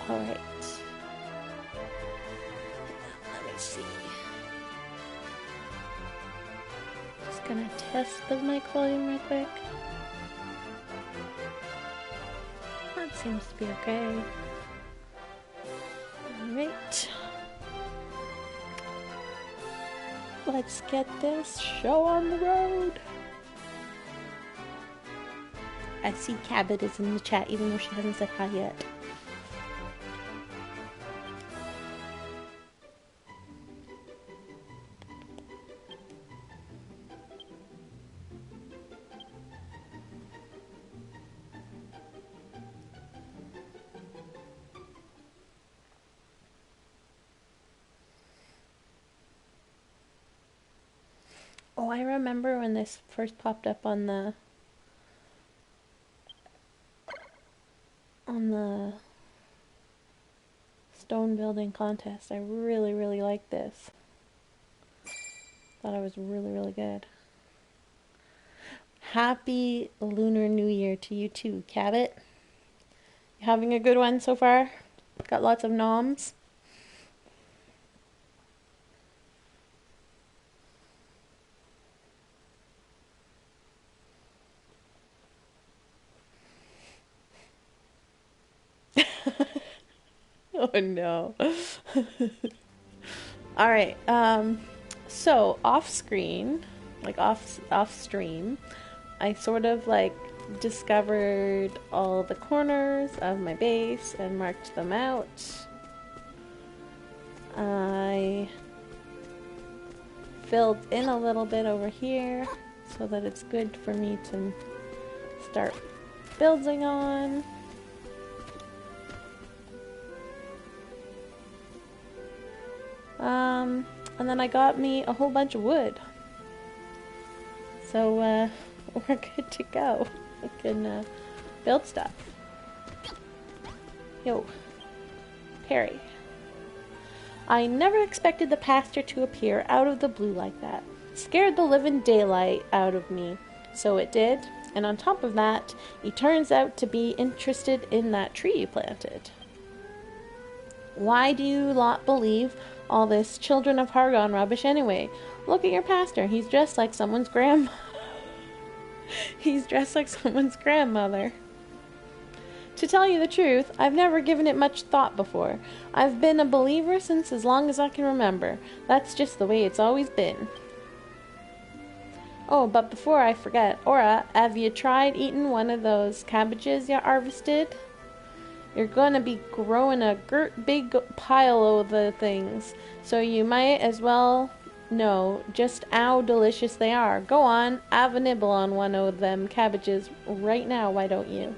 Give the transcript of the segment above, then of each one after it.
Alright. Let me see. Just gonna test the mic volume real quick. That seems to be okay. Alright. Let's get this show on the road. I see Cabbage is in the chat even though she hasn't said hi yet. Oh, I remember when this first popped up on the stone building contest. I really liked this. Thought it was really good. Happy Lunar New Year to you too, Cabbage. You having a good one so far? Got lots of noms? Oh no. Alright, so off screen, like off stream, I sort of like discovered all the corners of my base and marked them out. I filled in a little bit over here so that it's good for me to start building on. And then I got me a whole bunch of wood. So, we're good to go. I can, build stuff. Yo. Perry. I never expected the pastor to appear out of the blue like that. Scared the living daylight out of me. So it did. And on top of that, he turns out to be interested in that tree you planted. Why do you lot believe all this Children of Hargon rubbish anyway? Look at your pastor. He's dressed like someone's He's dressed like someone's grandmother. To tell you the truth, I've never given it much thought before. I've been a believer since as long as I can remember. That's just the way it's always been. Oh, but before I forget, Aura, have you tried eating one of those cabbages you harvested? You're gonna be growing a big pile of the things, so you might as well know just how delicious they are. Go on, have a nibble on one of them cabbages right now, why don't you?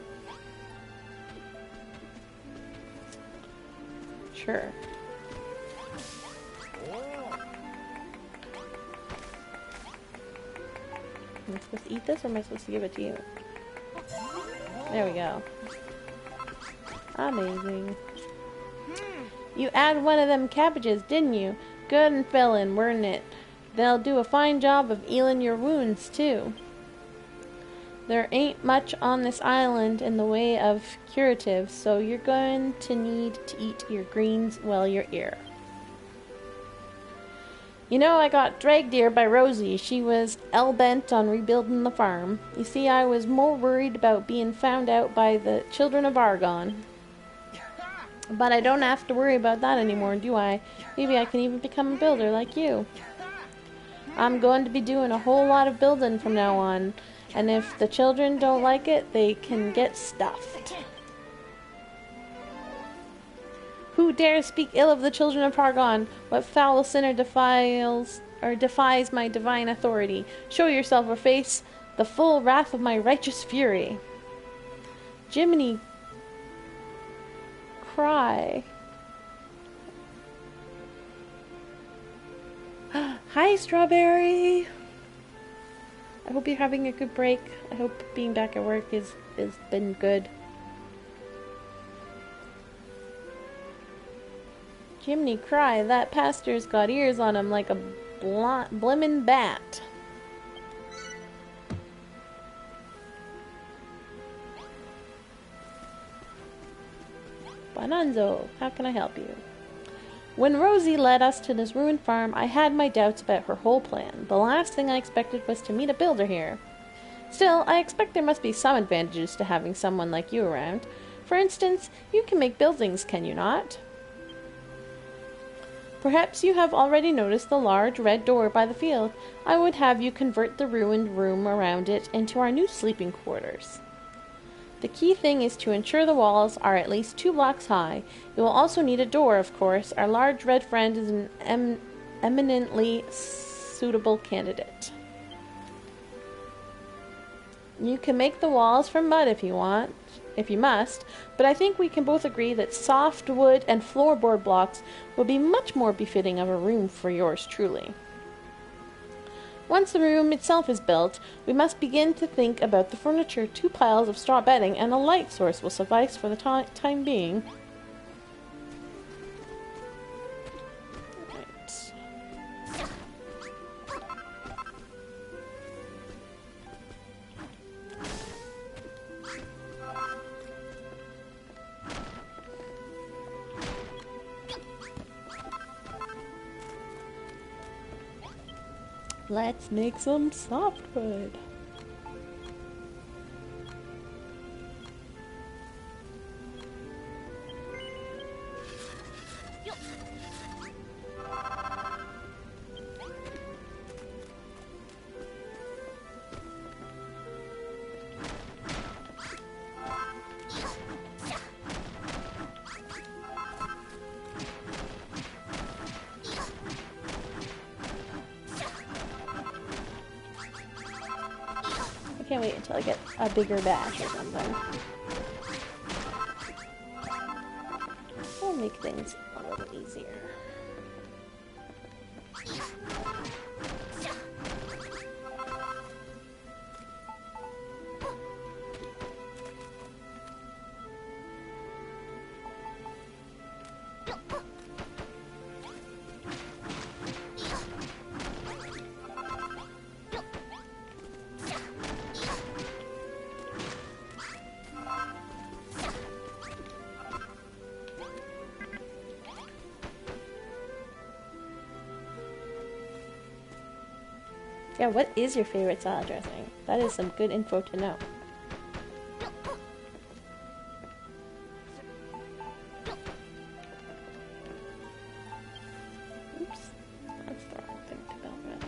Sure. Am I supposed to eat this or am I supposed to give it to you? There we go. Amazing. You add one of them cabbages, didn't you? Good and fillin', weren't it? They'll do a fine job of healing your wounds, too. There ain't much on this island in the way of curatives, so you're going to need to eat your greens while you're here. You know, I got dragged here by Rosie. She was hell-bent on rebuilding the farm. You see, I was more worried about being found out by the Children of Hargon. But I don't have to worry about that anymore, do I? Maybe I can even become a builder like you. I'm going to be doing a whole lot of building from now on. And if the children don't like it, they can get stuffed. Who dares speak ill of the Children of Hargon? What foul sinner defies my divine authority? Show yourself or face the full wrath of my righteous fury. Jiminy cry. Hi, Strawberry. I hope you're having a good break. I hope being back at work has been good. Jiminy cry, that pastor's got ears on him like a blimmin' bat. Bonanzo, how can I help you? When Rosie led us to this ruined farm, I had my doubts about her whole plan. The last thing I expected was to meet a builder here. Still, I expect there must be some advantages to having someone like you around. For instance, you can make buildings, can you not? Perhaps you have already noticed the large red door by the field. I would have you convert the ruined room around it into our new sleeping quarters. The key thing is to ensure the walls are at least 2 blocks high. You will also need a door, of course. Our large red friend is an eminently suitable candidate. You can make the walls from mud if you must, but I think we can both agree that soft wood and floorboard blocks would be much more befitting of a room for yours truly. Once the room itself is built, we must begin to think about the furniture. 2 piles of straw bedding and a light source will suffice for the time being. Right. Let's make some softwood. I can't wait until I get a bigger batch or something. We'll make things a little easier. Yeah, what is your favorite salad dressing? That is some good info to know. Oops, that's the wrong thing to build with.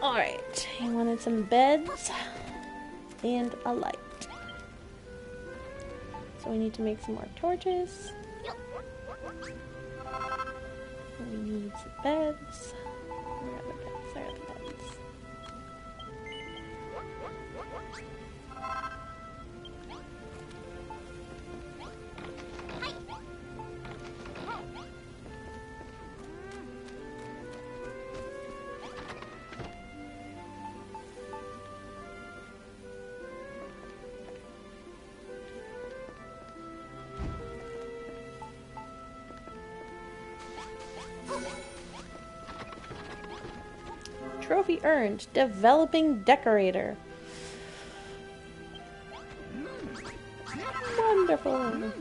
Alright, I wanted some beds and a light. So we need to make some more torches. We need some beds. Where are the beds? There are the beds. Trophy earned. Developing decorator. Wonderful.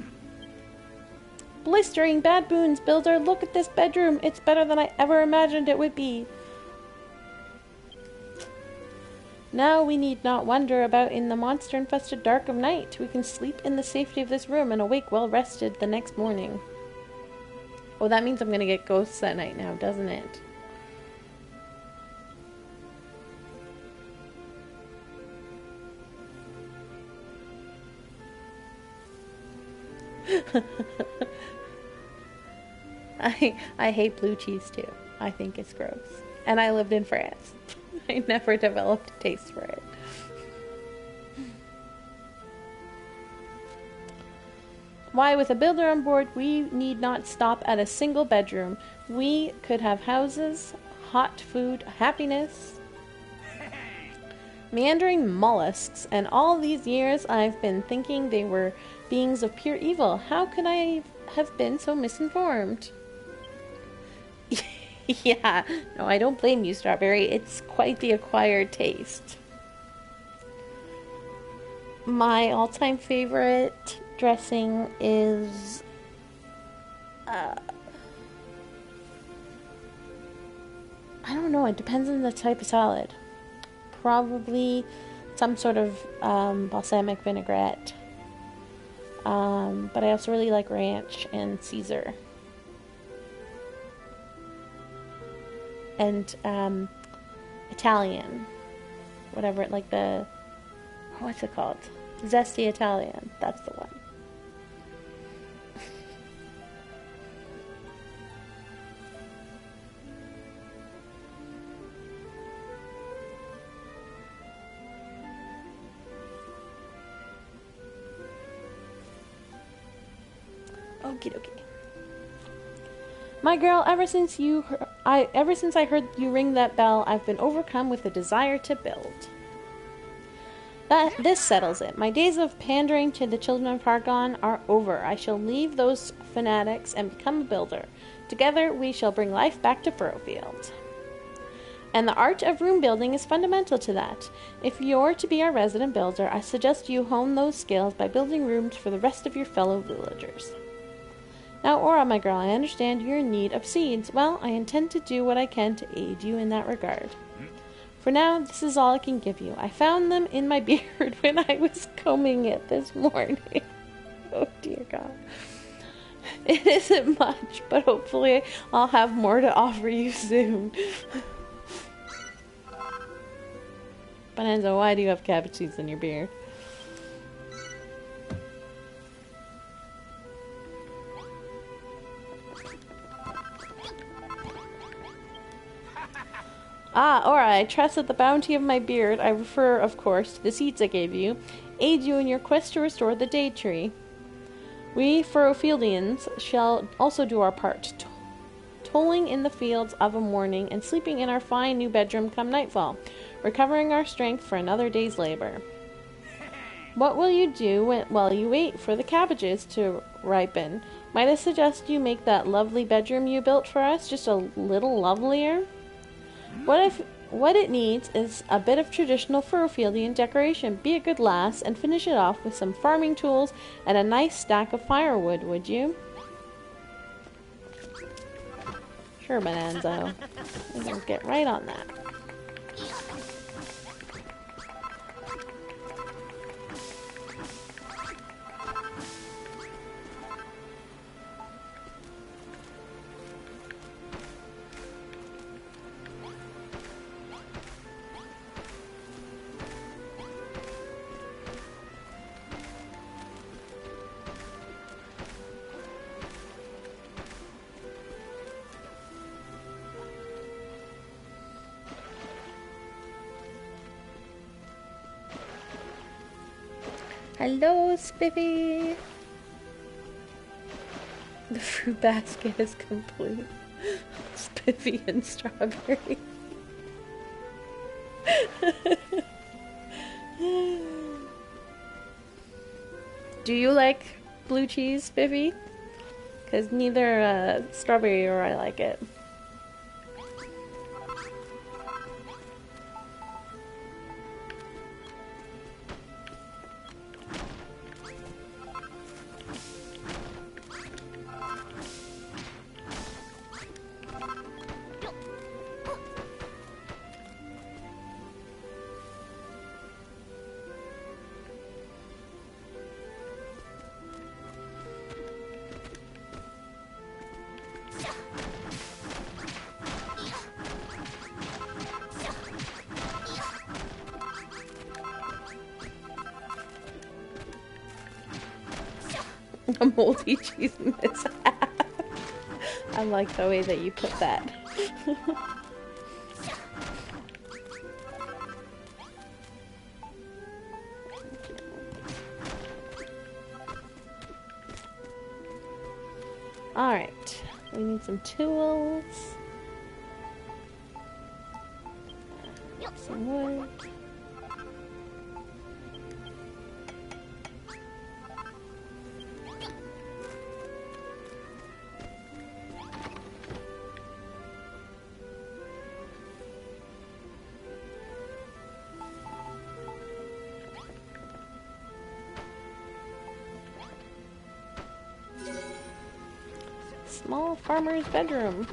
Blistering bad boons, builder. Look at this bedroom. It's better than I ever imagined it would be. Now we need not wonder about in the monster-infested dark of night. We can sleep in the safety of this room and awake well-rested the next morning. Oh, that means I'm gonna get ghosts at night now, doesn't it? I hate blue cheese too. I think it's gross. And I lived in France. I never developed a taste for it. Why, with a builder on board, we need not stop at a single bedroom. We could have houses, hot food, happiness, meandering mollusks, and all these years I've been thinking they were beings of pure evil. How could I have been so misinformed? Yeah, no, I don't blame you, Strawberry. It's quite the acquired taste. My all-time favorite dressing is I don't know, it depends on the type of salad. Probably some sort of balsamic vinaigrette. But I also really like ranch and Caesar. And Italian. Whatever, like the... what's it called? Zesty Italian. That's the one. Okie dokie. My girl, ever since I heard you ring that bell, I've been overcome with a desire to build. This settles it. My days of pandering to the children of Hargon are over. I shall leave those fanatics and become a builder. Together we shall bring life back to Furrowfield. And the art of room building is fundamental to that. If you're to be our resident builder, I suggest you hone those skills by building rooms for the rest of your fellow villagers. Now, Aura, my girl, I understand you're in need of seeds. Well, I intend to do what I can to aid you in that regard. For now, this is all I can give you. I found them in my beard when I was combing it this morning. Oh, dear God. It isn't much, but hopefully I'll have more to offer you soon. Bonanzo, why do you have cabbage seeds in your beard? Ah, Aura, I trust that the bounty of my beard, I refer, of course, to the seeds I gave you, aid you in your quest to restore the Day Tree. We Furrowfieldians shall also do our part, tolling in the fields of a morning and sleeping in our fine new bedroom come nightfall, recovering our strength for another day's labor. What will you do while you wait for the cabbages to ripen? Might I suggest you make that lovely bedroom you built for us just a little lovelier? What it needs is a bit of traditional Furrowfieldian decoration. Be a good lass and finish it off with some farming tools and a nice stack of firewood, would you? Sure, Bonanzo. We'll get right on that. Hello, Spiffy! The fruit basket is complete. Spiffy and strawberry. Do you like blue cheese, Spiffy? Because neither strawberry or I like it. A moldy cheese mishap. I like the way that you put that. Alright, we need some tools. Some wood. Small farmer's bedroom.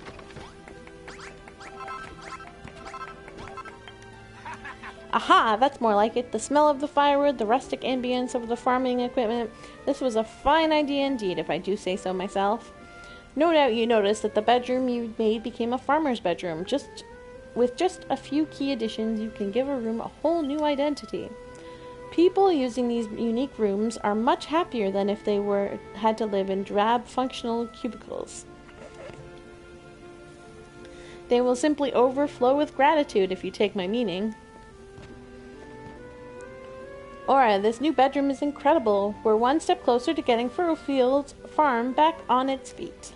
Aha, that's more like it. The smell of the firewood, the rustic ambience of the farming equipment. This was a fine idea indeed, if I do say so myself. No doubt you noticed that the bedroom you made became a farmer's bedroom. With just a few key additions, you can give a room a whole new identity. People using these unique rooms are much happier than if they had to live in drab, functional cubicles. They will simply overflow with gratitude, if you take my meaning. Alright, this new bedroom is incredible. We're one step closer to getting Furrowfield's farm back on its feet.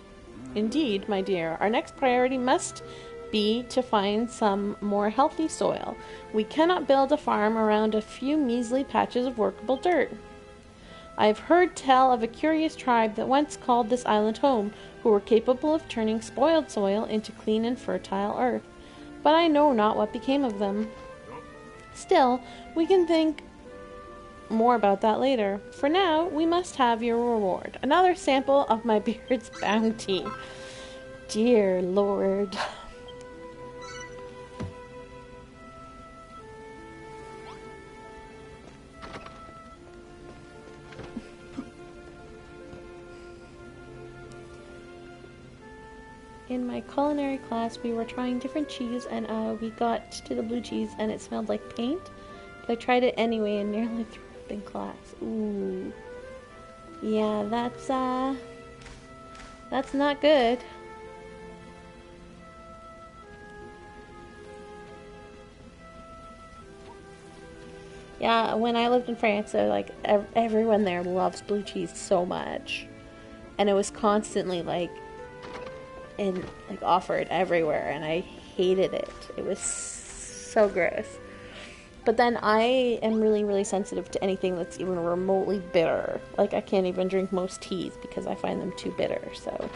Indeed, my dear, our next priority must be to find some more healthy soil. We cannot build a farm around a few measly patches of workable dirt. I have heard tell of a curious tribe that once called this island home, who were capable of turning spoiled soil into clean and fertile earth, but I know not what became of them. Still, we can think more about that later. For now, we must have your reward. Another sample of my beard's bounty. Dear Lord. In my culinary class, we were trying different cheese, and we got to the blue cheese, and it smelled like paint. But I tried it anyway and nearly threw up in class. Ooh. Yeah, that's not good. Yeah, when I lived in France, like everyone there loves blue cheese so much, and it was constantly offered everywhere, and I hated it. It was so gross. But then I am really, really sensitive to anything that's even remotely bitter. Like, I can't even drink most teas because I find them too bitter, so.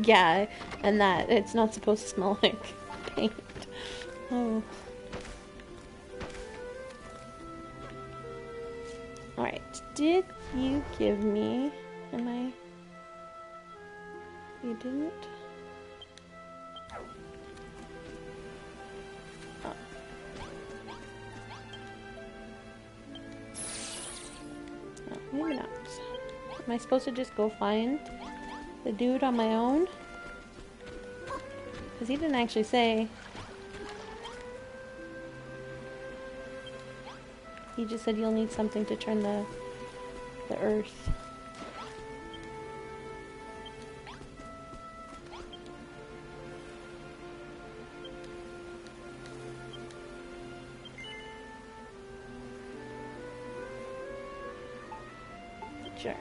Yeah, and that it's not supposed to smell like paint. Oh. Alright, did you give me... You didn't? Oh. No, maybe not. Am I supposed to just go find the dude on my own? Because he didn't actually say. He just said you'll need something to turn the earth. Sure.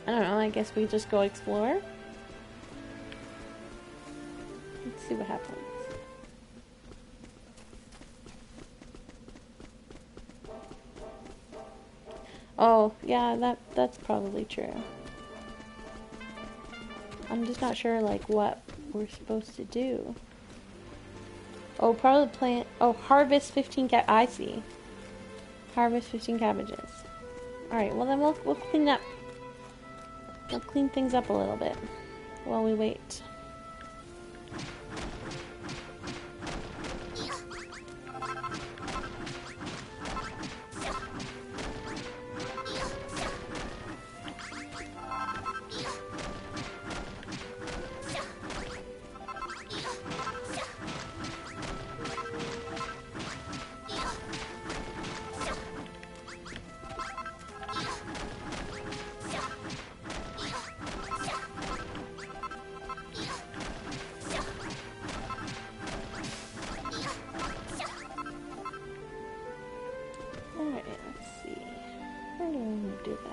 I don't know, I guess we just go explore. Let's see what happens. Oh, yeah, that's probably true. I'm just not sure, like, what we're supposed to do. Oh, probably plant... Oh, harvest 15 I see. Harvest 15 cabbages. Alright, well then we'll clean up. We'll clean things up a little bit while we wait. Alright, let's see. How do I want to do this?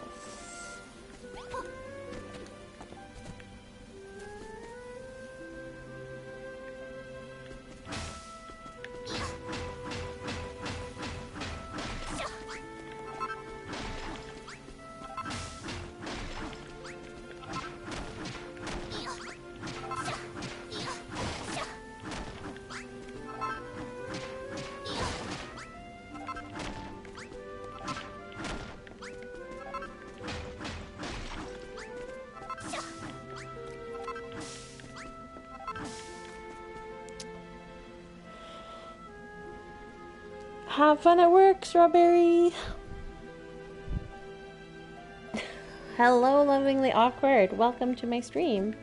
Have fun at work, Strawberry! Hello, Lovingly Awkward. Welcome to my stream.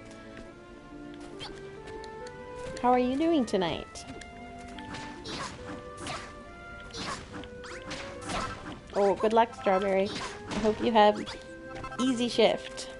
How are you doing tonight? Oh, good luck, Strawberry. I hope you have easy shift.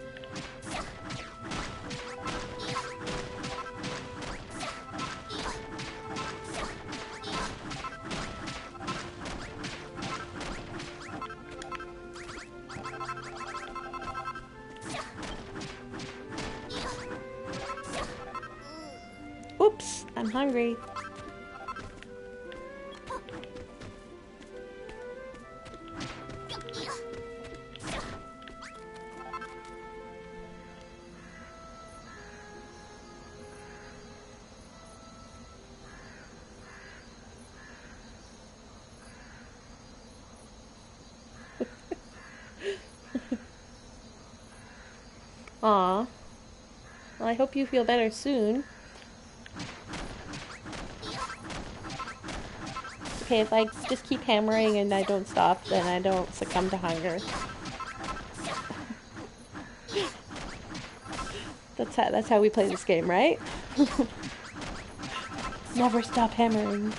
Oops, I'm hungry. Aw. Well, I hope you feel better soon. Okay, if I just keep hammering and I don't stop, then I don't succumb to hunger. That's how we play this game, right? Never stop hammering.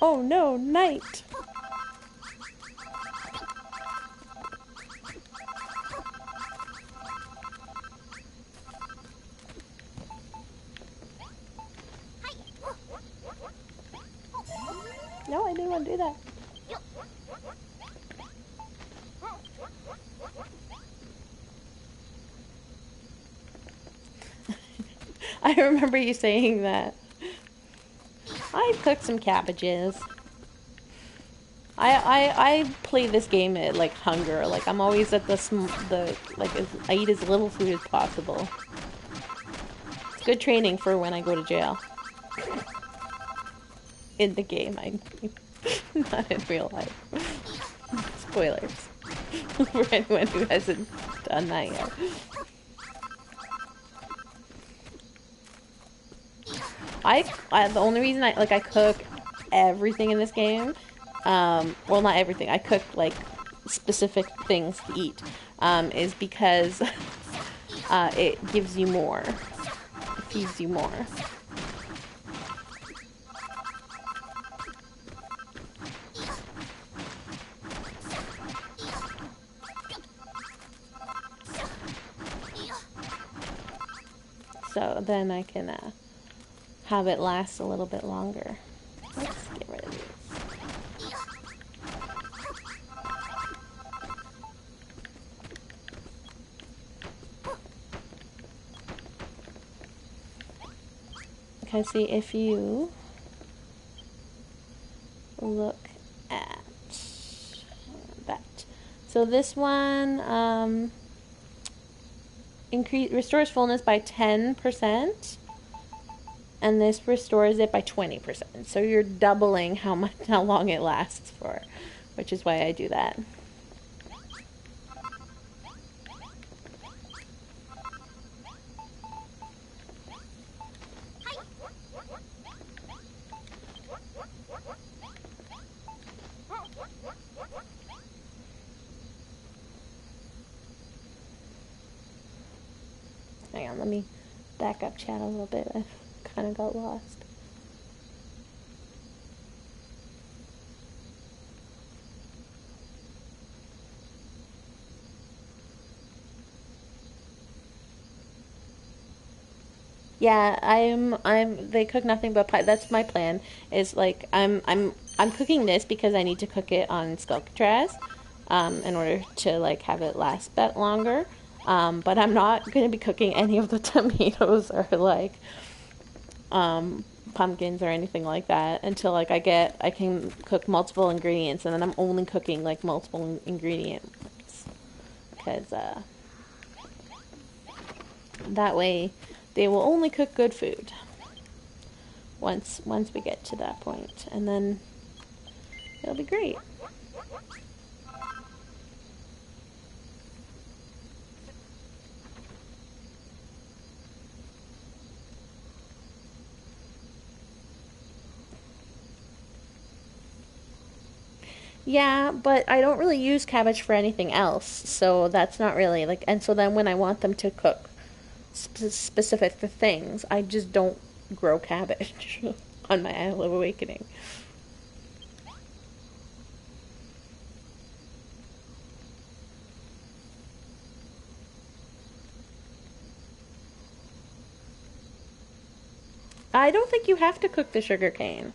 Oh no, night! No, I didn't want to do that. I remember you saying that. I've cooked some cabbages. I play this game at like hunger. Like I'm always at I eat as little food as possible. It's good training for when I go to jail. In the game, I mean. Not in real life. Spoilers. For anyone who hasn't done that yet. The only reason I cook everything in this game, well, not everything, I cook like specific things to eat, is because it gives you more. It feeds you more. So then I can have it last a little bit longer. Let's get rid of these. Because see, if you look at that. So this one restores fullness by 10%, and this restores it by 20%. So you're doubling how long it lasts for, which is why I do that. Hang on, let me back up chat a little bit. I kind of got lost. Yeah, they cook nothing but pie. That's my plan. Is like I'm cooking this because I need to cook it on Scarecrow, in order to like have it last a bit longer. But I'm not going to be cooking any of the tomatoes or like pumpkins or anything like that until like I can cook multiple ingredients, and then I'm only cooking like multiple ingredients because that way they will only cook good food once we get to that point, and then it'll be great. Yeah, but I don't really use cabbage for anything else, so that's not really like. And so then when I want them to cook specific things, I just don't grow cabbage on my Isle of Awakening. I don't think you have to cook the sugarcane.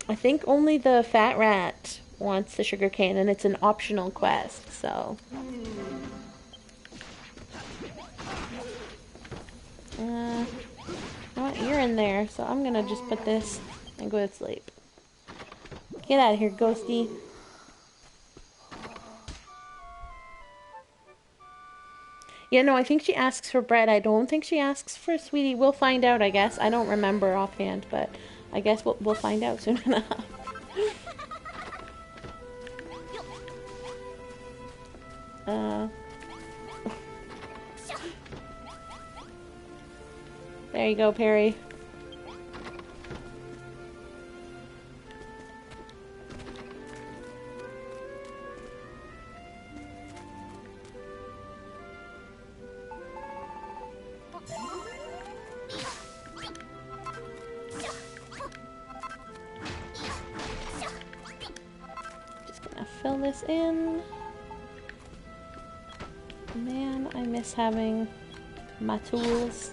I think only the fat rat wants the sugarcane, and it's an optional quest, so. You know what? You're in there, so I'm gonna just put this and go to sleep. Get out of here, Ghosty. Yeah, no, I think she asks for bread. I don't think she asks for sweetie. We'll find out, I guess. I don't remember offhand, but I guess we'll find out soon enough. There you go, Perry. Fill this in. Man, I miss having my tools.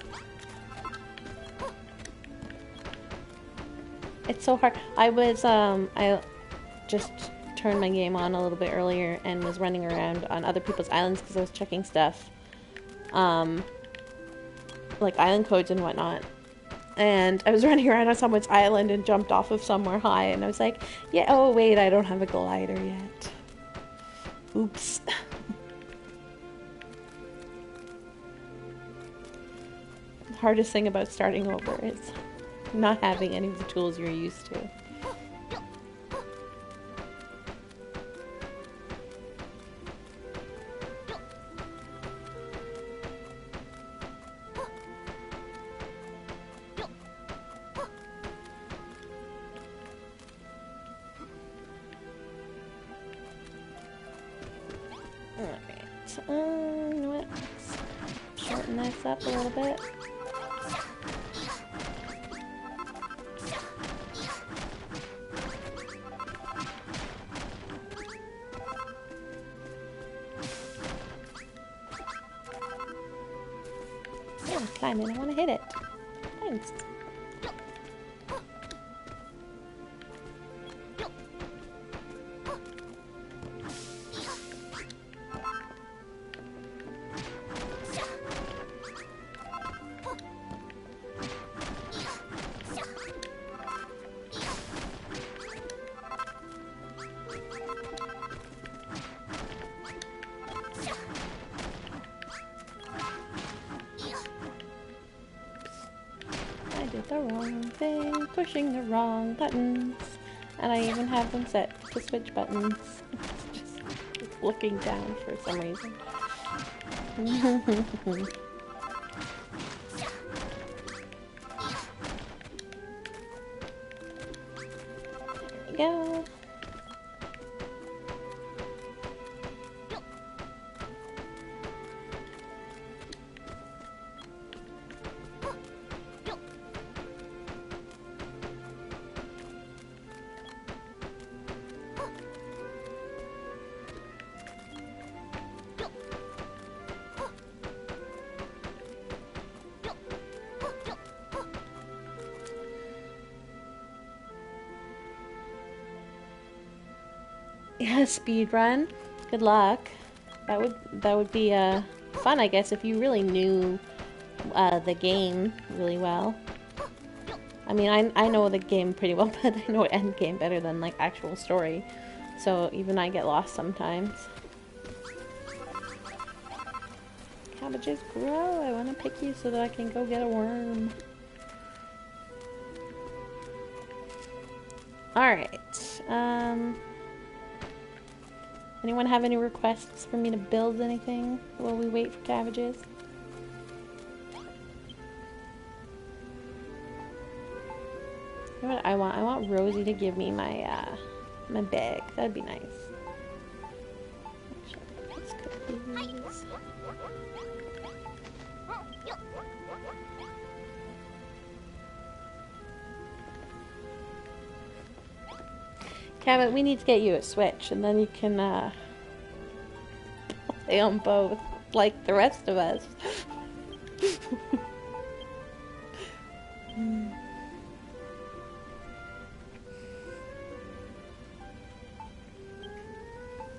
It's so hard. I just turned my game on a little bit earlier and was running around on other people's islands because I was checking stuff. Like island codes and whatnot. And I was running around on someone's island and jumped off of somewhere high, and I was like, yeah, oh wait, I don't have a glider yet. Oops. The hardest thing about starting over is not having any of the tools you're used to. You know what? Let's shorten this up a little bit. Oh, climbing. I want to hit it. Thanks. did the wrong thing, pushing the wrong buttons. And I even have them set to switch buttons. Just looking down for some reason. There we go. Yeah, speed run. Good luck. That would be fun, I guess, if you really knew the game really well. I mean, I know the game pretty well, but I know end game better than like actual story. So even I get lost sometimes. Cabbages grow. I want to pick you so that I can go get a worm. Alright. Anyone have any requests for me to build anything while we wait for cabbages? You know what I want? I want Rosie to give me my my bag. That'd be nice. Actually, let's cook these. Cabot, we need to get you a Switch, and then you can play on both, like the rest of us.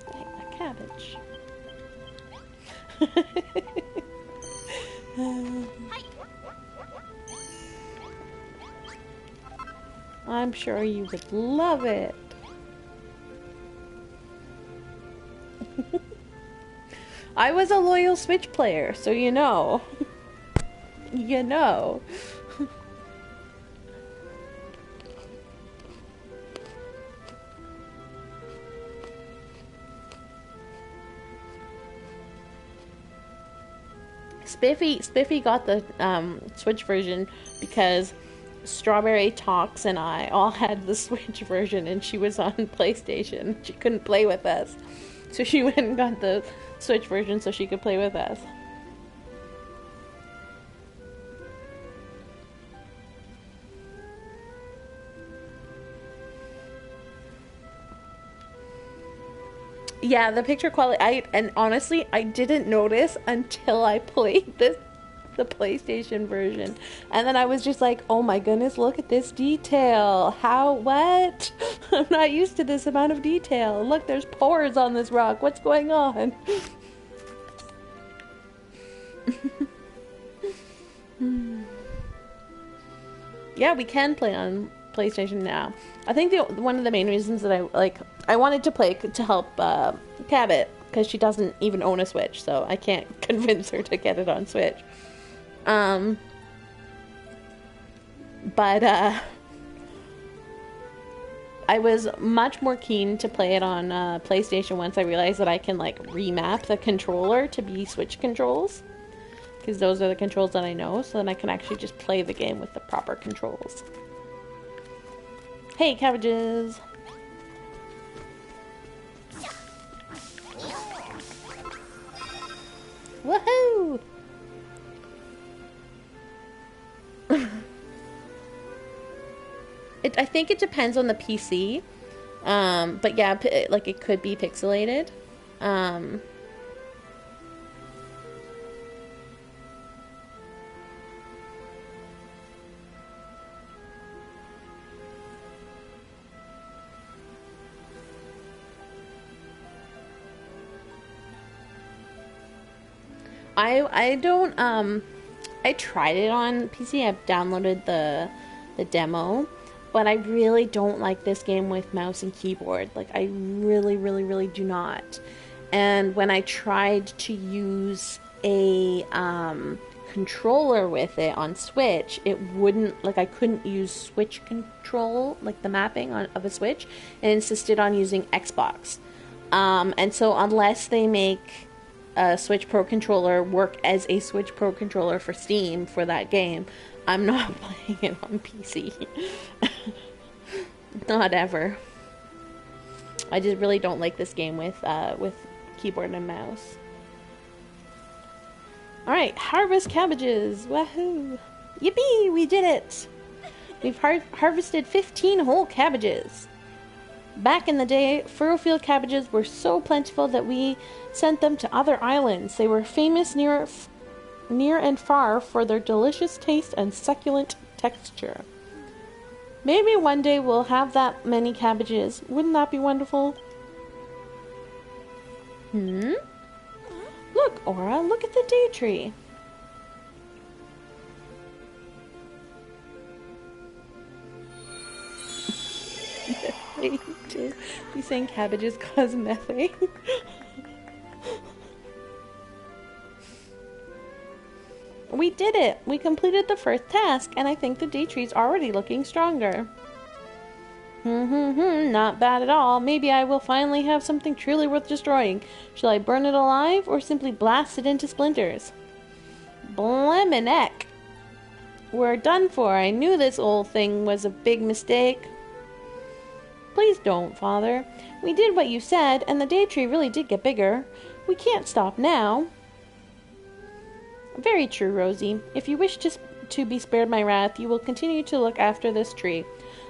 Like a cabbage. I'm sure you would love it. I was a loyal Switch player, so you know. You know. Spiffy got the Switch version because Strawberry Talks and I all had the Switch version, and she was on PlayStation. She couldn't play with us, so she went and got the Switch version so she could play with us. Yeah, the picture quality, and honestly, I didn't notice until I played the PlayStation version. And then I was just like, oh my goodness, look at this detail. What? I'm not used to this amount of detail. Look, there's pores on this rock. What's going on? Yeah, we can play on PlayStation now. I think one of the main reasons that I wanted to play to help Cabot, because she doesn't even own a Switch, so I can't convince her to get it on Switch. But I was much more keen to play it on PlayStation once I realized that I can like remap the controller to be Switch controls, because those are the controls that I know, so then I can actually just play the game with the proper controls. Hey, cabbages! Woohoo! I think it depends on the PC, but yeah, like it could be pixelated. I don't, I tried it on PC. I've downloaded the demo, but I really don't like this game with mouse and keyboard. Like, I really, really, really do not. And when I tried to use a controller with it on Switch, it wouldn't, like, I couldn't use Switch control, like the mapping of a Switch, and insisted on using Xbox. And so unless they make a Switch Pro controller work as a Switch Pro controller for Steam for that game, I'm not playing it on PC. Not ever. I just really don't like this game with keyboard and mouse. Alright, harvest cabbages! Woohoo! Yippee! We did it! We've harvested 15 whole cabbages. Back in the day, Furrowfield cabbages were so plentiful that we sent them to other islands. They were famous near and far for their delicious taste and succulent texture. Maybe one day we'll have that many cabbages. Wouldn't that be wonderful? Look, Aura, look at the day tree. You saying cabbages cause methane? We did it! We completed the first task, and I think the day tree's already looking stronger. Not bad at all. Maybe I will finally have something truly worth destroying. Shall I burn it alive, or simply blast it into splinters? Blemmin' heck! We're done for. I knew this old thing was a big mistake. Please don't, Father. We did what you said, and the day tree really did get bigger. We can't stop now. Very true, Rosie. If you wish to be spared my wrath, you will continue to look after this tree.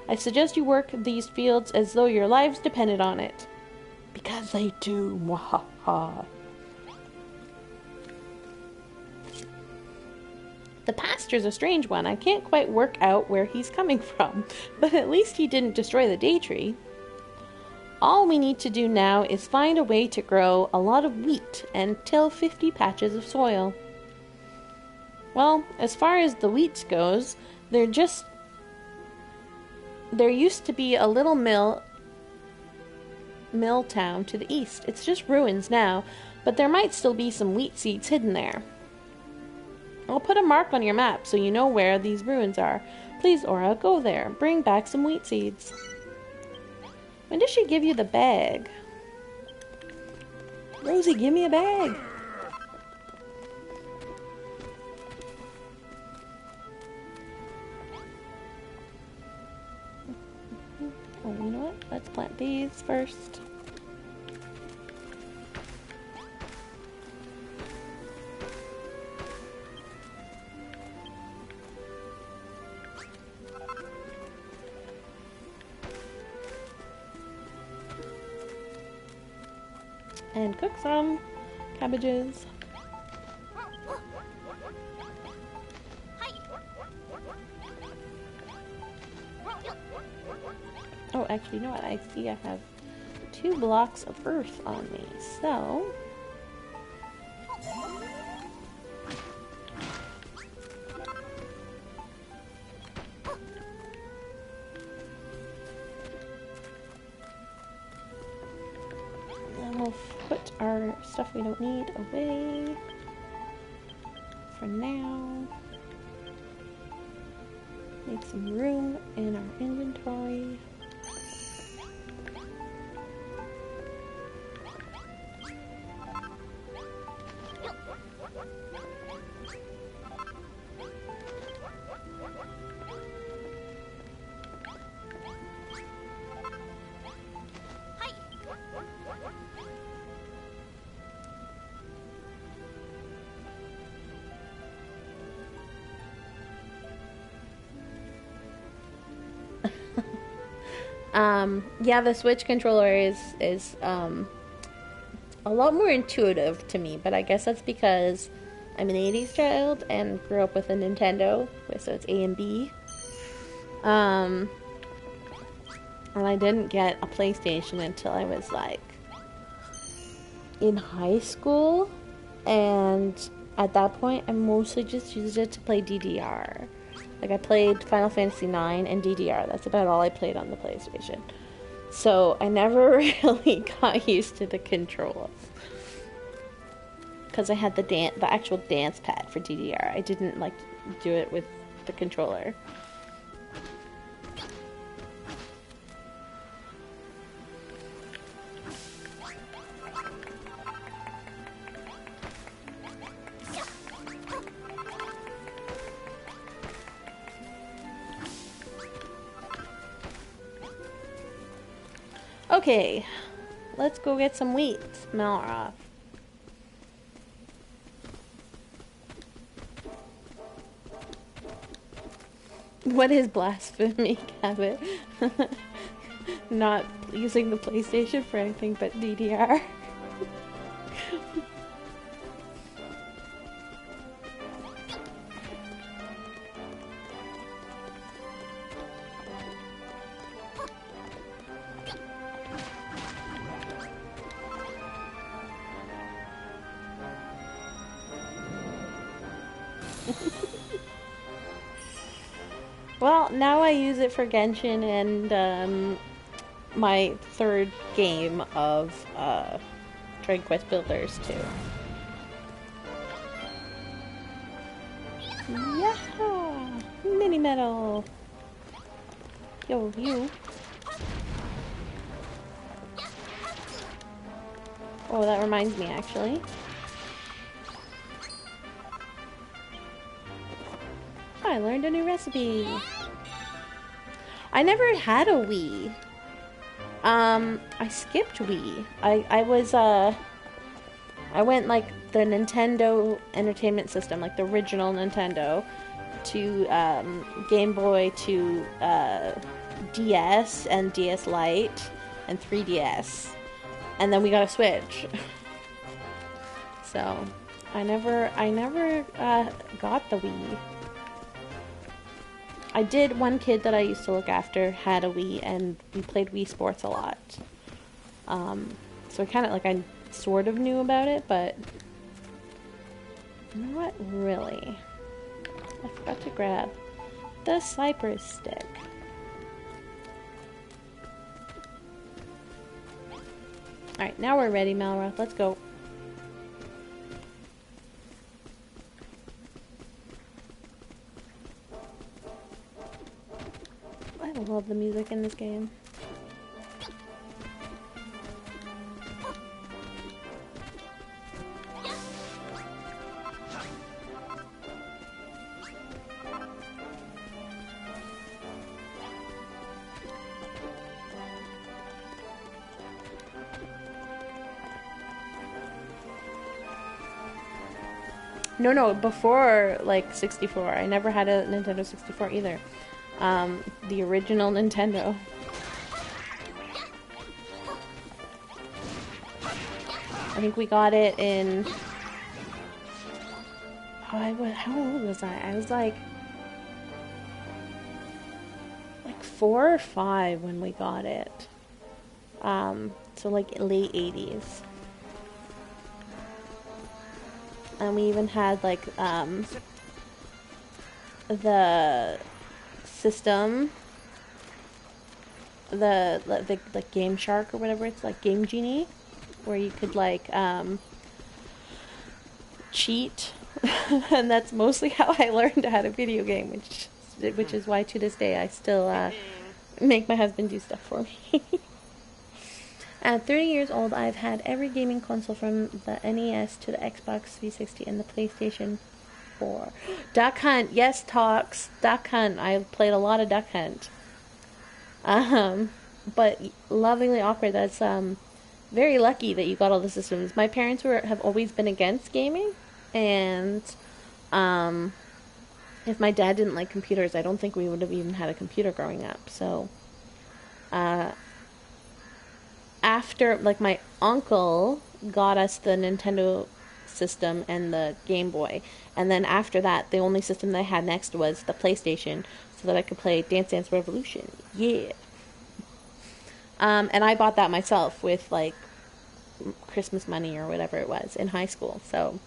I suggest you work these fields as though your lives depended on it. Because they do. Mwahaha. The pasture's a strange one. I can't quite work out where he's coming from, but at least he didn't destroy the day tree. All we need to do now is find a way to grow a lot of wheat and till 50 patches of soil. Well, as far as the wheat goes, there used to be a little mill town to the east. It's just ruins now, but there might still be some wheat seeds hidden there. I'll put a mark on your map so you know where these ruins are. Please, Aura, go there. Bring back some wheat seeds. When did she give you the bag? Rosie, give me a bag. Oh, you know what? Let's plant these first. And cook some cabbages. Oh, actually, you know what? I see I have 2 blocks of earth on me, so... then we'll put our stuff we don't need away for now. Make some room in our inventory. Yeah, the Switch controller is a lot more intuitive to me, but I guess that's because I'm an 80s child and grew up with a Nintendo, so it's A and B. And I didn't get a PlayStation until I was, like, in high school, and at that point, I mostly just used it to play DDR. Like, I played Final Fantasy IX and DDR. That's about all I played on the PlayStation. So, I never really got used to the controls. because I had the actual dance pad for DDR. I didn't like do it with the controller. Okay, let's go get some wheat, Malroth. What is blasphemy, Cabbage? Not using the PlayStation for anything but DDR. Well, now I use it for Genshin and my third game of Dragon Quest Builders too. Yeah, mini medal. Yo, you. Oh, that reminds me, actually. I learned a new recipe. I never had a Wii. I skipped Wii. I went like the Nintendo Entertainment System, like the original Nintendo, to Game Boy, to DS and DS Lite and 3DS, and then we got a Switch. So I never got the Wii. I did. One kid that I used to look after had a Wii, and we played Wii Sports a lot. So I sort of knew about it, but you know what? Really, I forgot to grab the cypress stick. All right, now we're ready, Malroth. Let's go. I love the music in this game. No, before, like, 64. I never had a Nintendo 64 either. The original Nintendo. I think we got it in... how old was I? I was like 4 or 5 when we got it. So like late 80s. And we even had like the system, the Game Shark or whatever, it's like Game Genie, where you could like cheat. And that's mostly how I learned how to video game, which is why to this day I still make my husband do stuff for me. At 30 years old, I've had every gaming console from the NES to the Xbox 360 and the PlayStation 4. Duck Hunt, yes, talks. Duck Hunt. I played a lot of Duck Hunt. But Lovingly Awkward, that's very lucky that you got all the systems. My parents have always been against gaming, and if my dad didn't like computers, I don't think we would have even had a computer growing up. So, after, like, my uncle got us the Nintendo system and the Game Boy, and then after that, the only system that I had next was the PlayStation, so that I could play Dance Dance Revolution. Yeah. And I bought that myself with, like, Christmas money or whatever it was in high school, so...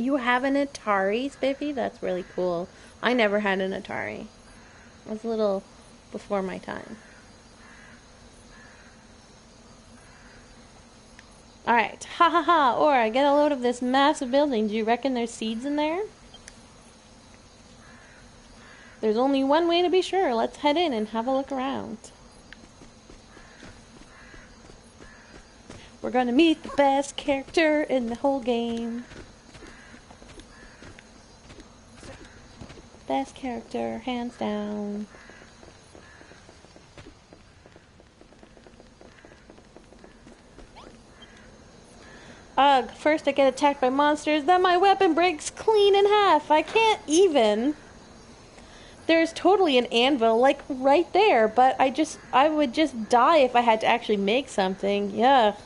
You have an Atari, Spiffy? That's really cool. I never had an Atari. I was a little before my time. Alright, ha ha ha, Aura, get a load of this massive building. Do you reckon there's seeds in there? There's only one way to be sure. Let's head in and have a look around. We're gonna meet the best character in the whole game. Best character, hands down. Ugh, first I get attacked by monsters, then my weapon breaks clean in half. I can't even. There's totally an anvil, like, right there, but I would just die if I had to actually make something. Yuck.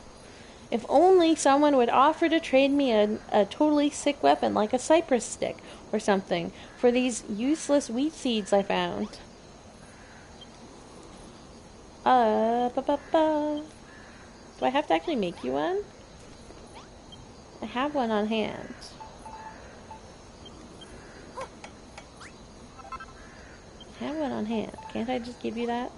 If only someone would offer to trade me a totally sick weapon, like a cypress stick or something, for these useless wheat seeds I found. Do I have to actually make you one? I have one on hand. I have one on hand. Can't I just give you that?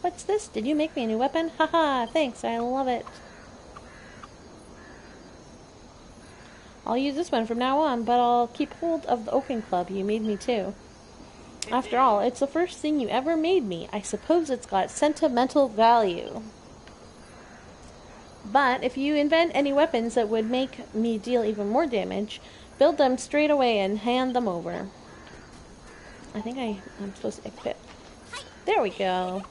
What's this? Did you make me a new weapon? Haha, thanks, I love it. I'll use this one from now on, but I'll keep hold of the oaken club you made me too. After all, it's the first thing you ever made me. I suppose it's got sentimental value. But if you invent any weapons that would make me deal even more damage, build them straight away and hand them over. I think I'm supposed to equip. There we go.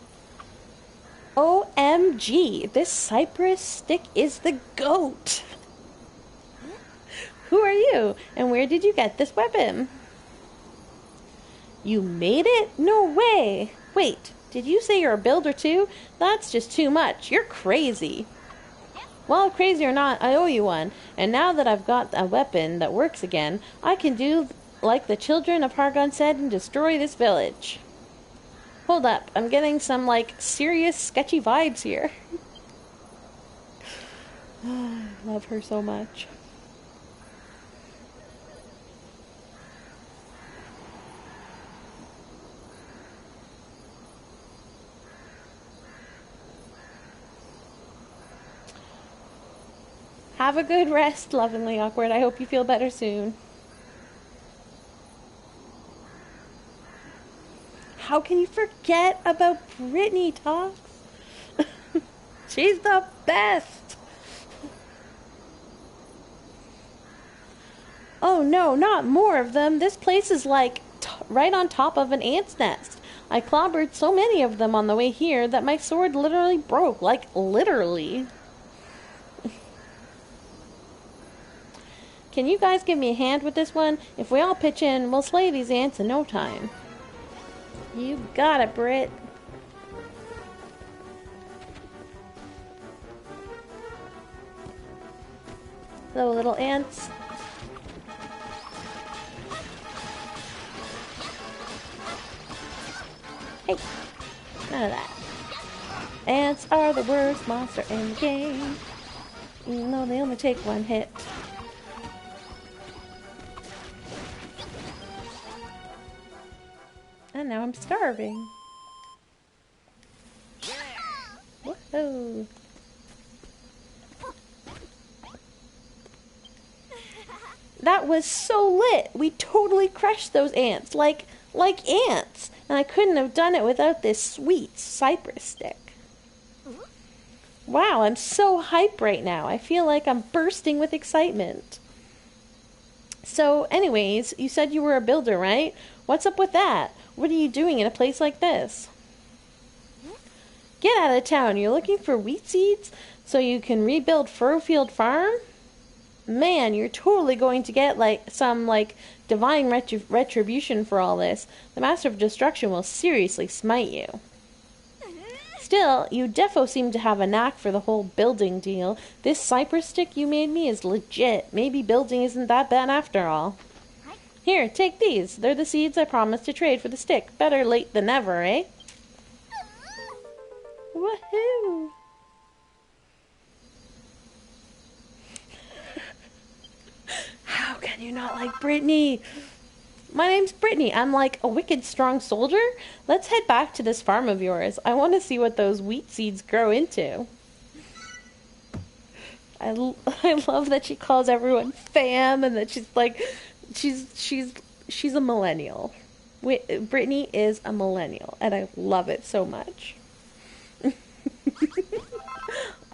OMG, this cypress stick is the GOAT. Who are you? And where did you get this weapon? You made it? No way! Wait, did you say you're a builder too? That's just too much. You're crazy. Well, crazy or not, I owe you one. And now that I've got a weapon that works again, I can do like the children of Hargon said and destroy this village. Hold up, I'm getting some, like, serious, sketchy vibes here. Oh, I love her so much. Have a good rest, Lovingly Awkward. I hope you feel better soon. How can you forget about Britney, Tox? She's the best! Oh no, not more of them. This place is like right on top of an ant's nest. I clobbered so many of them on the way here that my sword literally broke. Like, literally. Can you guys give me a hand with this one? If we all pitch in, we'll slay these ants in no time. You got it, Brit. Hello, little ants. Hey, none of that. Ants are the worst monster in the game. Even though they only take one hit. And now I'm starving. Woohoo! That was so lit! We totally crushed those ants, like ants! And I couldn't have done it without this sweet cypress stick. Wow, I'm so hyped right now. I feel like I'm bursting with excitement. So, anyways, you said you were a builder, right? What's up with that? What are you doing in a place like this? Get out of town. You're looking for wheat seeds so you can rebuild Furrowfield Farm? Man, you're totally going to get some divine retribution for all this. The Master of Destruction will seriously smite you. Still, you defo seem to have a knack for the whole building deal. This cypress stick you made me is legit. Maybe building isn't that bad after all. Here, take these. They're the seeds I promised to trade for the stick. Better late than never, eh? Woohoo! you not like Britney? My name's Britney. I'm like a wicked strong soldier. Let's head back to this farm of yours. I want to see what those wheat seeds grow into. I love that she calls everyone fam and that she's like, she's a millennial. Britney is a millennial and I love it so much.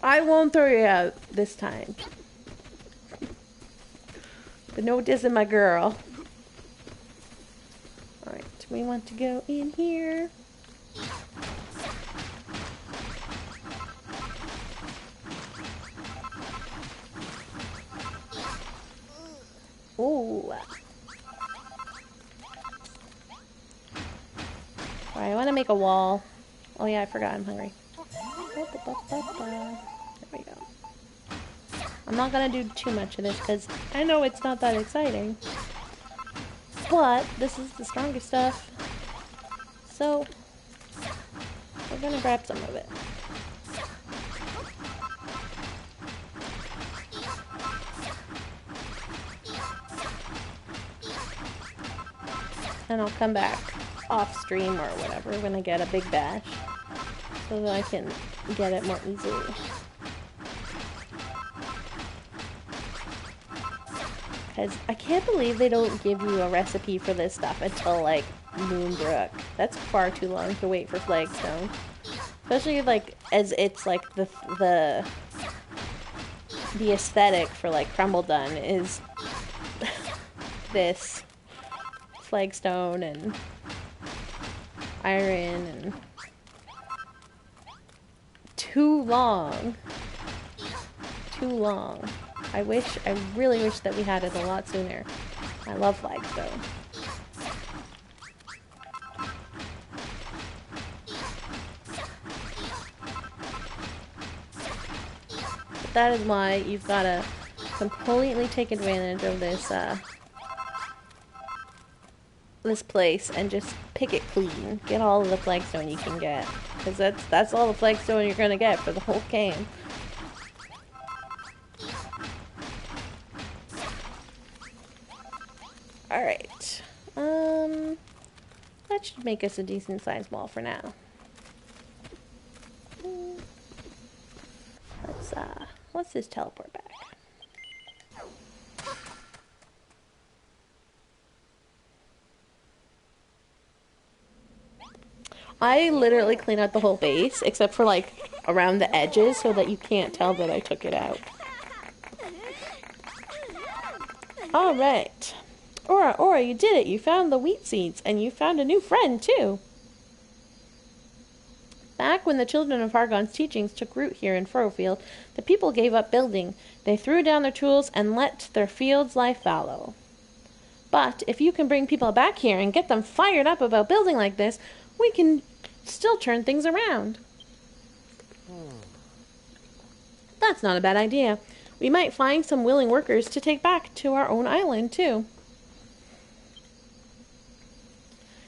I won't throw you out this time. But no dissing my girl. Alright, we want to go in here. Ooh. Alright, I want to make a wall. Oh yeah, I forgot I'm hungry. There we go. I'm not going to do too much of this because I know it's not that exciting. But this is the strongest stuff. So, we're going to grab some of it. And I'll come back off stream or whatever when I get a big batch so that I can get it more easily. Because I can't believe they don't give you a recipe for this stuff until like Moonbrook. That's far too long to wait for Flagstone. Especially like as it's like the aesthetic for like Crumble Done is this Flagstone and iron and too long. I really wish that we had it a lot sooner. I love Flagstone. But that is why you've got to completely take advantage of this this place and just pick it clean. Get all of the Flagstone you can get. Because that's all the Flagstone you're going to get for the whole game. Alright. That should make us a decent sized wall for now. Let's just teleport back. I literally clean out the whole base, except for like around the edges so that you can't tell that I took it out. Alright. Aura, you did it. You found the wheat seeds, and you found a new friend, too. Back when the children of Hargon's teachings took root here in Furrowfield, the people gave up building. They threw down their tools and let their fields lie fallow. But if you can bring people back here and get them fired up about building like this, we can still turn things around. That's not a bad idea. We might find some willing workers to take back to our own island, too.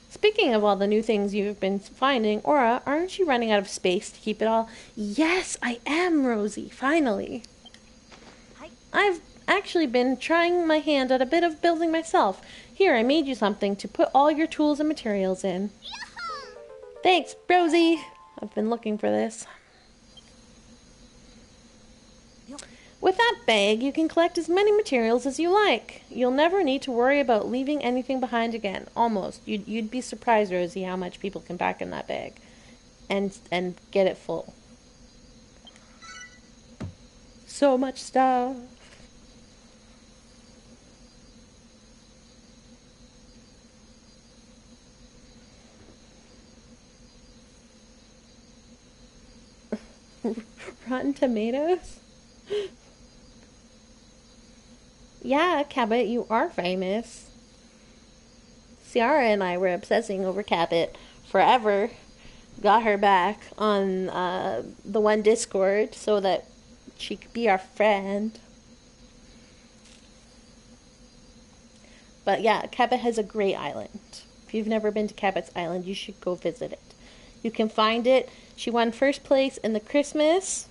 Speaking of all the new things you've been finding, Aura, aren't you running out of space to keep it all? Yes, I am, Rosie, finally. I've actually been trying my hand at a bit of building myself. Here, I made you something to put all your tools and materials in. Thanks, Rosie. I've been looking for this. With that bag, you can collect as many materials as you like. You'll never need to worry about leaving anything behind again. Almost. You'd be surprised, Rosie, how much people can pack in that bag. And get it full. So much stuff. Rotten tomatoes? Yeah, Cabot, you are famous. Ciara and I were obsessing over Cabot forever. Got her back on the one Discord so that she could be our friend. But yeah, Cabot has a great island. If you've never been to Cabot's Island, you should go visit it. You can find it. She won first place in the Christmas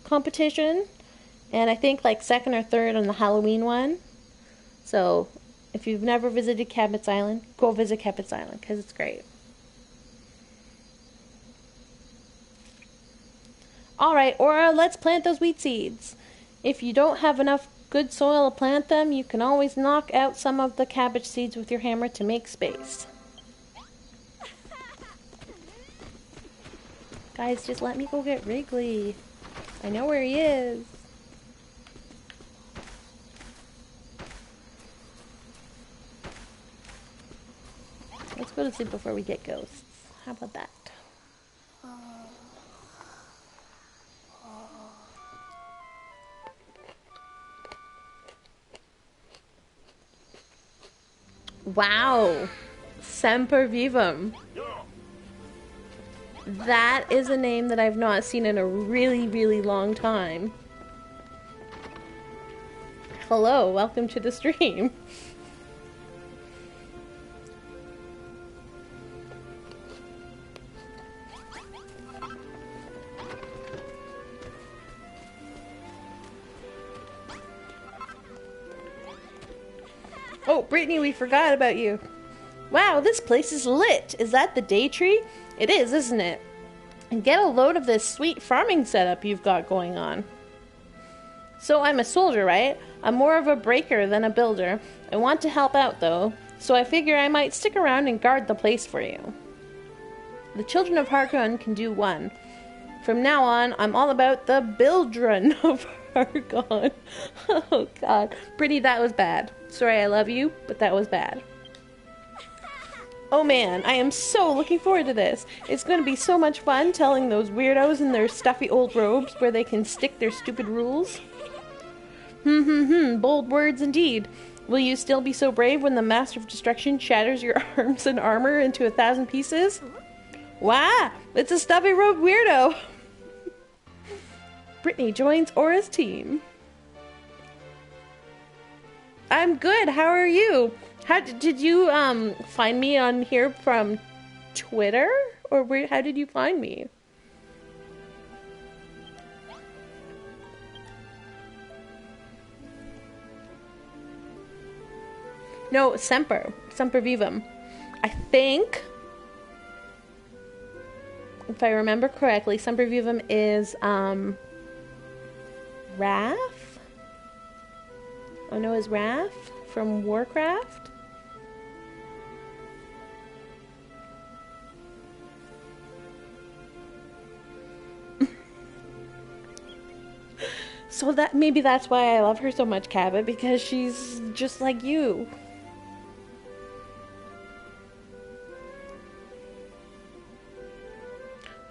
competition. And I think like second or third on the Halloween one. So, if you've never visited Cabbages Island, go visit Cabbages Island, because it's great. Alright, Aura, let's plant those wheat seeds. If you don't have enough good soil to plant them, you can always knock out some of the cabbage seeds with your hammer to make space. Guys, just let me go get Wrigley. I know where he is. Let's go to sleep before we get ghosts. How about that? Wow. Semper Vivum. That is a name that I've not seen in a really, really long time. Hello, welcome to the stream. Oh, Britney, we forgot about you. Wow, this place is lit. Is that the day tree? It is, isn't it? And get a load of this sweet farming setup you've got going on. So I'm a soldier, right? I'm more of a breaker than a builder. I want to help out, though, so I figure I might stick around and guard the place for you. The children of Hargon can do one. From now on, I'm all about the Bildren of Hargon. Oh, God. Brittany, that was bad. Sorry, I love you, but that was bad. Oh man, I am so looking forward to this. It's going to be so much fun telling those weirdos in their stuffy old robes where they can stick their stupid rules. Bold words indeed. Will you still be so brave when the Master of Destruction shatters your arms and armor into 1,000 pieces? Wow, it's a stuffy robed weirdo. Brittany joins Aura's team. I'm good, how are you? How did you find me on here from Twitter? Or how did you find me? No, Semper Vivum. I think, if I remember correctly, Semper Vivum is Wrath? Oh no, is Wrath from Warcraft? So that maybe that's why I love her so much, Cabba, because she's just like you.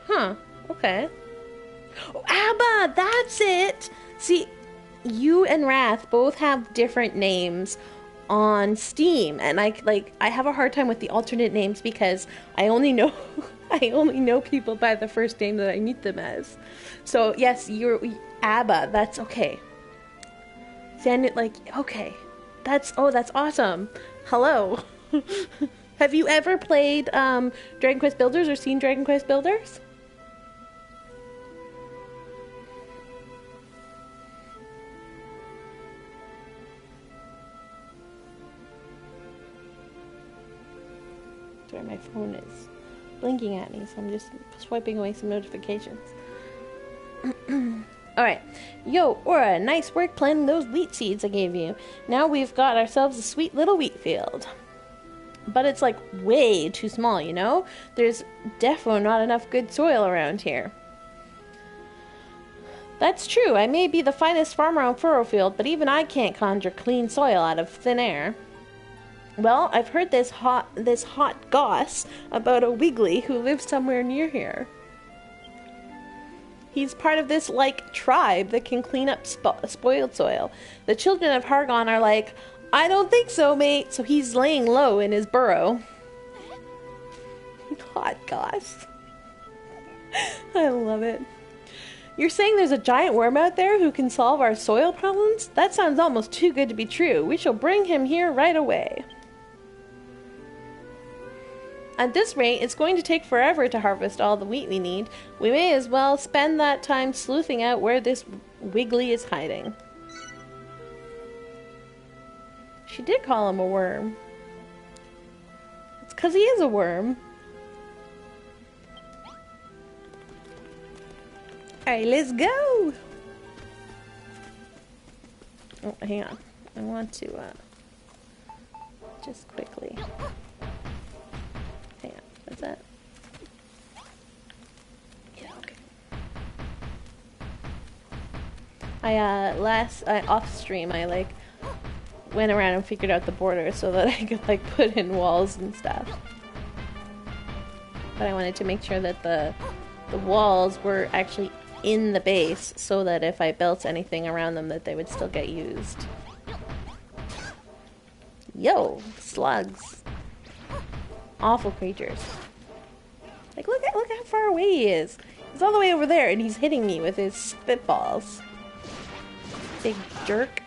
Huh, okay. Oh, Abba, that's it! See, you and Wrath both have different names on Steam, and I have a hard time with the alternate names because I only know people by the first name that I meet them as. So yes, you're Abba. That's okay. Okay, that's awesome. Hello. Have you ever played Dragon Quest Builders or seen Dragon Quest Builders? Sorry, my phone is blinking at me, so I'm just swiping away some notifications. Alright. Yo, Aura, nice work planting those wheat seeds I gave you. Now we've got ourselves a sweet little wheat field. But it's like way too small, you know? There's defo not enough good soil around here. That's true, I may be the finest farmer on Furrowfield, but even I can't conjure clean soil out of thin air. Well, I've heard this hot goss about a Wrigley who lives somewhere near here. He's part of this, tribe that can clean up spoiled soil. The children of Hargon are like, I don't think so, mate, so he's laying low in his burrow. Hot goss. I love it. You're saying there's a giant worm out there who can solve our soil problems? That sounds almost too good to be true. We shall bring him here right away. At this rate, it's going to take forever to harvest all the wheat we need. We may as well spend that time sleuthing out where this Wrigley is hiding. She did call him a worm. It's because he is a worm. Alright, let's go! Oh, hang on. I want to, just quickly. Hang on. What's that? Yeah, okay. Off stream, I, like, went around and figured out the border so that I could, like, put in walls and stuff. But I wanted to make sure that the walls were actually in the base so that if I built anything around them that they would still get used. Yo, slugs. Awful creatures. Like, look how far away he is. He's all the way over there and he's hitting me with his spitballs. Big jerk.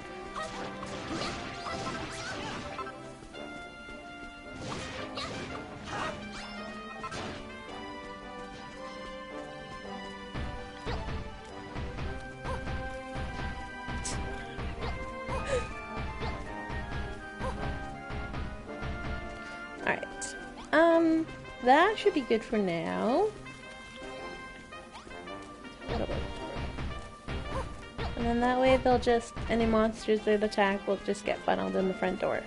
That should be good for now. And then that way they'll just, any monsters that attack will just get funneled in the front door.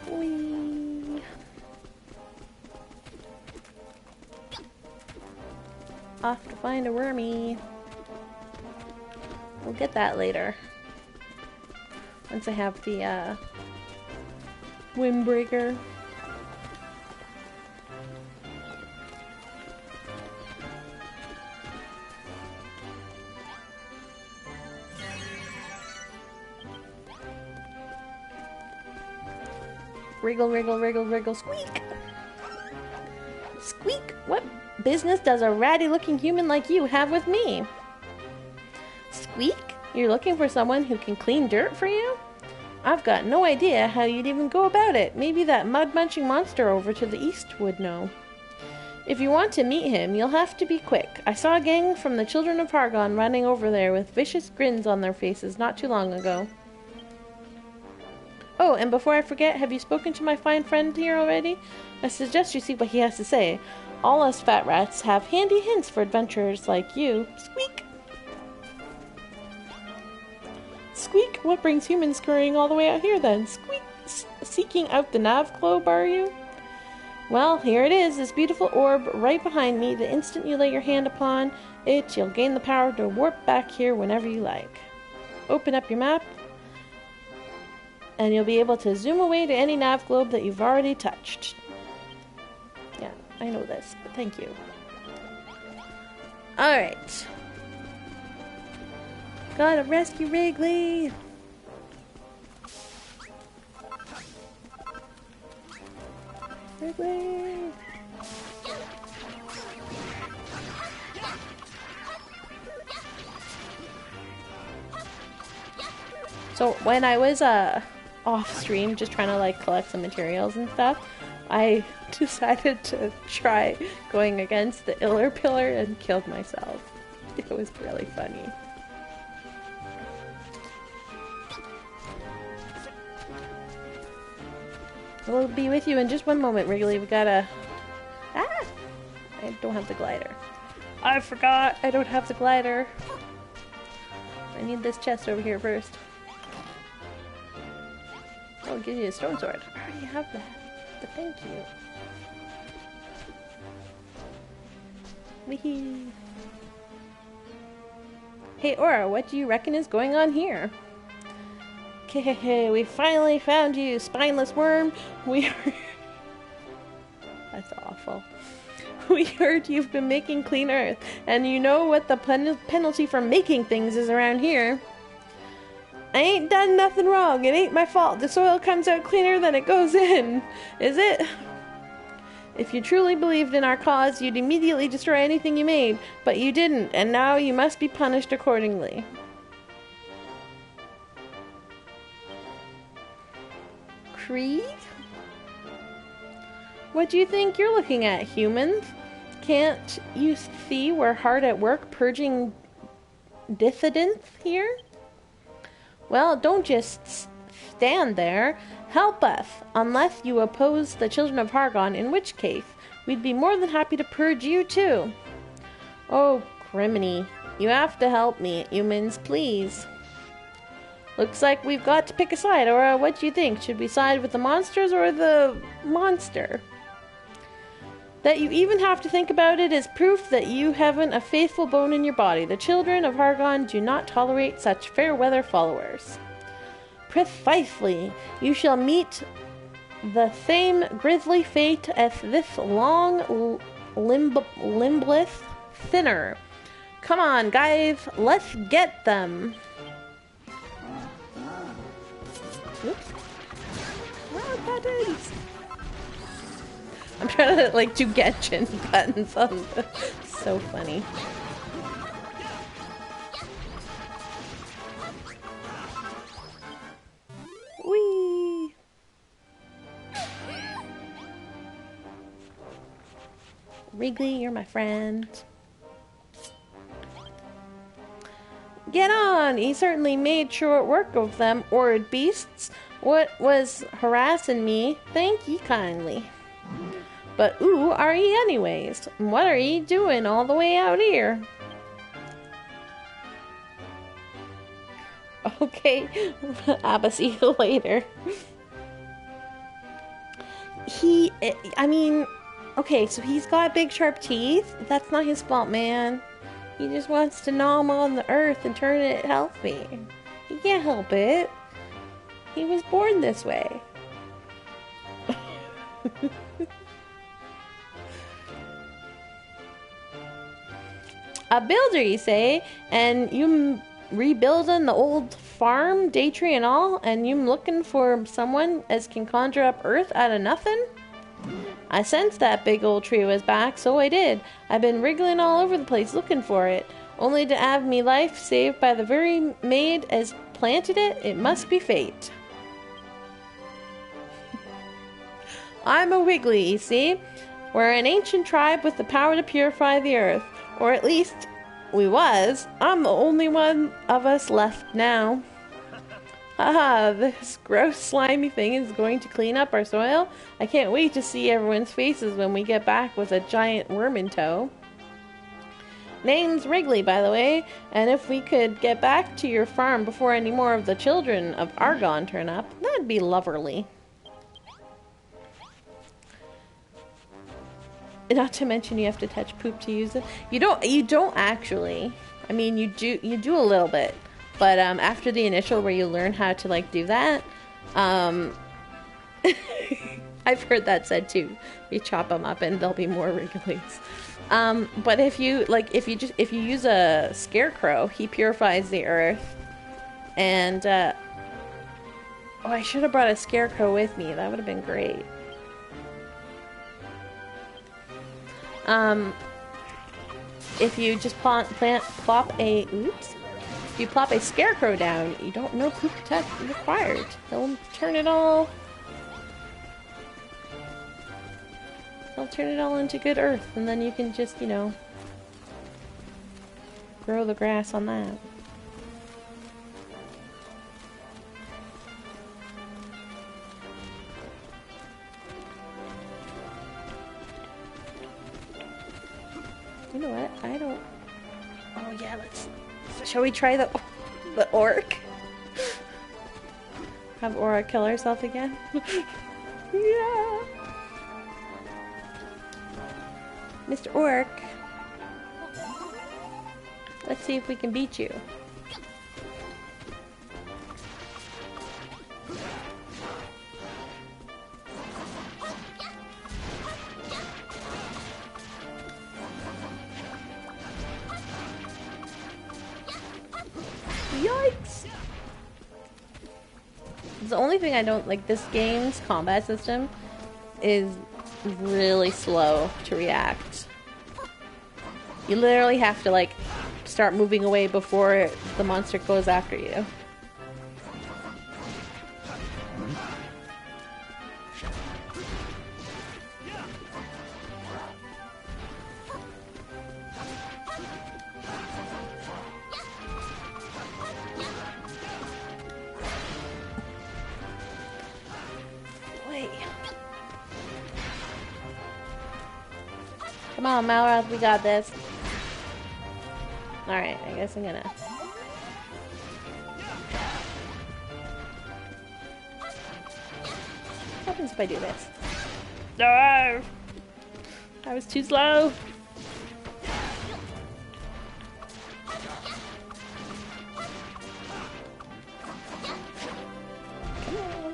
Whee! Off to find a wormy. We'll get that later. Once I have the, windbreaker. Wriggle, wriggle, wriggle, wriggle, squeak! Squeak! What business does a ratty-looking human like you have with me? Squeak? You're looking for someone who can clean dirt for you? I've got no idea how you'd even go about it. Maybe that mud-munching monster over to the east would know. If you want to meet him, you'll have to be quick. I saw a gang from the Children of Hargon running over there with vicious grins on their faces not too long ago. Oh, and before I forget, have you spoken to my fine friend here already? I suggest you see what he has to say. All us fat rats have handy hints for adventurers like you. Squeak! Squeak! What brings humans scurrying all the way out here then? Squeak! Seeking out the nav globe, are you? Well, here it is, this beautiful orb right behind me. The instant you lay your hand upon it, you'll gain the power to warp back here whenever you like. Open up your map, and you'll be able to zoom away to any nav globe that you've already touched. Yeah, I know this, but thank you. Alright. Gotta rescue Wrigley! Wrigley! So when I was off stream just trying to like collect some materials and stuff, I decided to try going against the Iller Pillar and killed myself. It was really funny. We'll be with you in just one moment, Wrigley. We gotta... Ah! I don't have the glider. I forgot! I don't have the glider. I need this chest over here first. Oh, it gives you a stone sword. I already have that. But thank you. Wee. Hey, Aura, what do you reckon is going on here? Okay, we finally found you, spineless worm. We are... That's awful. We heard you've been making clean earth, and you know what the penalty for making things is around here. I ain't done nothing wrong. It ain't my fault. The soil comes out cleaner than it goes in. Is it? If you truly believed in our cause, you'd immediately destroy anything you made, but you didn't, and now you must be punished accordingly. Creed? What do you think you're looking at, humans? Can't you see we're hard at work purging diffidence here? Well, don't just stand there. Help us, unless you oppose the children of Hargon, in which case we'd be more than happy to purge you too. Oh, criminy. You have to help me, humans, please. Looks like we've got to pick a side, or what do you think? Should we side with the monsters or the monster? That you even have to think about it is proof that you haven't a faithful bone in your body. The children of Hargon do not tolerate such fair weather followers. Precisely. You shall meet the same grisly fate as this long limbless sinner. Come on, guys, let's get them. Oops. Wow, buttons. I'm trying to like do Genshin buttons on the... So funny. Whee! Wrigley, you're my friend. Get on! He certainly made short work of them horrid beasts. What was harassing me? Thank ye kindly. But who are ye anyways? What are ye doing all the way out here? Okay, Abba, see you later. I mean, okay, so he's got big sharp teeth. That's not his fault, man. He just wants to gnaw on the earth and turn it healthy. He can't help it. He was born this way. A builder, you say? And you rebuilding the old farm, day tree and all? And you looking for someone as can conjure up earth out of nothing? I sensed that big old tree was back, so I did. I've been wriggling all over the place looking for it, only to have me life saved by the very maid as planted it. It must be fate. I'm a Wrigley, you see? We're an ancient tribe with the power to purify the earth. Or at least, we was. I'm the only one of us left now. Haha, this gross slimy thing is going to clean up our soil. I can't wait to see everyone's faces when we get back with a giant worm in tow. Name's Wrigley, by the way, and if we could get back to your farm before any more of the children of Argon turn up, that'd be loverly. Not to mention you have to touch poop to use it. You don't actually. I mean, you do a little bit. But after the initial where you learn how to like do that, I've heard that said too. You chop them up and there'll be more Wrigleys. But if you use a Scarecrow, he purifies the earth. And oh, I should have brought a Scarecrow with me. That would have been great. If you just plop a Scarecrow down, you don't know poop touch required. He'll turn it all into good earth, and then you can just, you know, grow the grass on that. You know what? I don't... Oh yeah, shall we try the orc? Have Aura kill herself again? Yeah! Mr. Orc. Let's see if we can beat you. Yikes! The only thing I don't like, this game's combat system is really slow to react. You literally have to like start moving away before the monster goes after you. Come on, Malroth, we got this. Alright, I guess I'm gonna... What happens if I do this? No! I was too slow. Come on.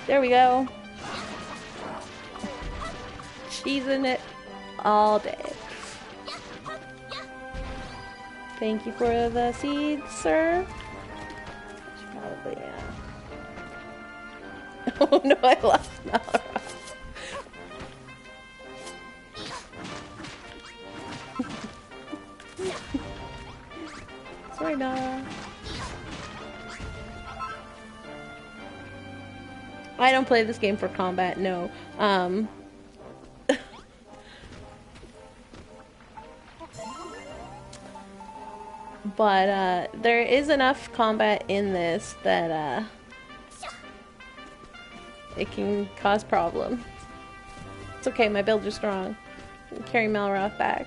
There we go. Cheesing it all day. Thank you for the seeds, sir. Probably, yeah. Oh no, I lost Malroth. Sorry, Nara. I don't play this game for combat, no. But there is enough combat in this that it can cause problems. It's okay, my builds are strong. I can carry Malroth back.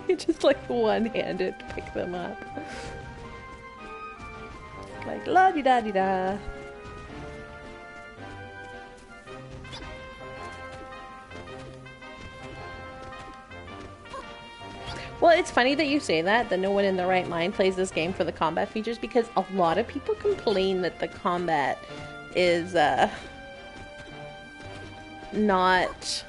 You just like one-handed pick them up. Like la-di-da-di-da. Well, it's funny that you say that no one in their right mind plays this game for the combat features, because a lot of people complain that the combat is not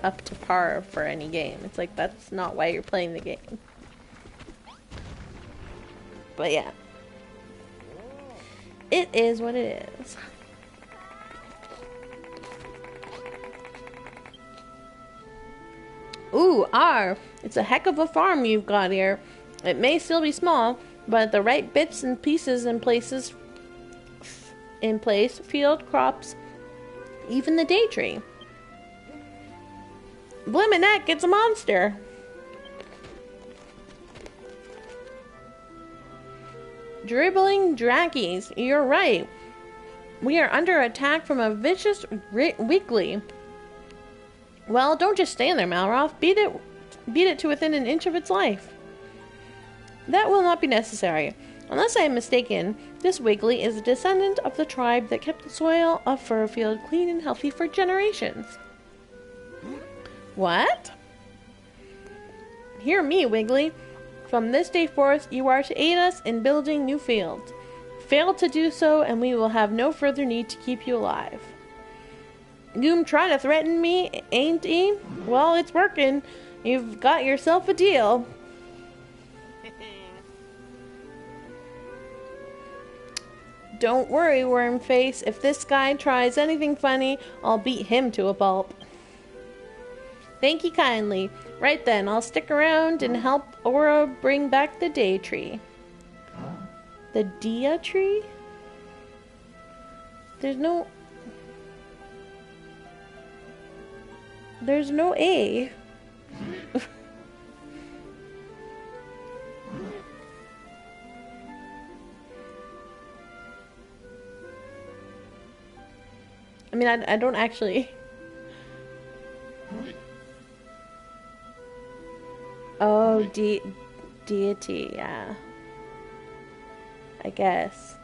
up to par for any game. It's like, that's not why you're playing the game. But yeah. It is what it is. Ooh, R. It's a heck of a farm you've got here. It may still be small, but the right bits and pieces in place, field, crops, even the day tree. Blimmin' heck, it's a monster. Dribbling Drackies, you're right. We are under attack from a vicious Wrigley. Well, don't just stand there, Malroth. Beat it to within an inch of its life. That will not be necessary. Unless I am mistaken, this Wrigley is a descendant of the tribe that kept the soil of Furrowfield clean and healthy for generations. What? Hear me, Wrigley. From this day forth, you are to aid us in building new fields. Fail to do so, and we will have no further need to keep you alive. You trying to threaten me, ain't he? Well, it's working. You've got yourself a deal. Don't worry, Wormface. If this guy tries anything funny, I'll beat him to a pulp. Thank you kindly. Right then, I'll stick around and help Aura bring back the day tree. The Dia tree? There's no A. I mean, I don't actually... Oh, deity, yeah. I guess.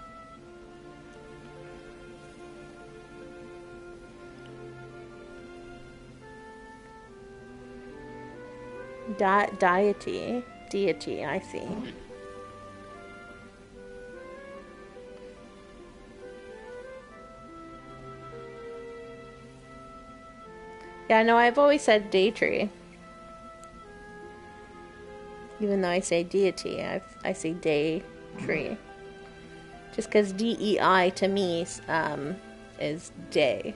Deity, I see. Yeah, no, I've always said day tree. Even though I say deity, I say day tree. Just because DEI to me is day.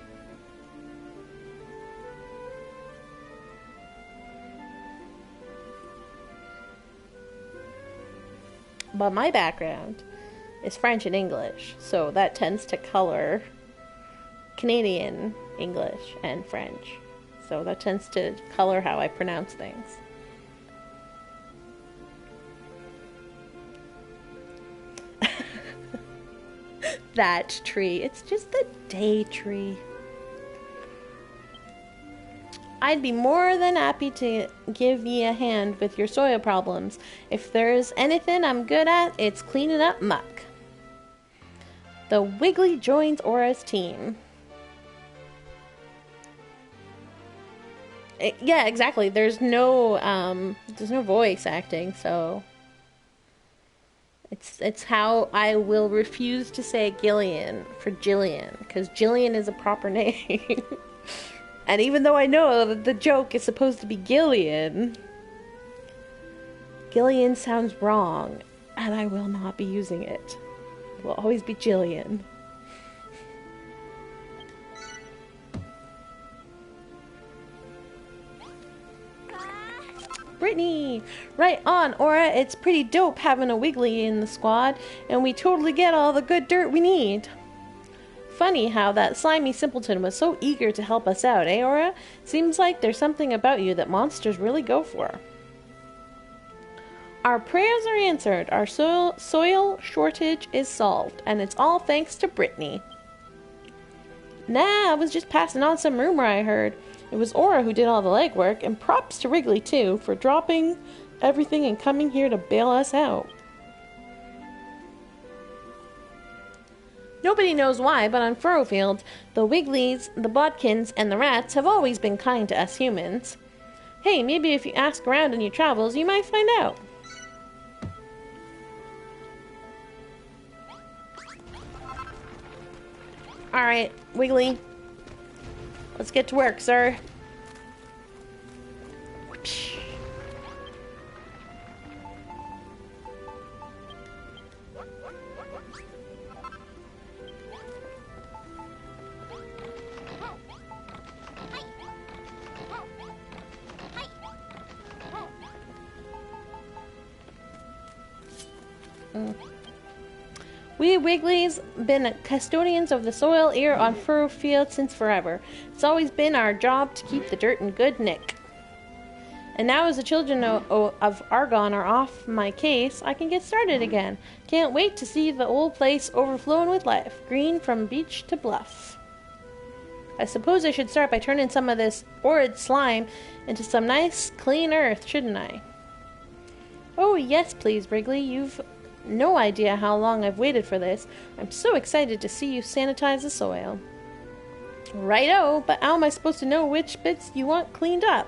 But my background is French and English, so that tends to color Canadian English and French. So that tends to color how I pronounce things. that tree. It's just the day tree. I'd be more than happy to give ye a hand with your soil problems. If there's anything I'm good at, it's cleaning up muck. The Wrigley joins Aura's team. Yeah, exactly. There's no voice acting, so it's how I will refuse to say Gillian for Jillian, because Jillian is a proper name. And even though I know that the joke is supposed to be Gillian, Gillian sounds wrong, and I will not be using it. It will always be Jillian. Britney! Right on, Aura. It's pretty dope having a Wrigley in the squad, and we totally get all the good dirt we need. Funny how that slimy simpleton was so eager to help us out, eh, Aura? Seems like there's something about you that monsters really go for. Our prayers are answered, our soil shortage is solved, and it's all thanks to Britney. Nah, I was just passing on some rumor I heard. It was Aura who did all the legwork, and props to Wrigley, too, for dropping everything and coming here to bail us out. Nobody knows why, but on Furrowfield, the Wriggleys, the Bodkins, and the rats have always been kind to us humans. Hey, maybe if you ask around in your travels, you might find out. Alright, Wrigley. Let's get to work, sir. We Wrigley's been custodians of the soil here on Furrowfield since forever. It's always been our job to keep the dirt in good nick. And now as the children of Argon are off my case, I can get started again. Can't wait to see the old place overflowing with life, green from beach to bluff. I suppose I should start by turning some of this horrid slime into some nice, clean earth, shouldn't I? Oh, yes, please, Wrigley. You've no idea how long I've waited for this. I'm so excited to see you sanitize the soil. Righto, but how am I supposed to know which bits you want cleaned up?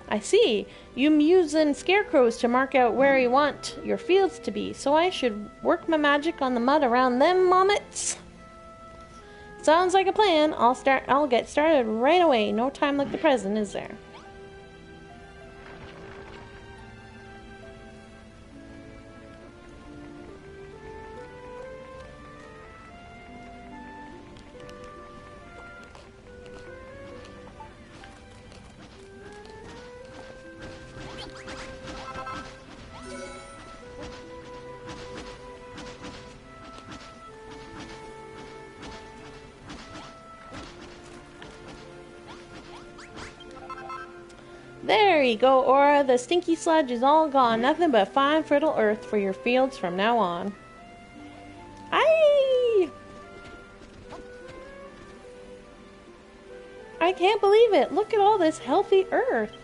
I see. You're using scarecrows to mark out where you want your fields to be, so I should work my magic on the mud around them mommets. Sounds like a plan. I'll get started right away. No time like the present, is there? There you go, Aura. The stinky sludge is all gone. Nothing but fine, fertile earth for your fields from now on. I can't believe it. Look at all this healthy earth.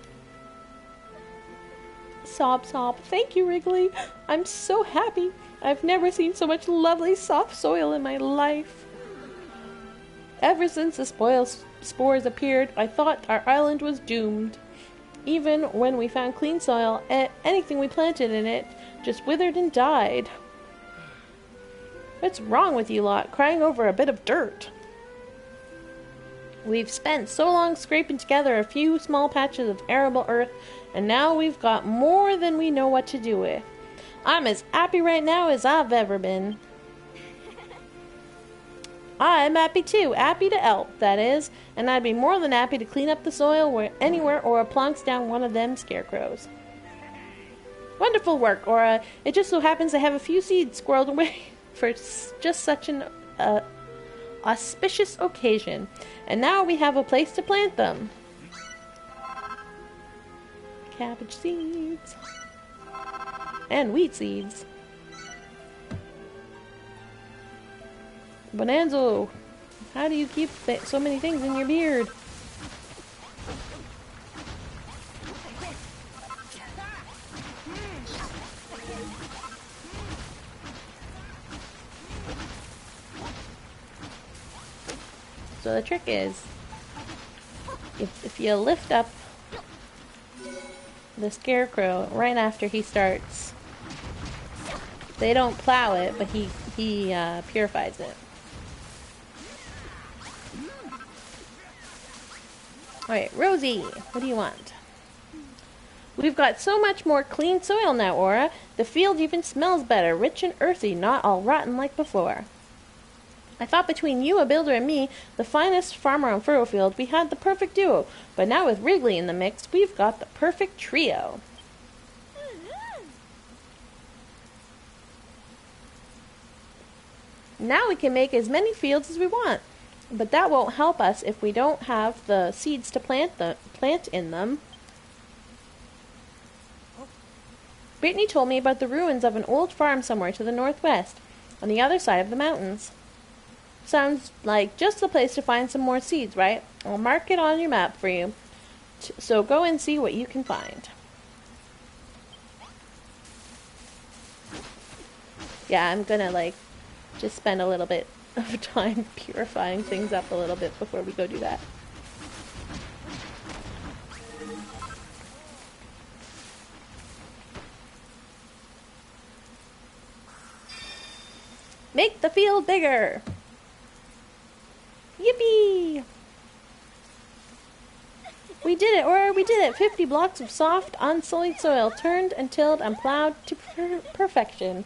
Sob, sob. Thank you, Wrigley. I'm so happy. I've never seen so much lovely, soft soil in my life. Ever since the Spoil Spores appeared, I thought our island was doomed. Even when we found clean soil, anything we planted in it just withered and died. What's wrong with you lot, crying over a bit of dirt? We've spent so long scraping together a few small patches of arable earth, and now we've got more than we know what to do with. I'm as happy right now as I've ever been. I'm happy too. Happy to help, that is. And I'd be more than happy to clean up the soil anywhere Aura plonks down one of them scarecrows. Wonderful work, Aura. It just so happens I have a few seeds squirreled away for just such an auspicious occasion. And now we have a place to plant them. Cabbage seeds. And wheat seeds. Bonanzo, how do you keep so many things in your beard? So the trick is, if you lift up the Scarecrow right after he starts, they don't plow it, but he purifies it. Alright, Rosie, what do you want? We've got so much more clean soil now, Aura. The field even smells better, rich and earthy, not all rotten like before. I thought between you, a builder, and me, the finest farmer on Furrowfield, we had the perfect duo. But now with Wrigley in the mix, we've got the perfect trio. Now we can make as many fields as we want. But that won't help us if we don't have the seeds to plant in them. Britney told me about the ruins of an old farm somewhere to the northwest, on the other side of the mountains. Sounds like just the place to find some more seeds, right? I'll mark it on your map for you. So go and see what you can find. Yeah, I'm gonna just spend a little bit of time purifying things up a little bit before we go do that. Make the field bigger! Yippee! We did it, or we did it! 50 blocks of soft, unsullied soil, turned and tilled and plowed to perfection.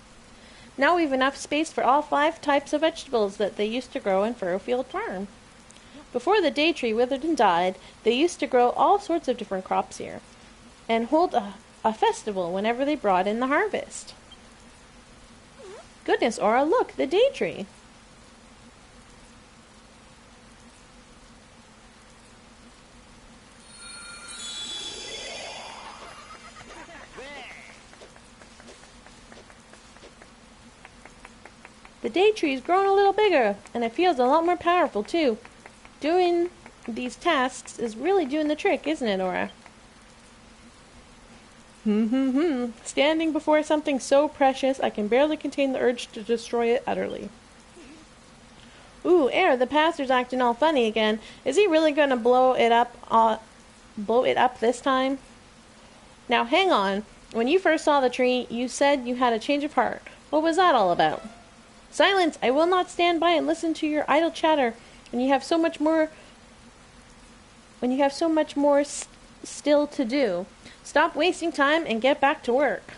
Now we've enough space for all 5 types of vegetables that they used to grow in Furrowfield Farm. Before the day tree withered and died, they used to grow all sorts of different crops here, and hold a festival whenever they brought in the harvest. Goodness, Aura, look, the day tree. The day tree's grown a little bigger, and it feels a lot more powerful, too. Doing these tasks is really doing the trick, isn't it, Aura? Standing before something so precious, I can barely contain the urge to destroy it utterly. Ooh, Air, the pastor's acting all funny again. Is he really gonna blow it up this time? Now, hang on. When you first saw the tree, you said you had a change of heart. What was that all about? Silence! I will not stand by and listen to your idle chatter when you have so much more still to do. Stop wasting time and get back to work.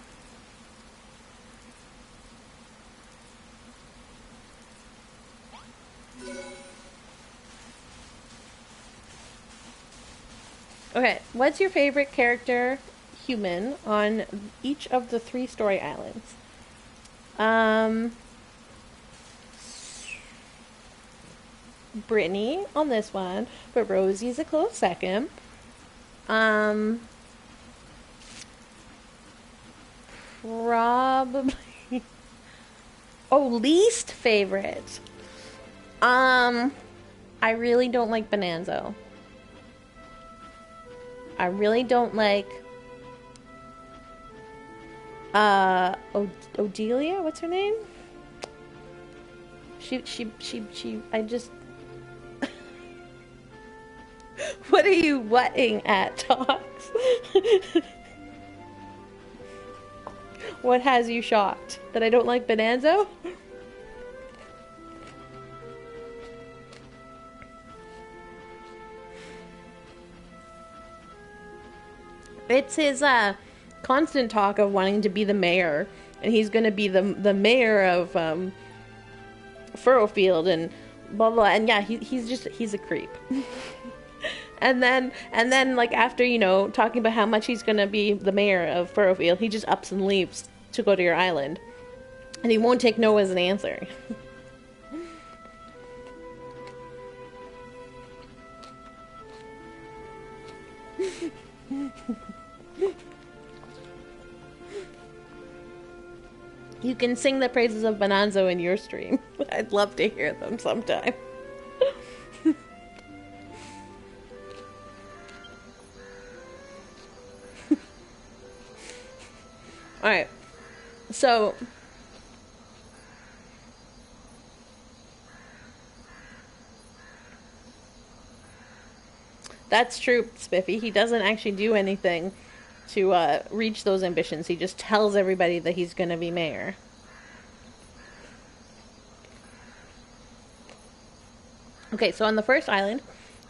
Okay, what's your favorite character, human, on each of the 3 story islands? Britney on this one, but Rosie's a close second. Probably. Oh, least favorite. I really don't like Bonanzo. I really don't like Odelia, what's her name? I just What are you whatting at, Tox? What has you shocked? That I don't like Bonanzo? It's his constant talk of wanting to be the mayor, and he's going to be the mayor of Furrowfield and blah blah. And yeah, he's a creep. and then like after talking about how much he's going to be the mayor of Furrowfield, he just ups and leaves to go to your island, and he won't take no as an answer. You can sing the praises of Bonanzo in your stream. I'd love to hear them sometime. Alright. So... That's true, Spiffy. He doesn't actually do anything to reach those ambitions. He just tells everybody that he's going to be mayor. Okay, so on the first island,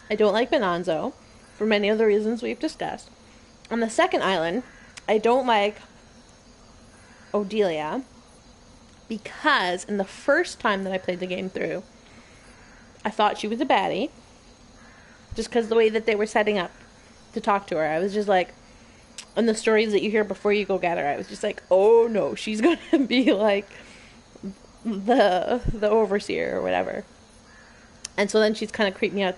I don't like Bonanzo, for many of the reasons we've discussed. On the second island, I don't like Odelia, because in the first time that I played the game through, I thought she was a baddie, just because the way that they were setting up to talk to her. I was just like, and the stories that you hear before you go get her, I was just like, oh no, she's gonna be like the overseer or whatever. And so then she's kind of creeped me out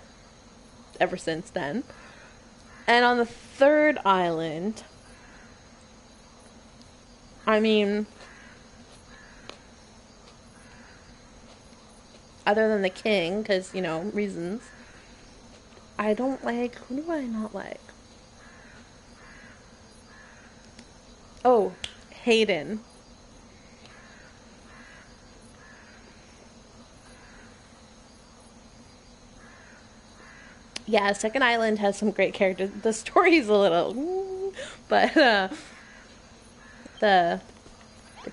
ever since then. And on the third island, I mean, other than the king, because, you know, reasons, I don't like, who do I not like? Oh, Hayden. Yeah, Second Island has some great characters. The story's a little, but the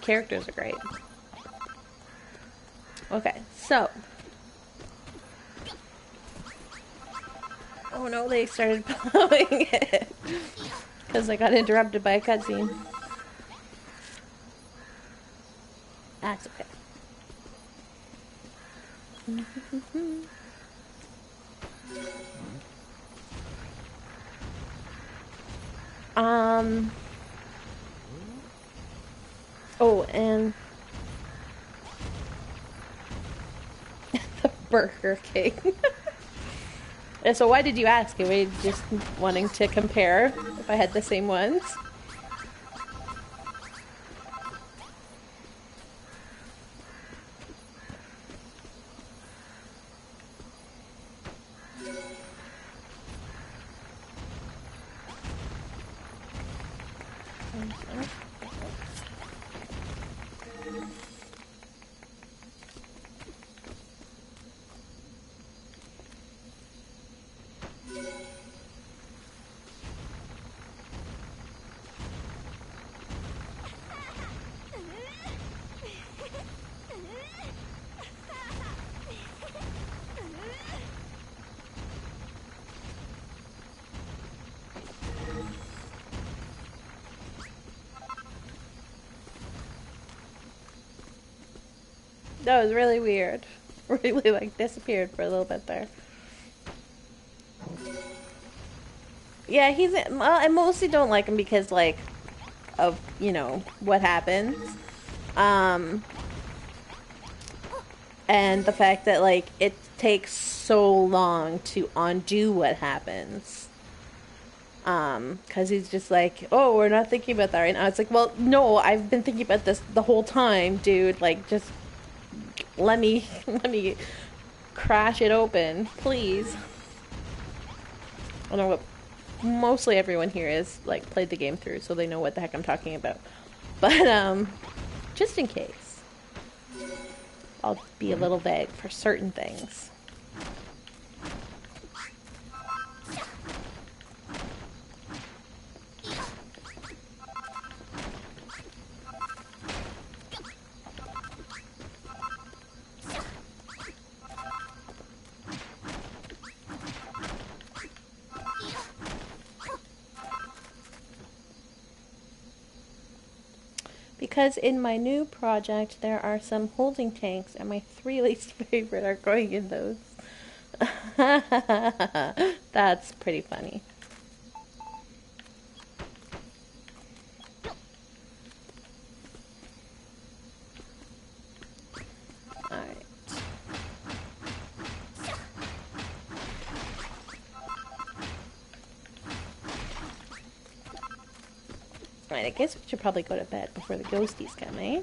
characters are great. Okay, so. Oh no, they started blowing it because I got interrupted by a cutscene. That's okay. Oh, and the Burger King. So why did you ask? Are we just wanting to compare if I had the same ones? That was really weird. Really, like, disappeared for a little bit there. Yeah, he's... Well, I mostly don't like him because, like, of, you know, what happens. And the fact that, like, it takes so long to undo what happens. Because he's just like, oh, we're not thinking about that right now. It's like, well, no, I've been thinking about this the whole time, dude. Like, just... Let me crash it open, please. I don't know what mostly everyone here is, like, played the game through, so they know what the heck I'm talking about. But, just in case, I'll be a little vague for certain things. Because in my new project, there are some holding tanks, and my 3 least favorite are going in those. That's pretty funny. Alright. Alright, I guess we should probably go to bed before the ghosties come, eh?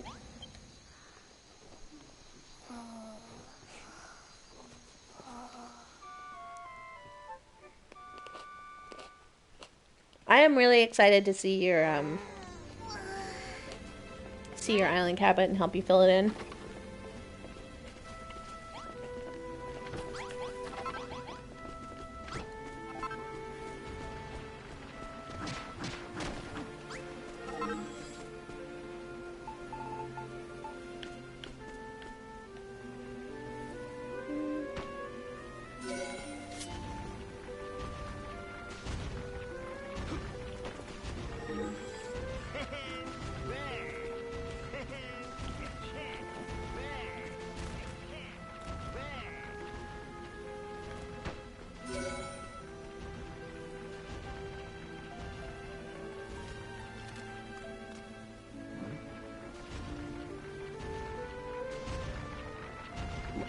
I am really excited to see your island cabinet and help you fill it in.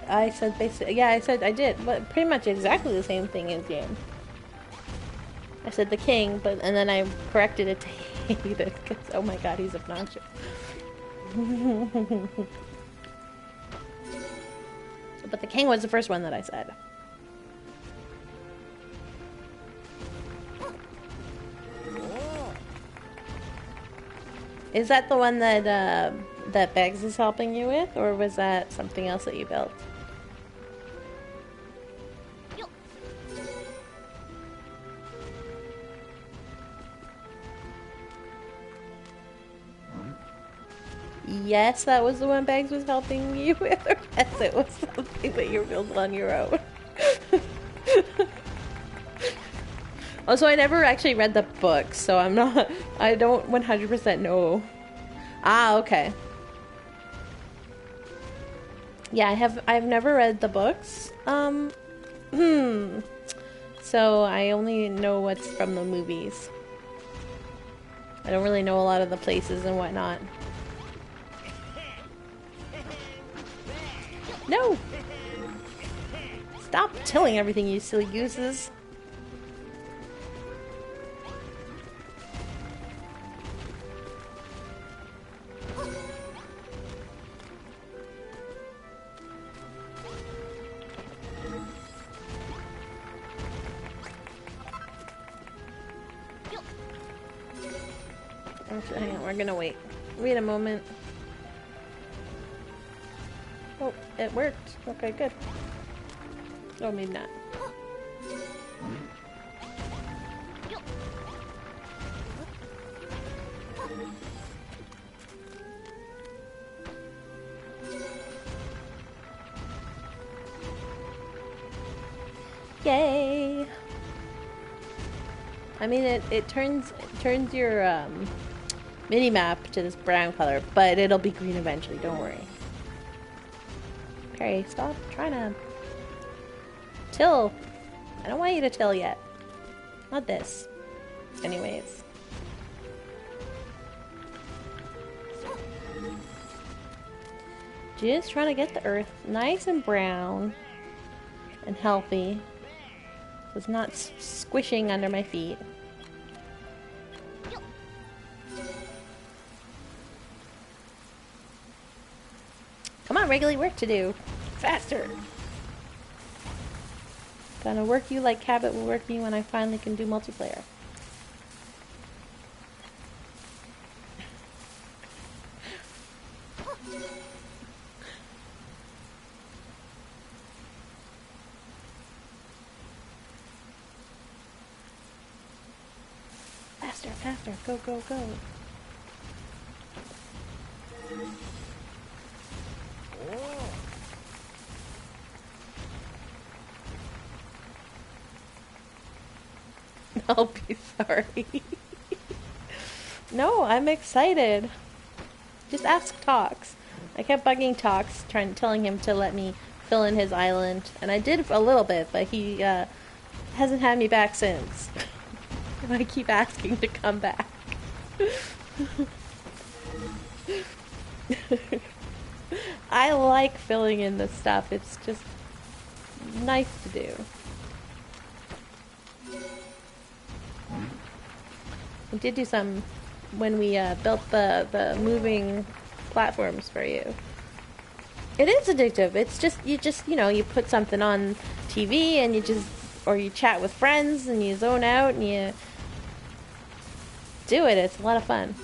I said basically, yeah, I said I did, but pretty much exactly the same thing as you. I said the king, and then I corrected it to hate it, because, oh my god, he's obnoxious. But the king was the first one that I said. Is that the one that, that Beggs is helping you with, or was that something else that you built? Yes, that was the one Beggs was helping you with, or yes, it was something that you built on your own. Also, I never actually read the book, so I don't 100% know. Ah, okay. Yeah, I've never read the books. So I only know what's from the movies. I don't really know a lot of the places and whatnot. No! Stop tilling everything, you silly gooses. Hang on, we're gonna wait. Wait a moment. Oh, it worked. Okay, good. Oh, maybe not. Yay! I mean, it turns your mini map to this brown color, but it'll be green eventually. Don't worry. Okay, stop trying to till. I don't want you to till yet. Not this. Anyways. Just trying to get the earth nice and brown and healthy. So it's not squishing under my feet. Come on, Wrigley, work to do. Faster! Gonna work you like Cabot will work me when I finally can do multiplayer. Faster, faster, go, go, go. I'll be sorry. No, I'm excited. Just ask Tox. I kept bugging Tox, telling him to let me fill in his island, and I did a little bit, but he hasn't had me back since. I keep asking to come back. I like filling in the stuff. It's just nice to do. We did do some when we built the moving platforms for you. It is addictive. It's just you know, you put something on TV and you chat with friends and you zone out and Do it, it's a lot of fun.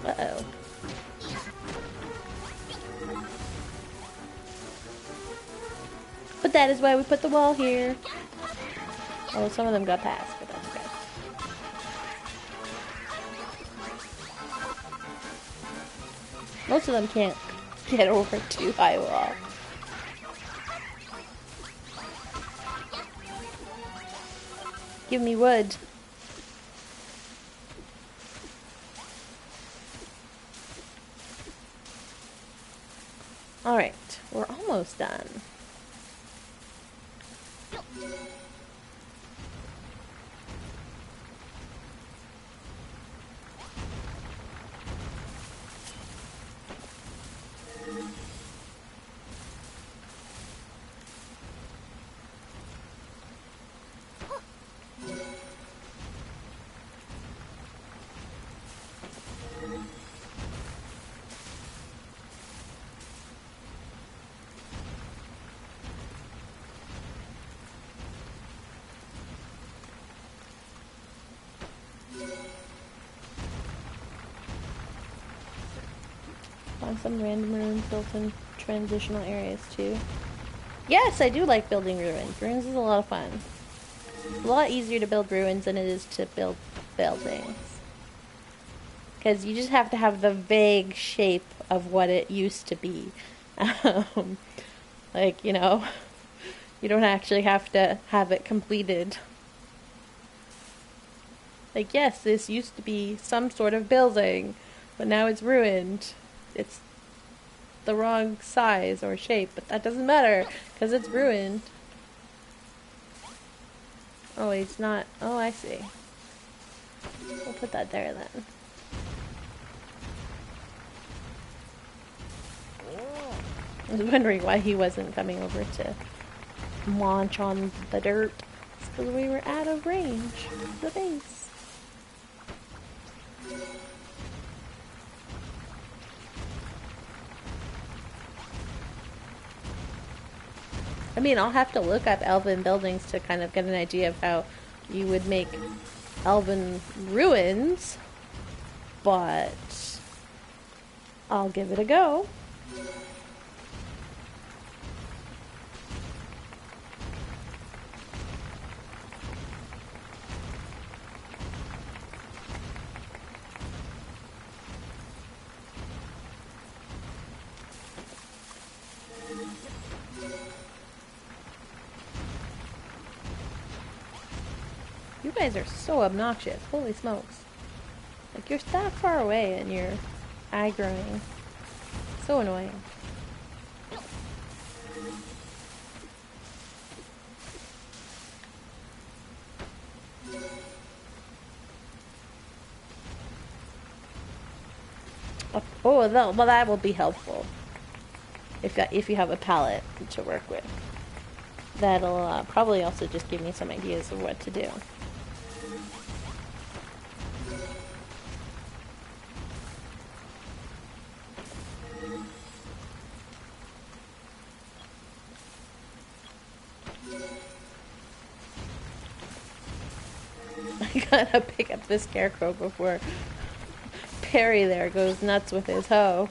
Uh-oh. But that is why we put the wall here. Oh, some of them got past, but that's okay. Most of them can't get over too high a wall. Give me wood. Alright, we're almost done. Find some random ruins built in transitional areas too. Yes, I do like building ruins. Ruins is a lot of fun. It's a lot easier to build ruins than it is to build buildings. Because you just have to have the vague shape of what it used to be. Like, you know, you don't actually have to have it completed. Like, yes, this used to be some sort of building, but now it's ruined. It's the wrong size or shape, but that doesn't matter, because it's ruined. Oh, it's not. Oh, I see. We'll put that there then. I was wondering why he wasn't coming over to launch on the dirt. It's because we were out of range of the base. I mean, I'll have to look up elven buildings to kind of get an idea of how you would make elven ruins, but I'll give it a go. You guys are so obnoxious. Holy smokes. Like, you're that far away and you're aggroing. So annoying. Oh, well, that will be helpful. If you have a palette to work with. That'll probably also just give me some ideas of what to do. I gotta pick up the Scarecrow before Perry there goes nuts with his hoe.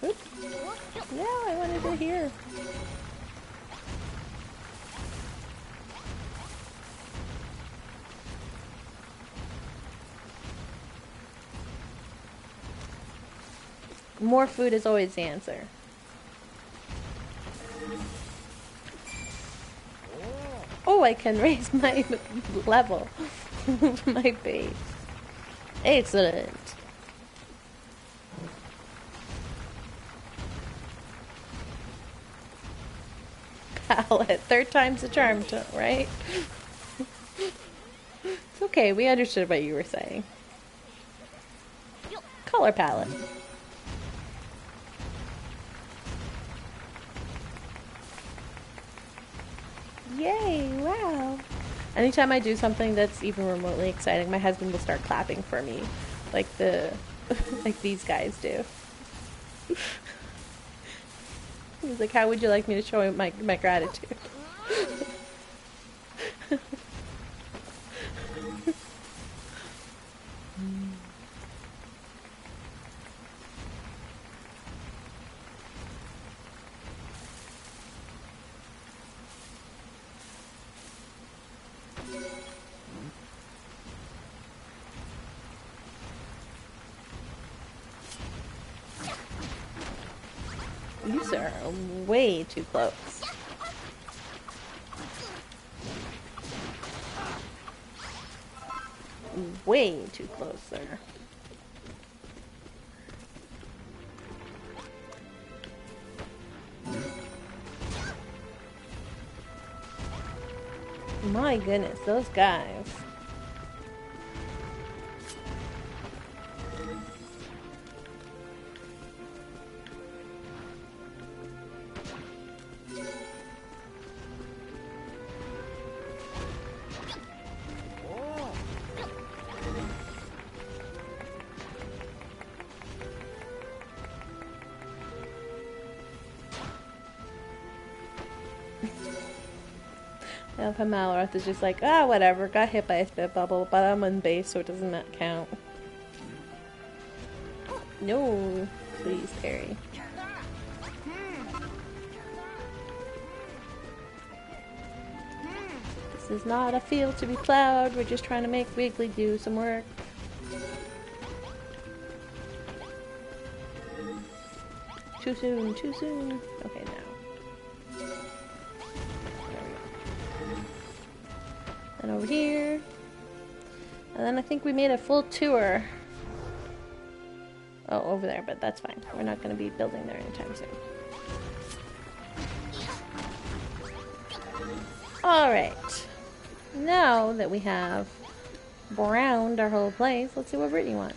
Oops. No, I wanted to hear. More food is always the answer. Oh, I can raise my level. My base. Excellent. Palette. Third time's the charm, right? It's okay, we understood what you were saying. Color palette. Yay, wow. Anytime I do something that's even remotely exciting, my husband will start clapping for me. Like like these guys do. He's like, how would you like me to show him my gratitude? You, sir, are way too close. Way too close, sir. My goodness, those guys. I love how Malroth is just like, ah, whatever, got hit by a spit bubble, but I'm on base, so it doesn't count. No, please, Harry. This is not a field to be plowed, we're just trying to make Wrigley do some work. Too soon, too soon. Okay, now. And over here. And then I think we made a full tour. Oh, over there, but that's fine. We're not going to be building there anytime soon. Alright. Now that we have browned our whole place, let's see what Britney wants.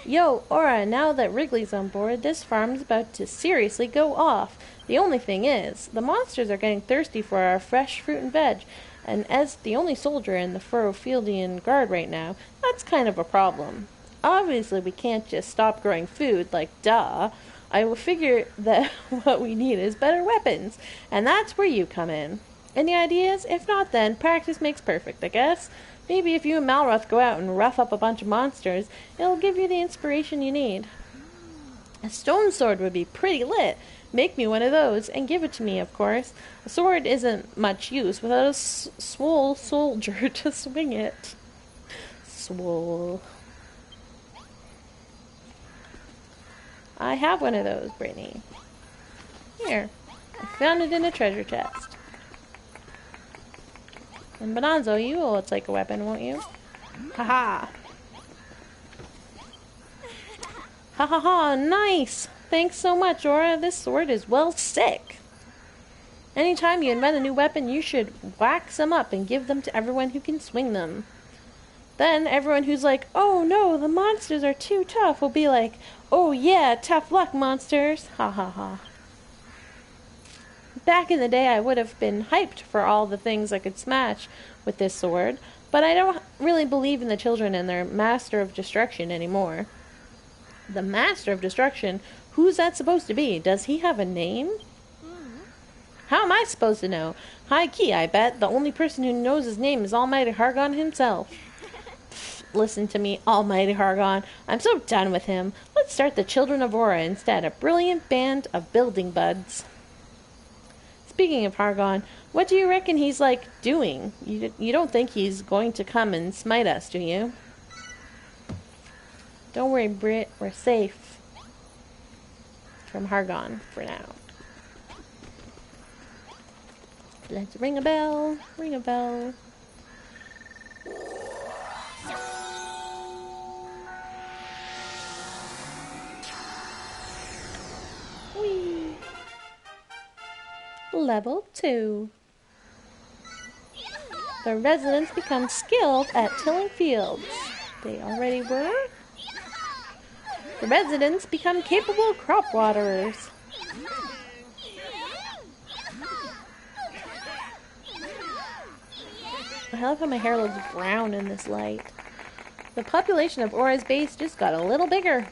Yo, Aura, now that Wrigley's on board, this farm's about to seriously go off. The only thing is, the monsters are getting thirsty for our fresh fruit and veg, and as the only soldier in the Furrowfieldian guard right now, that's kind of a problem. Obviously, we can't just stop growing food, like, duh. I will figure that what we need is better weapons, and that's where you come in. Any ideas? If not, then practice makes perfect, I guess. Maybe if you and Malroth go out and rough up a bunch of monsters, it'll give you the inspiration you need. A stone sword would be pretty lit. Make me one of those, and give it to me, of course. A sword isn't much use without a swole soldier to swing it. Swole. I have one of those, Britney. Here. I found it in a treasure chest. And Bonanzo, you will take a weapon, won't you? Haha. Ha ha ha, nice! Thanks so much, Aura. This sword is well sick. Anytime you invent a new weapon, you should wax them up and give them to everyone who can swing them. Then everyone who's like, oh no, the monsters are too tough, will be like, oh yeah, tough luck, monsters. Ha ha ha. Back in the day, I would have been hyped for all the things I could smash with this sword, but I don't really believe in the children and their Master of Destruction anymore. The Master of Destruction? Who's that supposed to be? Does he have a name? How am I supposed to know? High key, I bet. The only person who knows his name is Almighty Hargon himself. Pfft, listen to me, Almighty Hargon. I'm so done with him. Let's start the Children of Aura instead. A brilliant band of building buds. Speaking of Hargon, what do you reckon he's, like, doing? You don't think he's going to come and smite us, do you? Don't worry, Brit. We're safe from Hargon for now. Let's ring a bell. Ring a bell. Whee! Level 2. The residents become skilled at tilling fields. They already were? The residents become capable crop waterers. I love how my hair looks brown in this light. The population of Aura's base just got a little bigger.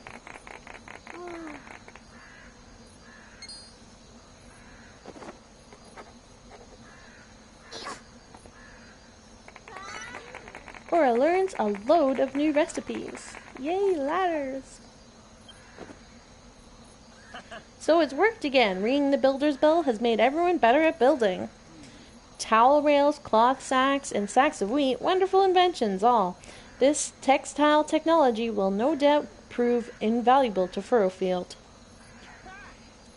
Aura learns a load of new recipes. Yay, ladders! So it's worked again. Ringing the builder's bell has made everyone better at building. Towel rails, cloth sacks, and sacks of wheat, wonderful inventions all. This textile technology will no doubt prove invaluable to Furrowfield.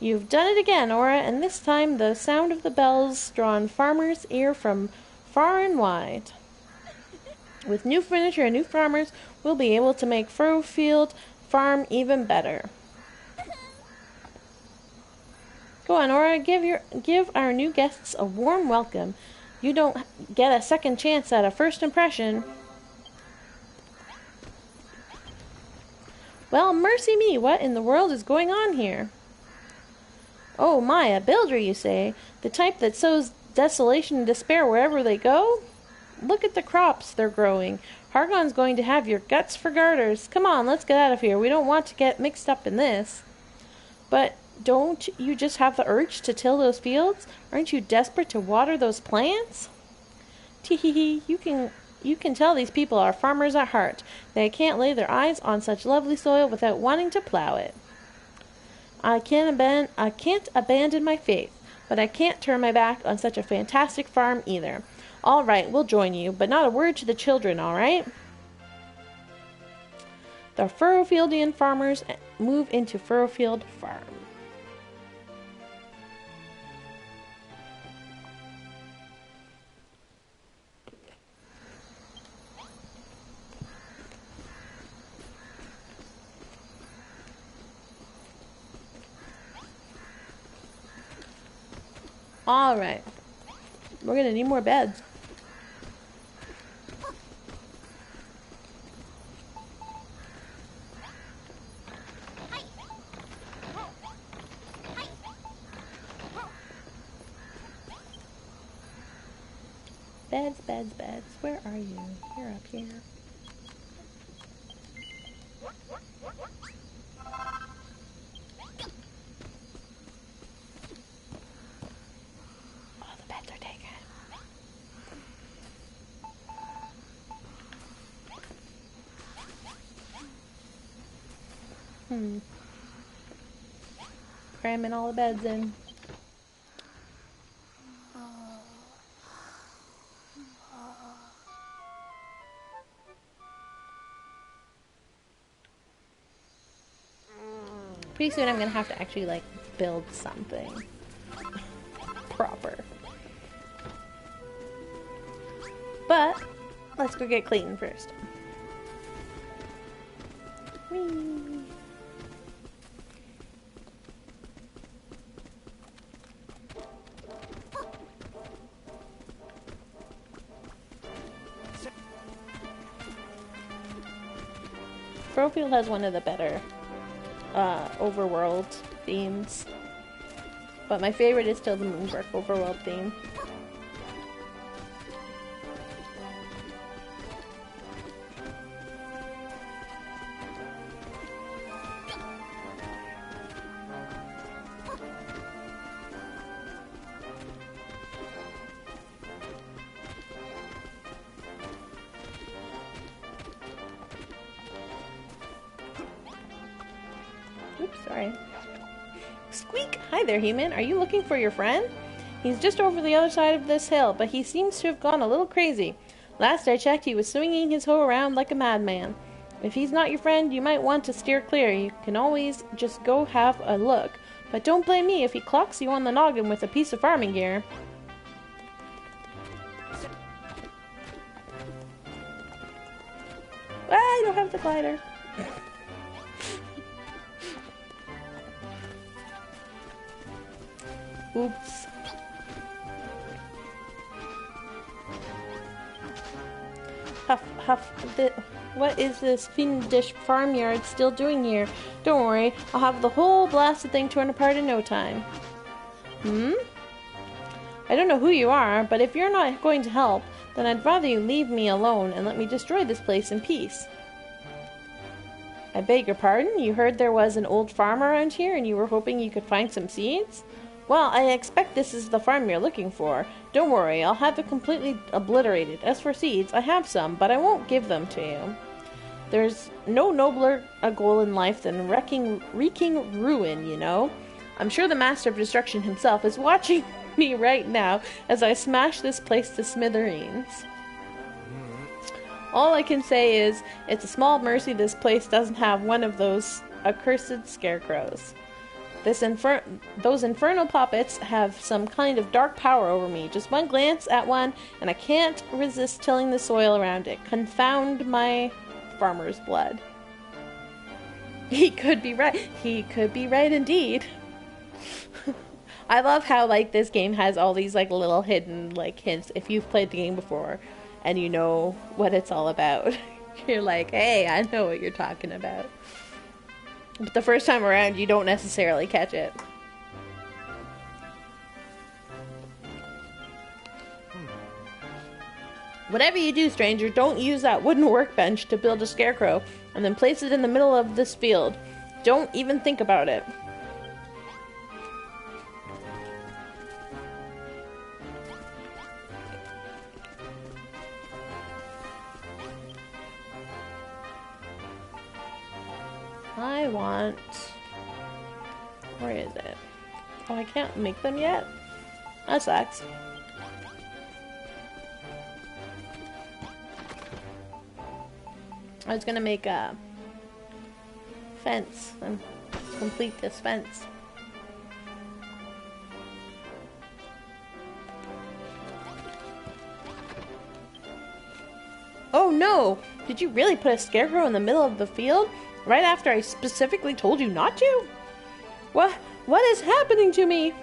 You've done it again, Aura, and this time the sound of the bells drawn farmers' ear from far and wide. With new furniture and new farmers, we'll be able to make Furrowfield farm even better. Go on, Aura, give our new guests a warm welcome. You don't get a second chance at a first impression. Well, mercy me, what in the world is going on here? Oh my, a builder, you say? The type that sows desolation and despair wherever they go? Look at the crops they're growing. Hargon's going to have your guts for garters. Come on, let's get out of here. We don't want to get mixed up in this. But don't you just have the urge to till those fields? Aren't you desperate to water those plants? Tee-hee-hee, you can tell these people are farmers at heart. They can't lay their eyes on such lovely soil without wanting to plow it. I can't abandon my faith, but I can't turn my back on such a fantastic farm either. All right, we'll join you, but not a word to the children, all right? The Furrowfieldian farmers move into Furrowfield Farm. All right. We're going to need more beds. Beds, beds, beds. Where are you? You're up here. All the beds are taken. Cramming all the beds in. Pretty soon I'm gonna have to actually, like, build something proper. But, let's go get Clayton first. Whee! Furrowfield has one of the better overworld themes, but my favorite is still the Moonbrook overworld theme. Oops, sorry. Squeak! Hi there, human. Are you looking for your friend? He's just over the other side of this hill, but he seems to have gone a little crazy. Last I checked, he was swinging his hoe around like a madman. If he's not your friend, you might want to steer clear. You can always just go have a look. But don't blame me if he clocks you on the noggin with a piece of farming gear. I don't have the glider. Oops. Huff, huff. What is this fiendish farmyard still doing here? Don't worry, I'll have the whole blasted thing torn apart in no time. I don't know who you are, but if you're not going to help, then I'd rather you leave me alone and let me destroy this place in peace. I beg your pardon? You heard there was an old farm around here and you were hoping you could find some seeds? Well, I expect this is the farm you're looking for. Don't worry, I'll have it completely obliterated. As for seeds, I have some, but I won't give them to you. There's no nobler a goal in life than wreaking ruin, you know? I'm sure the Master of Destruction himself is watching me right now as I smash this place to smithereens. All I can say is, it's a small mercy this place doesn't have one of those accursed scarecrows. Those infernal puppets have some kind of dark power over me. Just one glance at one, and I can't resist tilling the soil around it. Confound my farmer's blood. He could be right. He could be right indeed. I love how, like, this game has all these, like, little hidden, like, hints. If you've played the game before and you know what it's all about, you're like, hey, I know what you're talking about. But the first time around, you don't necessarily catch it. Whatever you do, stranger, don't use that wooden workbench to build a scarecrow and then place it in the middle of this field. Don't even think about it. I want... Where is it? Oh, I can't make them yet? That sucks. I was gonna make a fence and complete this fence. Oh no! Did you really put a scarecrow in the middle of the field? Right after I specifically told you not to? What is happening to me?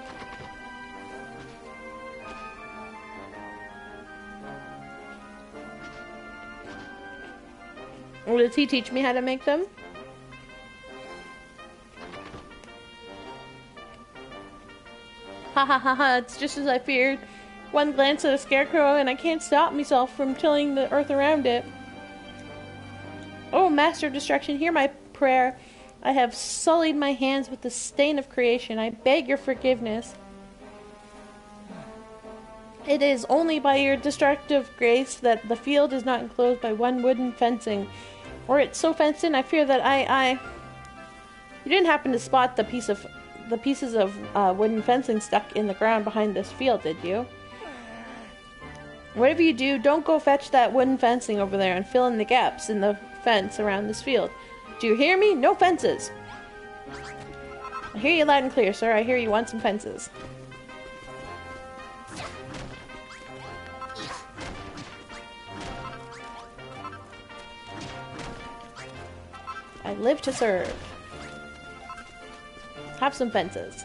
Or does he teach me how to make them? Ha ha ha ha, it's just as I feared. One glance at a scarecrow and I can't stop myself from tilling the earth around it. Oh, Master of Destruction, hear my prayer. I have sullied my hands with the stain of creation. I beg your forgiveness. It is only by your destructive grace that the field is not enclosed by one wooden fencing. Or it's so fenced in, I fear that You didn't happen to spot the pieces of wooden fencing stuck in the ground behind this field, did you? Whatever you do, don't go fetch that wooden fencing over there and fill in the gaps in the fence around this field. Do you hear me? No fences! I hear you loud and clear, sir. I hear you want some fences. I live to serve. Have some fences.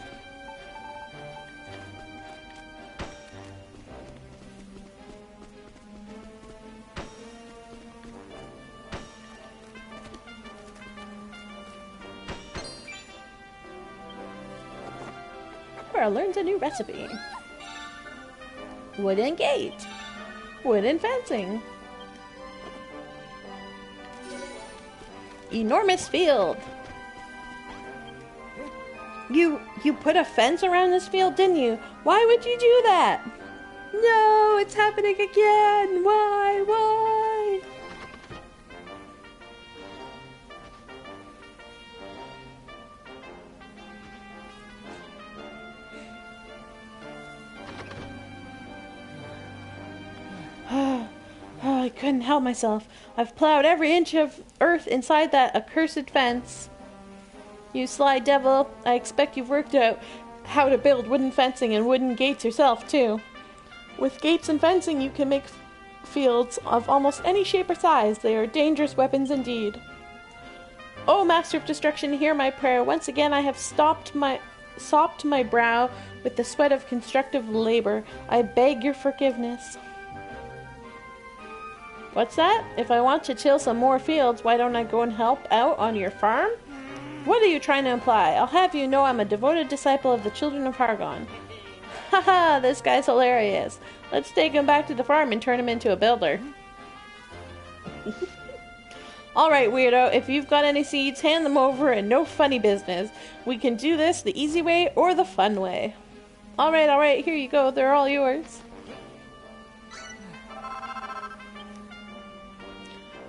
Cora learns a new recipe. Wooden gate. Wooden fencing. Enormous field. You put a fence around this field, didn't you? Why would you do that? No, it's happening again. Why? Oh, I couldn't help myself. I've plowed every inch of earth inside that accursed fence. You sly devil, I expect you've worked out how to build wooden fencing and wooden gates yourself, too. With gates and fencing, you can make fields of almost any shape or size. They are dangerous weapons indeed. Oh, Master of Destruction, hear my prayer. Once again, I have sopped my brow with the sweat of constructive labor. I beg your forgiveness. What's that? If I want to till some more fields, why don't I go and help out on your farm? What are you trying to imply? I'll have you know I'm a devoted disciple of the children of Hargon. Haha, this guy's hilarious. Let's take him back to the farm and turn him into a builder. Alright, weirdo, if you've got any seeds, hand them over and no funny business. We can do this the easy way or the fun way. Alright, here you go. They're all yours.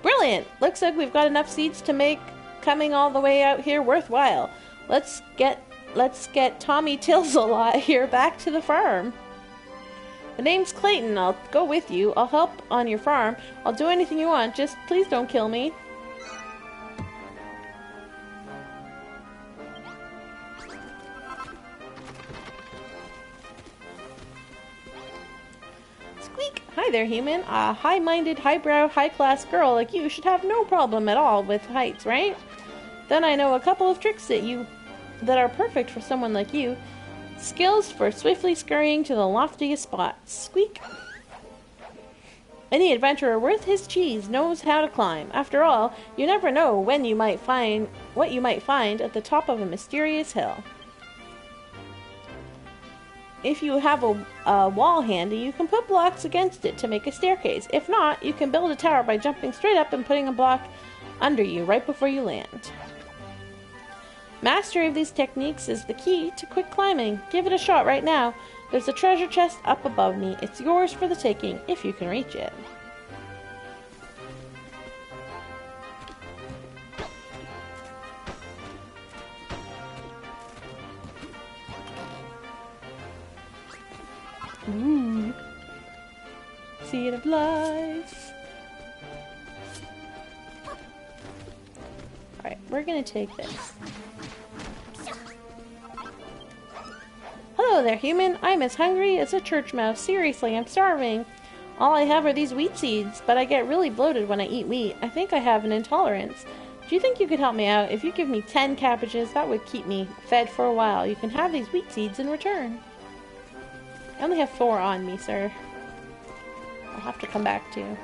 Brilliant! Looks like we've got enough seeds to make coming all the way out here worthwhile. Let's get Tommy Tilsalot here back to the farm. The name's Clayton. I'll go with you. I'll help on your farm. I'll do anything you want. Just please don't kill me. Squeak! Hi there, human. A high-minded, highbrow, high-class girl like you should have no problem at all with heights, right? Then I know a couple of tricks that are perfect for someone like you. Skills for swiftly scurrying to the loftiest spots. Squeak! Any adventurer worth his cheese knows how to climb. After all, you never know what you might find at the top of a mysterious hill. If you have a wall handy, you can put blocks against it to make a staircase. If not, you can build a tower by jumping straight up and putting a block under you right before you land. Mastery of these techniques is the key to quick climbing. Give it a shot right now. There's a treasure chest up above me. It's yours for the taking, if you can reach it. Ooh. Seed of life. Alright, we're gonna take this. Hello there, human. I'm as hungry as a church mouse. Seriously, I'm starving. All I have are these wheat seeds, but I get really bloated when I eat wheat. I think I have an intolerance. Do you think you could help me out? If you give me 10 cabbages, that would keep me fed for a while. You can have these wheat seeds in return. I only have 4 on me, sir. I'll have to come back to you.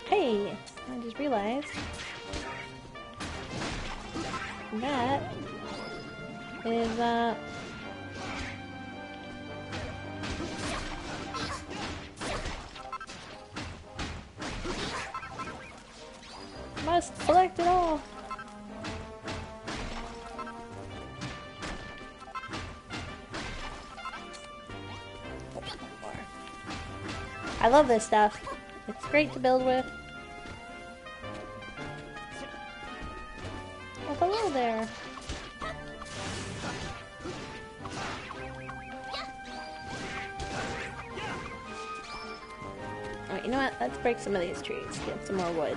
Hey, I just realized that is, must select it all. I love this stuff. It's great to build with. Oh, hello there. Alright, you know what? Let's break some of these trees. Get some more wood.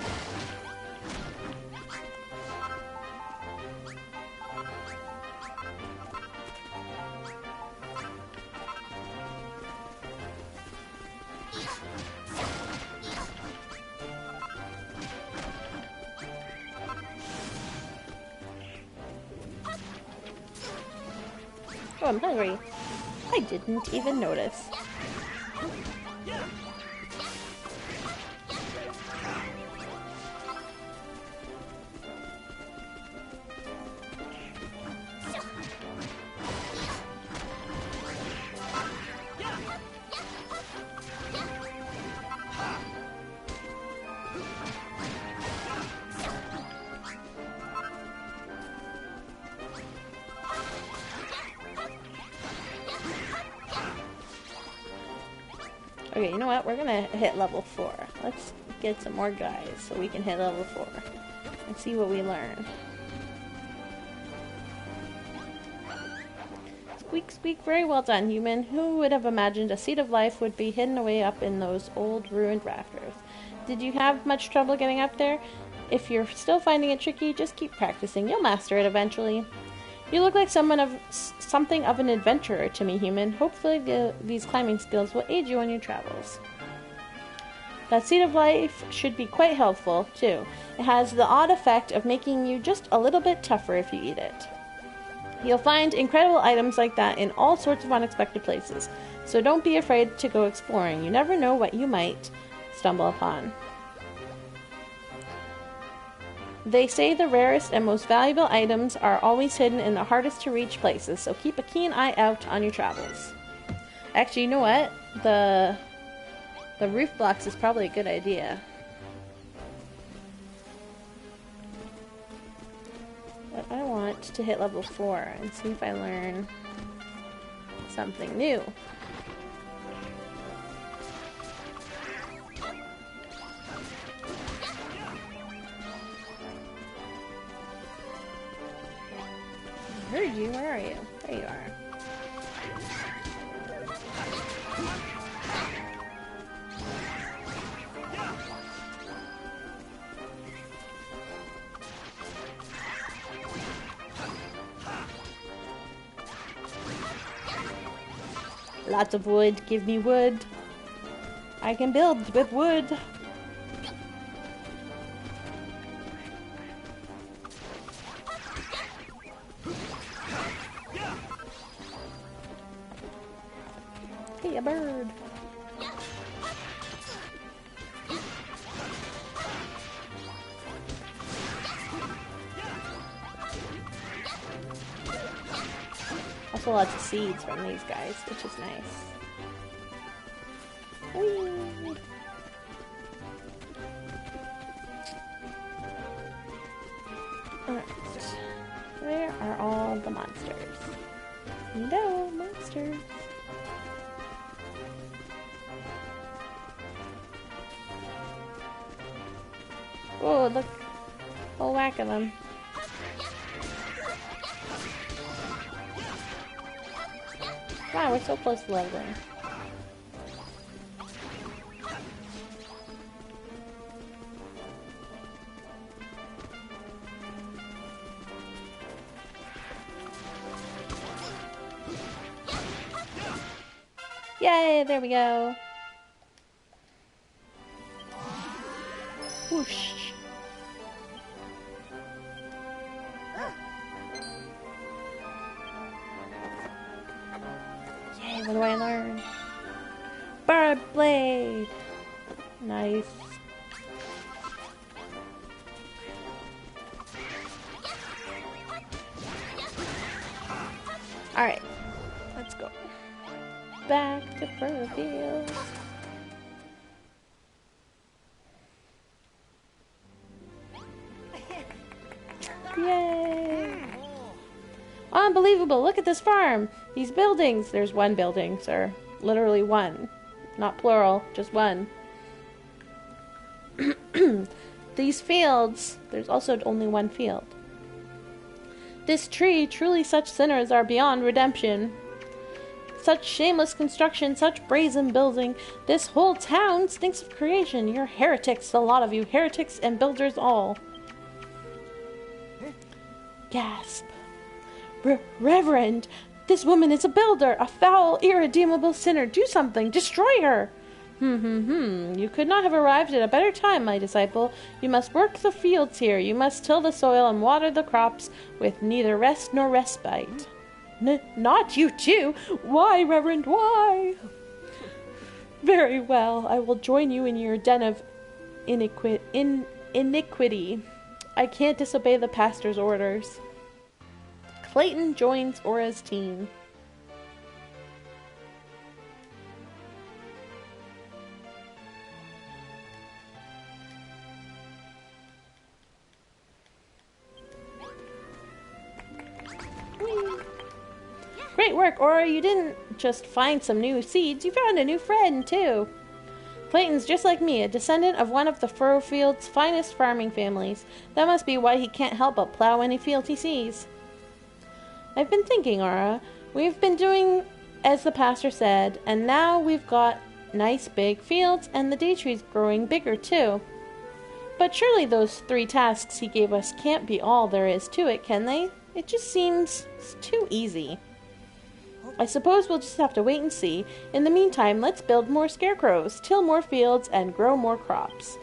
Oh, I'm hungry. I didn't even notice. Okay, you know what? We're gonna hit level 4. Let's get some more guys so we can hit level 4 and see what we learn. Squeak, squeak. Very well done, human. Who would have imagined a seed of life would be hidden away up in those old ruined rafters? Did you have much trouble getting up there? If you're still finding it tricky, just keep practicing. You'll master it eventually. You look like something of an adventurer to me, human. Hopefully these climbing skills will aid you on your travels. That seed of life should be quite helpful, too. It has the odd effect of making you just a little bit tougher if you eat it. You'll find incredible items like that in all sorts of unexpected places, so don't be afraid to go exploring. You never know what you might stumble upon. They say the rarest and most valuable items are always hidden in the hardest to reach places, so keep a keen eye out on your travels. Actually, you know what? The roof blocks is probably a good idea. But I want to hit level 4 and see if I learn something new. I heard you. Where are you? There you are. Lots of wood. Give me wood. I can build with wood. Hey, a bird. Also lots of seeds from these guys, which is nice. Whee! Alright. Where are all the monsters? No monsters. Oh, look. A whole whack of them. Wow, we're so close to leveling. Yay, there we go. Whoosh. Yay, what do I learn? Bird blade. Nice. Alright, let's go. Back to Furrowfield. Yay! Unbelievable! Look at this farm! These buildings! There's one building, sir. Literally one. Not plural, just one. These fields, there's also only one field. This tree, truly such sinners are beyond redemption. Such shameless construction, such brazen building. This whole town stinks of creation. You're heretics, a lot of you. Heretics and builders all. Gasp. Reverend, this woman is a builder, a foul, irredeemable sinner. Do something. Destroy her. You could not have arrived at a better time, my disciple. You must work the fields here. You must till the soil and water the crops with neither rest nor respite. Not you too? Why, Reverend, why? Very well, I will join you in your den of iniquity. I can't disobey the pastor's orders. Clayton joins Aura's team. Great work, Aura. You didn't just find some new seeds, you found a new friend, too. Clayton's just like me, a descendant of one of the Furrowfield's finest farming families. That must be why he can't help but plow any field he sees. I've been thinking, Aura. We've been doing as the pastor said, and now we've got nice big fields, and the day tree's growing bigger, too. But surely those 3 tasks he gave us can't be all there is to it, can they? It just seems too easy. I suppose we'll just have to wait and see. In the meantime, let's build more scarecrows, till more fields, and grow more crops.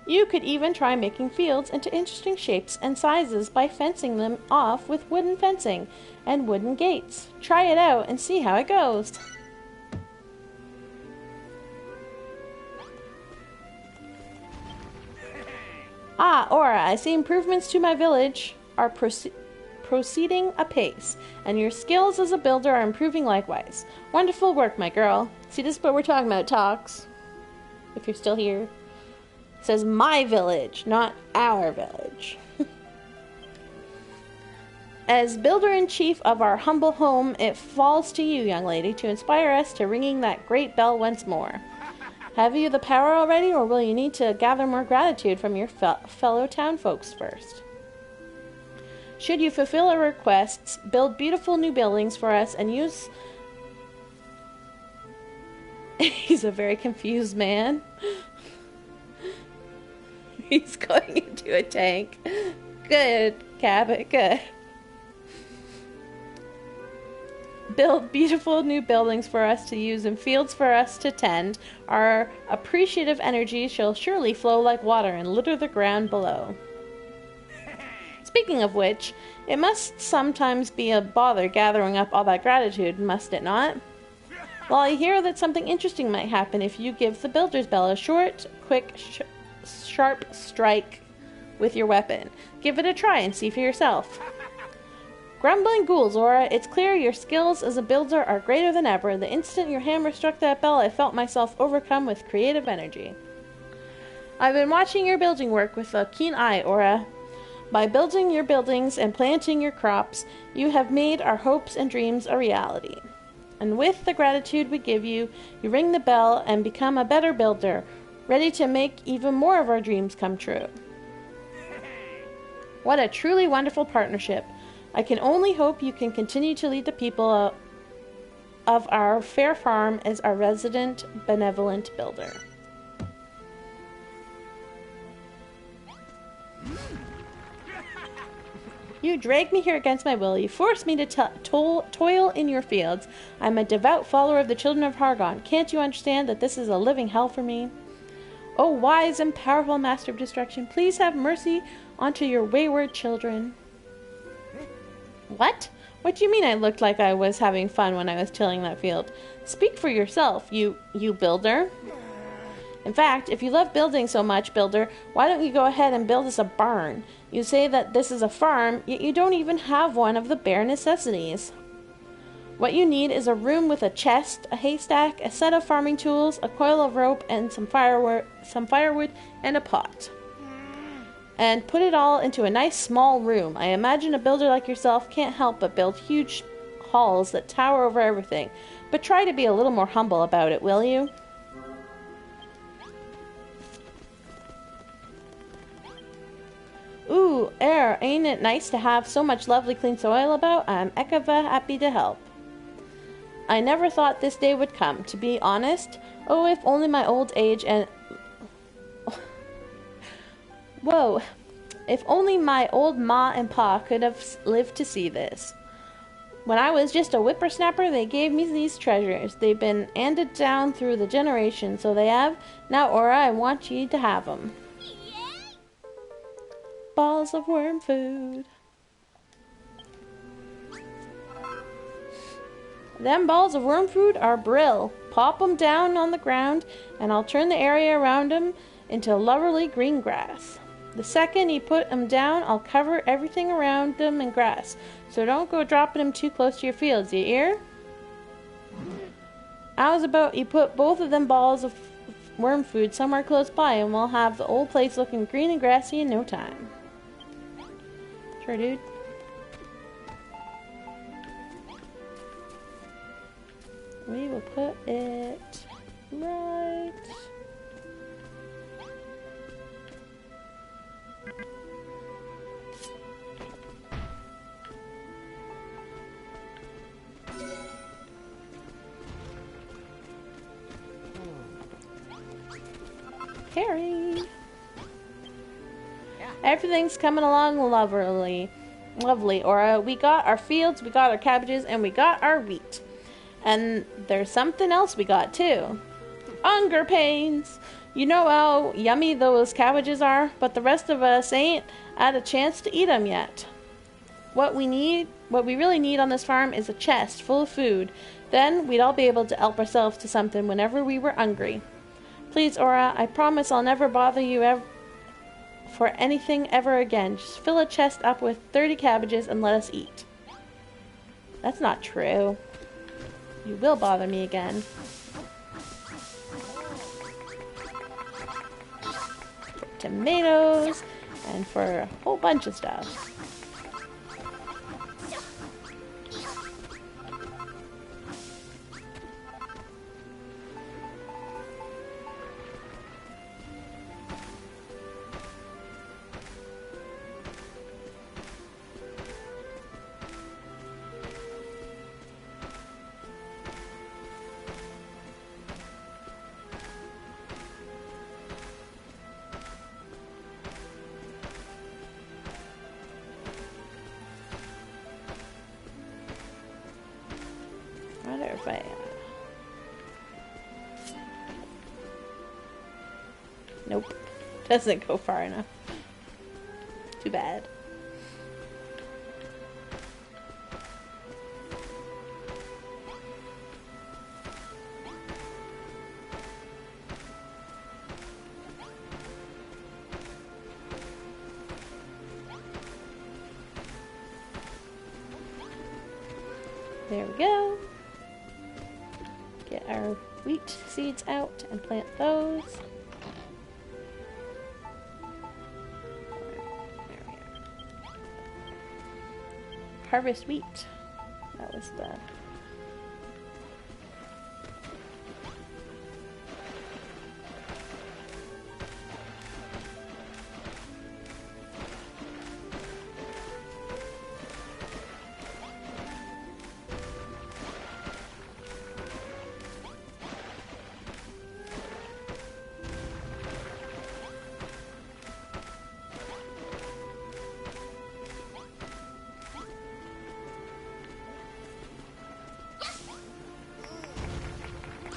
You could even try making fields into interesting shapes and sizes by fencing them off with wooden fencing and wooden gates. Try it out and see how it goes. Ah, Aura, I see improvements to my village are proceeding apace, and your skills as a builder are improving likewise. Wonderful work, my girl. See, this is what we're talking about, Talks. If you're still here. It says my village, not our village. As builder-in-chief of our humble home, it falls to you, young lady, to inspire us to ringing that great bell once more. Have you the power already, or will you need to gather more gratitude from your fellow townfolks first? Should you fulfill our requests, build beautiful new buildings for us, and use... He's a very confused man. He's going into a tank. Good, Cabot, good. Build beautiful new buildings for us to use and fields for us to tend. Our appreciative energy shall surely flow like water and litter the ground below. Speaking of which, it must sometimes be a bother gathering up all that gratitude, must it not? Well, I hear that something interesting might happen if you give the builder's bell a short, quick, sharp strike with your weapon. Give it a try and see for yourself. Grumbling ghouls, Aura, it's clear your skills as a builder are greater than ever. The instant your hammer struck that bell, I felt myself overcome with creative energy. I've been watching your building work with a keen eye, Aura. By building your buildings and planting your crops, you have made our hopes and dreams a reality. And with the gratitude we give you, you ring the bell and become a better builder, ready to make even more of our dreams come true. What a truly wonderful partnership. I can only hope you can continue to lead the people of our fair farm as our resident benevolent builder. You dragged me here against my will. You forced me to toil in your fields. I'm a devout follower of the children of Hargon. Can't you understand that this is a living hell for me? Oh, wise and powerful master of destruction, please have mercy onto your wayward children. What? What do you mean I looked like I was having fun when I was tilling that field? Speak for yourself, you builder. In fact, if you love building so much, builder, why don't you go ahead and build us a barn? You say that this is a farm, yet you don't even have one of the bare necessities. What you need is a room with a chest, a haystack, a set of farming tools, a coil of rope, and some firewood, and a pot. And put it all into a nice small room. I imagine a builder like yourself can't help but build huge halls that tower over everything. But try to be a little more humble about it, will you? Ooh, ain't it nice to have so much lovely clean soil about? I'm ekava happy to help. I never thought this day would come, to be honest. Oh, if only my old age and... Whoa. If only my old ma and pa could have lived to see this. When I was just a whippersnapper, they gave me these treasures. They've been handed down through the generations, so they have. Now, Aura, I want you to have them. Balls of worm food. Them balls of worm food are brill. Pop 'em down on the ground, and I'll turn the area around 'em into lovely green grass. The second you put 'em down, I'll cover everything around them in grass. So don't go dropping 'em too close to your fields, you hear? How's about you put both of them balls of worm food somewhere close by, and we'll have the old place looking green and grassy in no time. Sure, dude. We will put it right... Harry. Everything's coming along lovely. Aura, we got our fields, we got our cabbages, and we got our wheat. And there's something else we got too. Hunger pains. You know how yummy those cabbages are, but the rest of us ain't had a chance to eat them yet. What we really need on this farm is a chest full of food. Then we'd all be able to help ourselves to something whenever we were hungry. Please, Aura, I promise I'll never bother you for anything ever again. Just fill a chest up with 30 cabbages and let us eat. That's not true. You will bother me again. For tomatoes and for a whole bunch of stuff. wonder if I... Nope. Doesn't go far enough. Too bad. There we go. Get our wheat seeds out and plant those. There we are. Harvest wheat. That was the...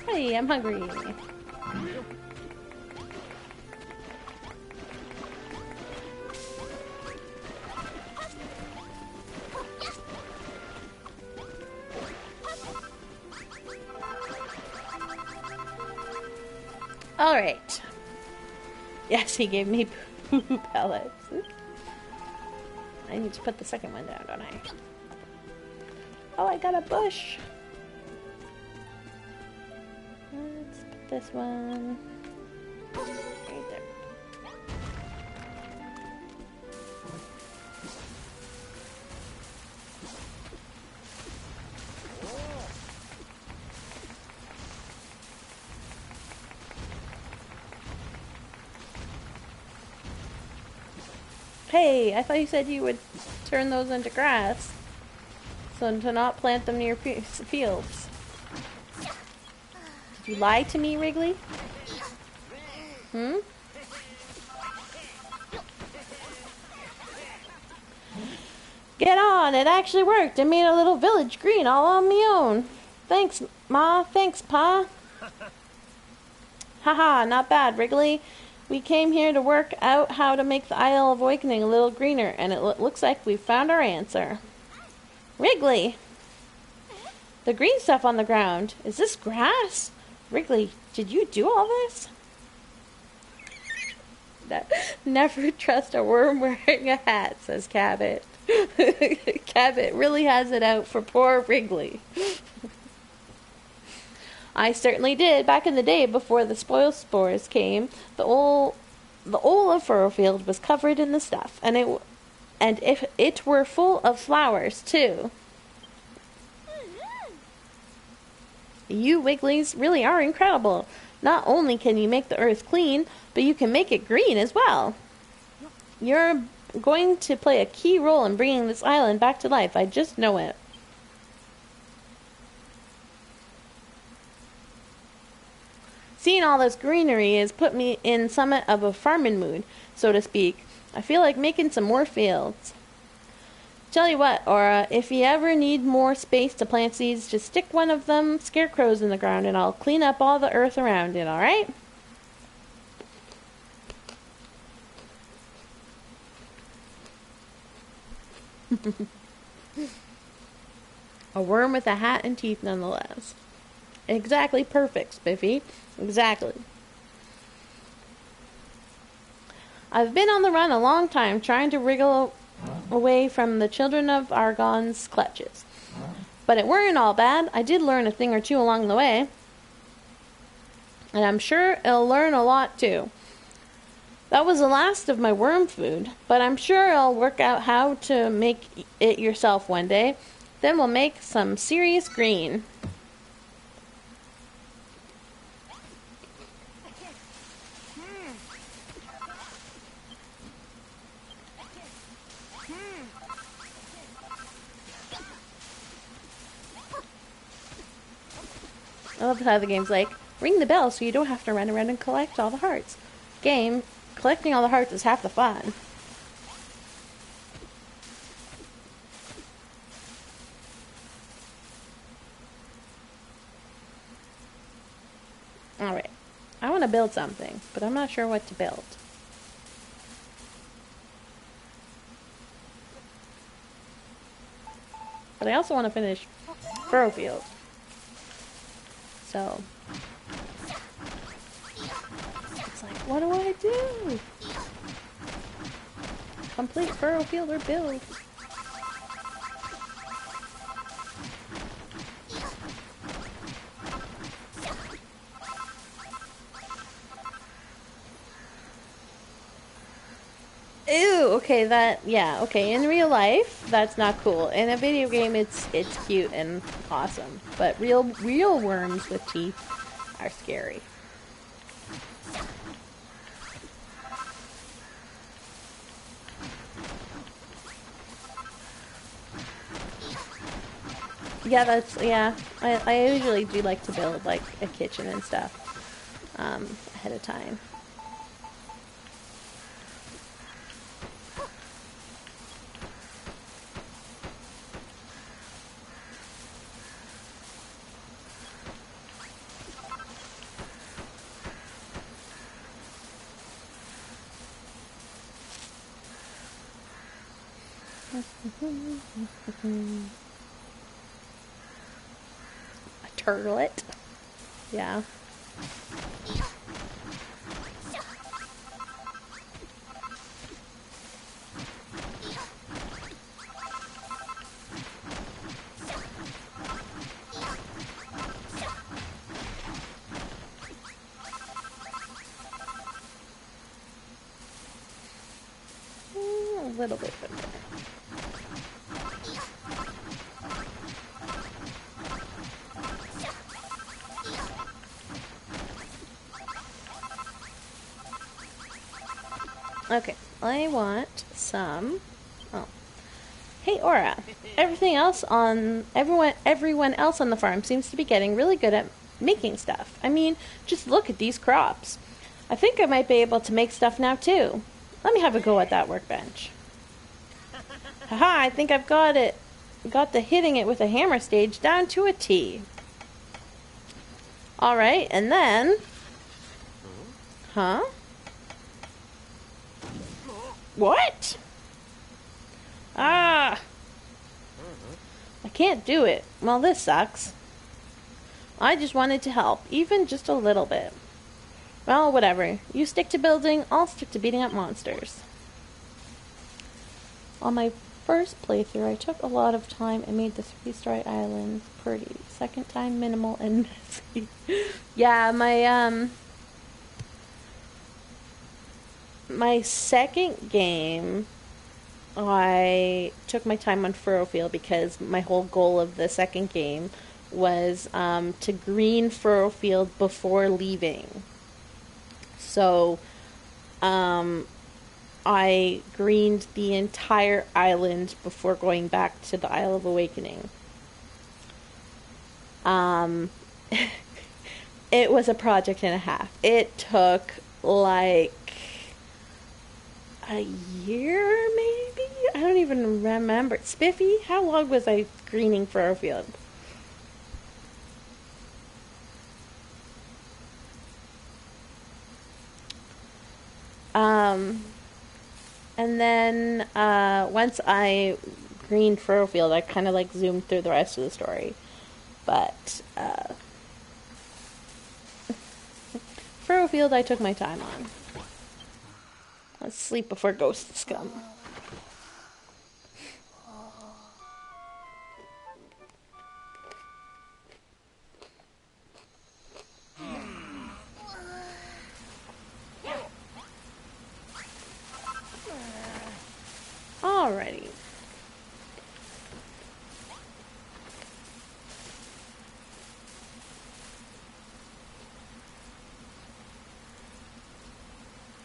Hey, I'm hungry. All right. Yes, he gave me poo pellets. I need to put the second one down, don't I? Oh, I got a bush. Let's put this one right there. Hey, I thought you said you would turn those into grass, so to not plant them near fields. Did you lie to me, Wrigley? Hmm? Get on! It actually worked! I made a little village green all on my own. Thanks, Ma. Thanks, Pa. Haha, not bad, Wrigley. We came here to work out how to make the Isle of Awakening a little greener, and it looks like we've found our answer. Wrigley! The green stuff on the ground. Is this grass? Wrigley, did you do all this? Never trust a worm wearing a hat, says Cabbage. Cabbage really has it out for poor Wrigley. I certainly did. Back in the day, before the Spoil Spores came, the whole of Furrowfield was covered in the stuff, and if it were full of flowers too. You Wigglies really are incredible. Not only can you make the earth clean, but you can make it green as well. You're going to play a key role in bringing this island back to life. I just know it. Seeing all this greenery has put me in somewhat of a farming mood, so to speak. I feel like making some more fields. Tell you what, Aura, if you ever need more space to plant seeds, just stick one of them scarecrows in the ground and I'll clean up all the earth around it, alright? A worm with a hat and teeth, nonetheless. Exactly perfect, Spiffy. Exactly. I've been on the run a long time, trying to wriggle away from the children of Argon's clutches. But it weren't all bad. I did learn a thing or two along the way. And I'm sure it'll learn a lot too. That was the last of my worm food, but I'm sure it'll work out how to make it yourself one day. Then we'll make some serious green. I love how the game's like, ring the bell so you don't have to run around and collect all the hearts. Game, collecting all the hearts is half the fun. Alright. I want to build something, but I'm not sure what to build. But I also want to finish Furrowfield. So, it's like, what do I do? Complete Furrowfield or build? Ew, okay, okay, in real life, that's not cool. In a video game, it's cute and awesome. But real worms with teeth are scary. Yeah, I usually do like to build, like, a kitchen and stuff, ahead of time. A turtlet. Yeah. A little bit better. Okay, I want some. Oh, hey Aura. Everyone else on the farm seems to be getting really good at making stuff. I mean, just look at these crops. I think I might be able to make stuff now too. Let me have a go at that workbench. Haha, I think I've got it. Got the hitting it with a hammer stage down to a T. Alright, and then... Huh? What? Ah! I can't do it. Well, this sucks. I just wanted to help, even just a little bit. Well, whatever. You stick to building, I'll stick to beating up monsters. On my first playthrough, I took a lot of time and made the 3-story island pretty. Second time, minimal and messy. Yeah, my second game, I took my time on Furrowfield because my whole goal of the second game was to green Furrowfield before leaving. So, I greened the entire island before going back to the Isle of Awakening. It was a project and a half. It took like a year, maybe? I don't even remember. Spiffy, how long was I greening Furrowfield? And then, once I greened Furrowfield, I kind of, like, zoomed through the rest of the story. But, Furrowfield I took my time on. Let's sleep before ghosts come. Alrighty.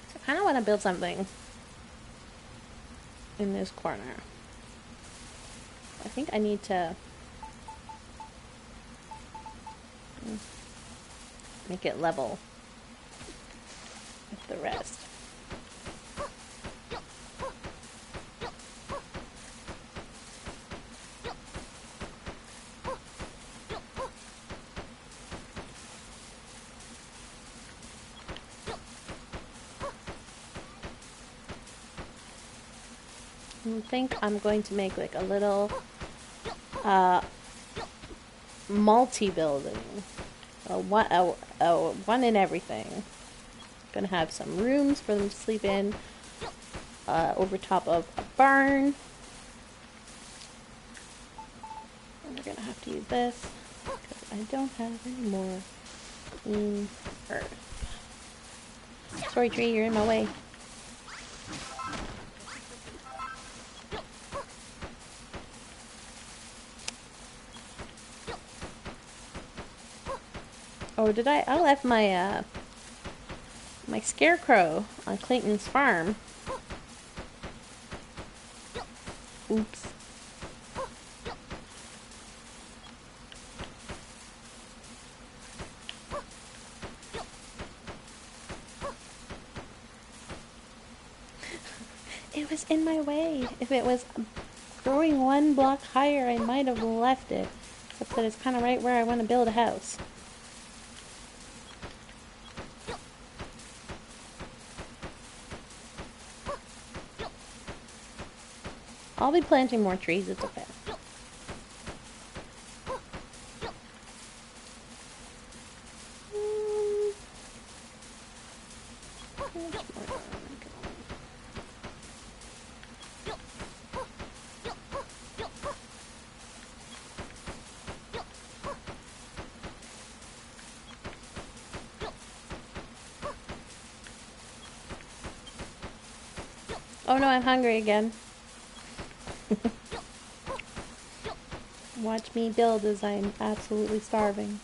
So I kind of want to build something in this corner. I think I need to make it level with the rest. I think I'm going to make like a little multi-building. One in everything. Gonna have some rooms for them to sleep in. Over top of a barn. And we're gonna have to use this because I don't have any more earth. Sorry, tree, you're in my way. Oh, did I left my my Scarecrow on Clayton's farm. Oops. It was in my way. If it was growing one block higher, I might have left it. Except that it's kind of right where I want to build a house. I'll be planting more trees, it's okay. Oh no, I'm hungry again. Watch me build as I'm absolutely starving.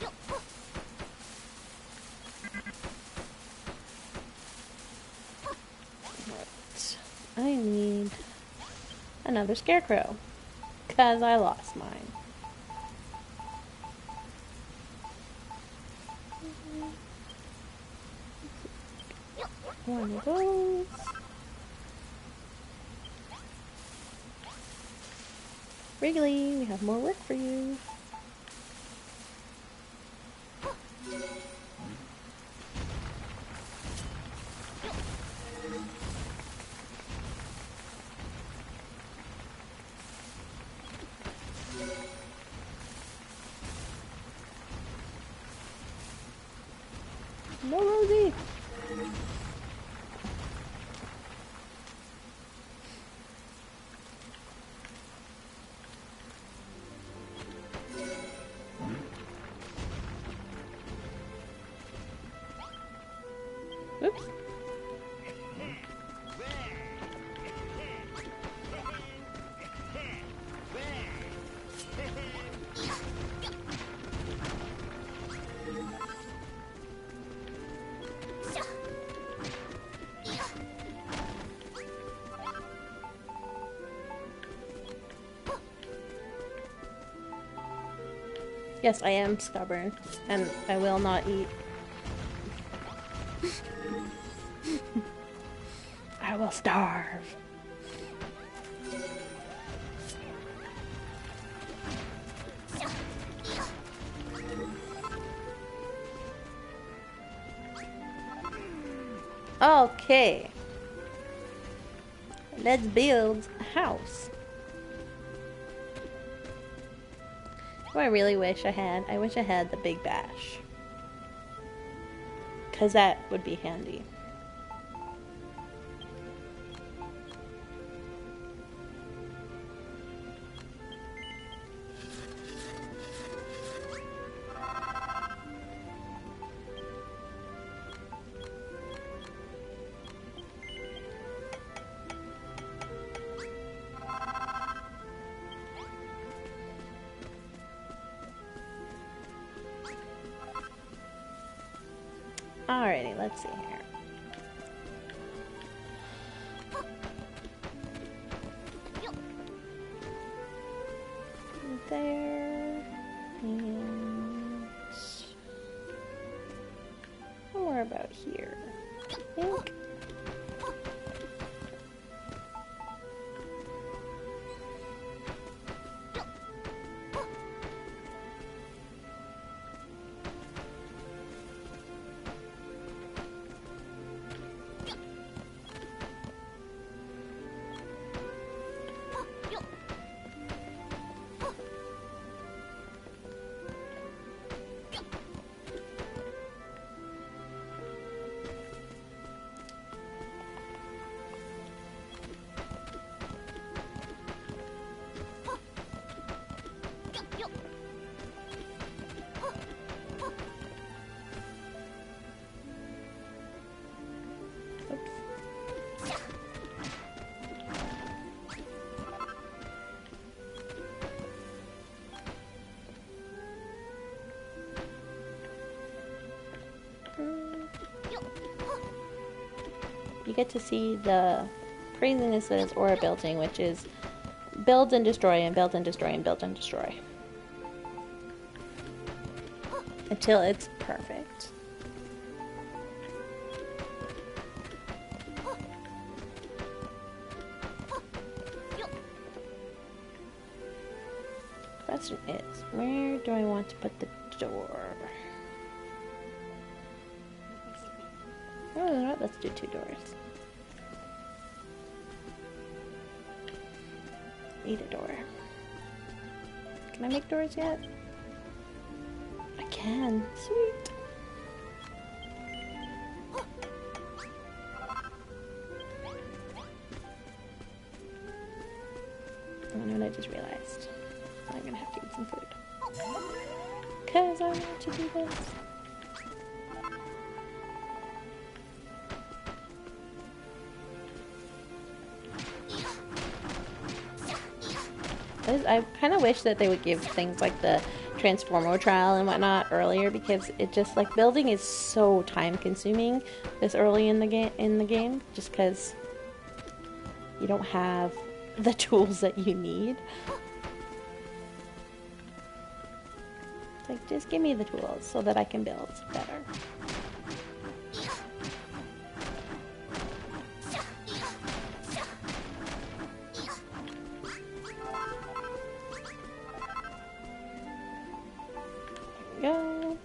Right. I need another Scarecrow, because I lost mine. One of those. Wrigley, we have more work for you. No, Rosie. Oops. Yes, I am stubborn, and I will not eat. I will starve. Okay. Let's build a house. What I really wish I had, I wish I had the big bash. 'Cause that would be handy. Alrighty, let's see here. There, and more about here, I think. you get to see the craziness that is aura building, which is build and destroy and build and destroy and build and destroy. Until it's perfect. The question is, where do I want to put the door? Oh, you know what? Let's do 2 doors. Need a door. Can I make doors yet? I can. Sweet. Oh, no, I just realized. I'm gonna have to eat some food. Because I want to do this. I kind of wish that they would give things like the Transformo trial and whatnot earlier, because it just, like, building is so time consuming this early in the game, just because you don't have the tools that you need. It's like, just give me the tools so that I can build better. Go.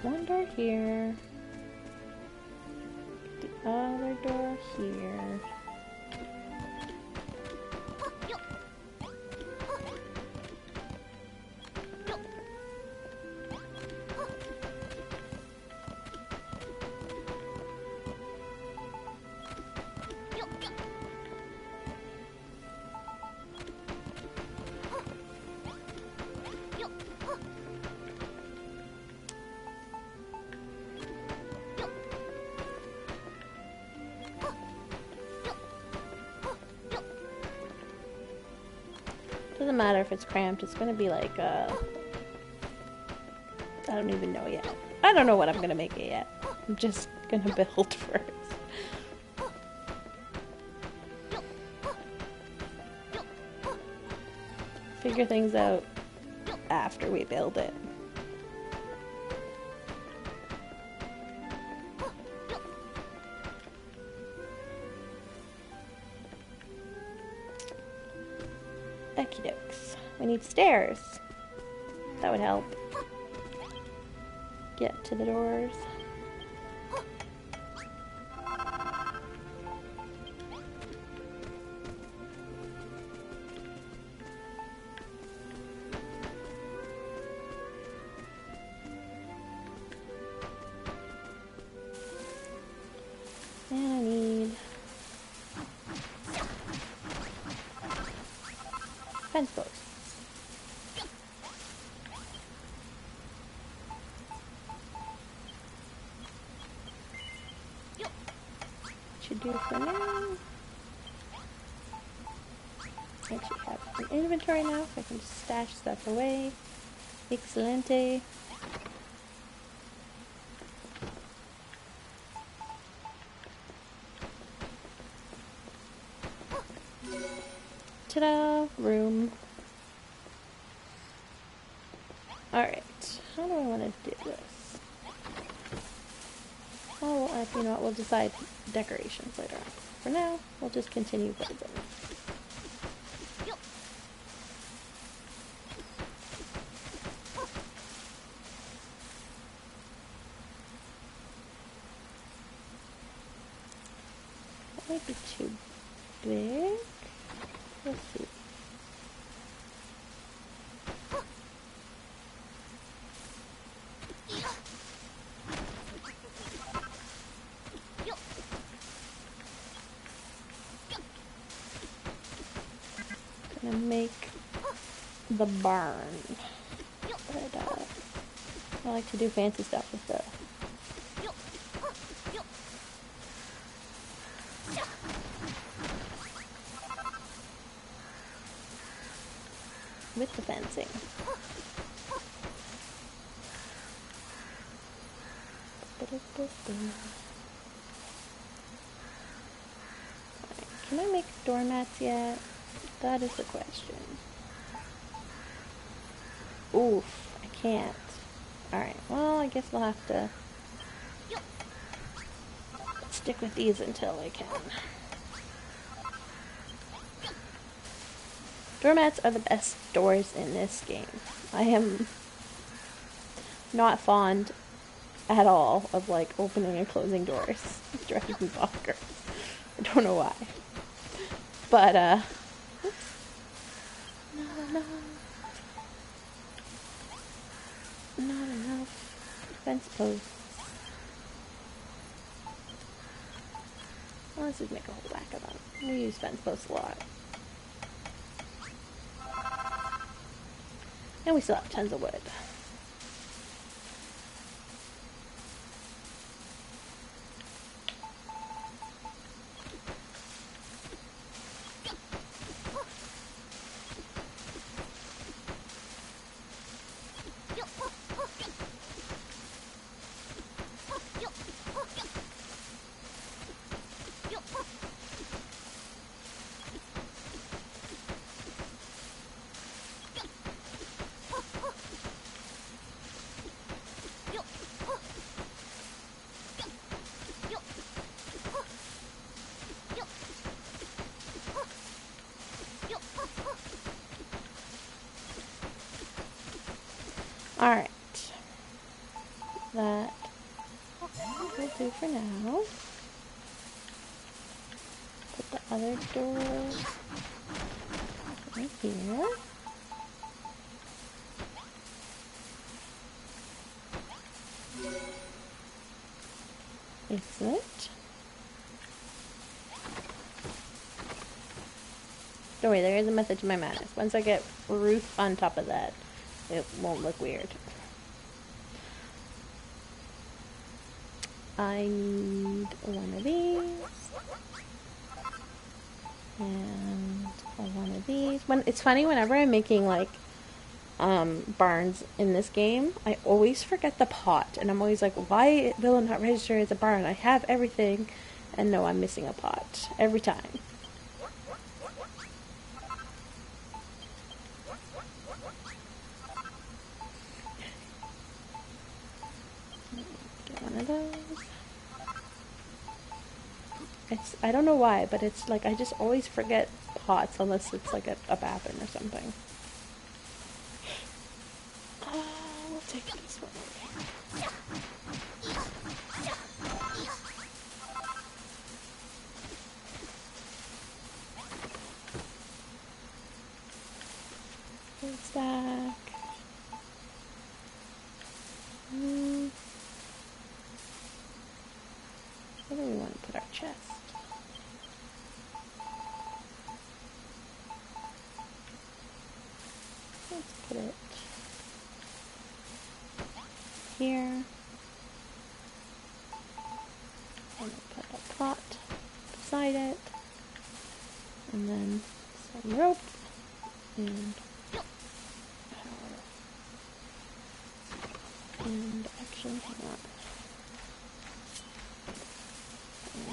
One door here, the other door here. Doesn't matter if it's cramped, it's gonna be like, I don't even know yet. I don't know what I'm gonna make it yet. I'm just gonna build first. Figure things out after we build it. Okie dokes. We need stairs. That would help. Get to the doors. And I need fence posts. Should do for now. I actually have an inventory now, so I can just stash stuff away. Excelente. Ta-da! Room. Alright. How do I want to do this? Oh, well, you know what? We'll decide decorations later on. For now, we'll just continue building. might be too big. Let's see. Gonna make the barn. But, I like to do fancy stuff with the fencing. Right, can I make doormats yet? That is the question. Oof, I can't. Alright, well, I guess I'll have to stick with these until I can. Doormats are the best doors in this game. I am not fond at all of, like, opening and closing doors. It drives me bonkers. I don't know why. But, oops. No. Not enough fence posts. Well, let's just make a whole whack of them. We use fence posts a lot. And we still have tons of wood. Alright, that will do for now. Put the other doors right here. Excellent. Don't worry, there is a method to my madness. Once I get roof on top of that, it won't look weird. I need one of these. And one of these. It's funny, whenever I'm making, like, barns in this game, I always forget the pot. And I'm always like, why will it not register as a barn? I have everything. And no, I'm missing a pot. Every time. I don't know why, but it's like I just always forget pots unless it's like a bathroom or something. We'll take this one over here. Stack. Where do we want to put our chest? Let's put it here. And put a pot beside it. And then some rope and power. And actually, hang on.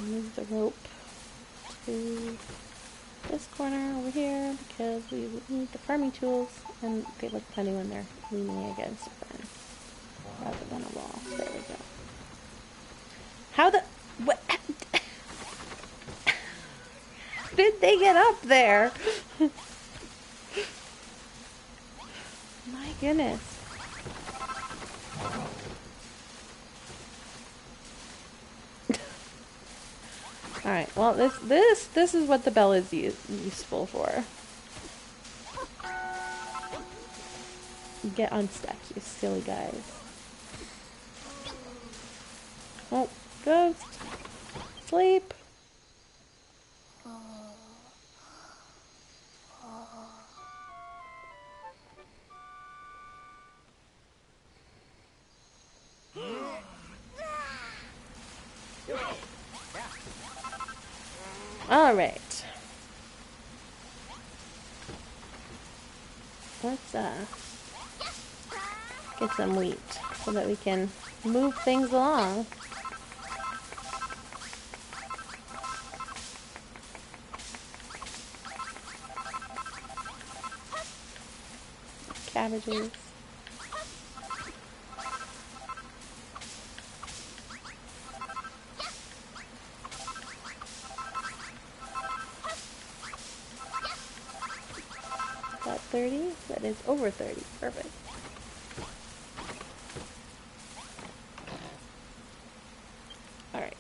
Move the rope to this corner over here because we need the farming tools, and they look funny when they're leaning against a fence rather than a wall. There we go. How the... what? How did they get up there? My goodness. Alright, well, this is what the bell is useful for. Get unstuck, you silly guys. Oh, ghost. Sleep. Alright. Let's get some wheat so that we can move things along. Cabbages. That 30? That is over 30. Perfect. Alright.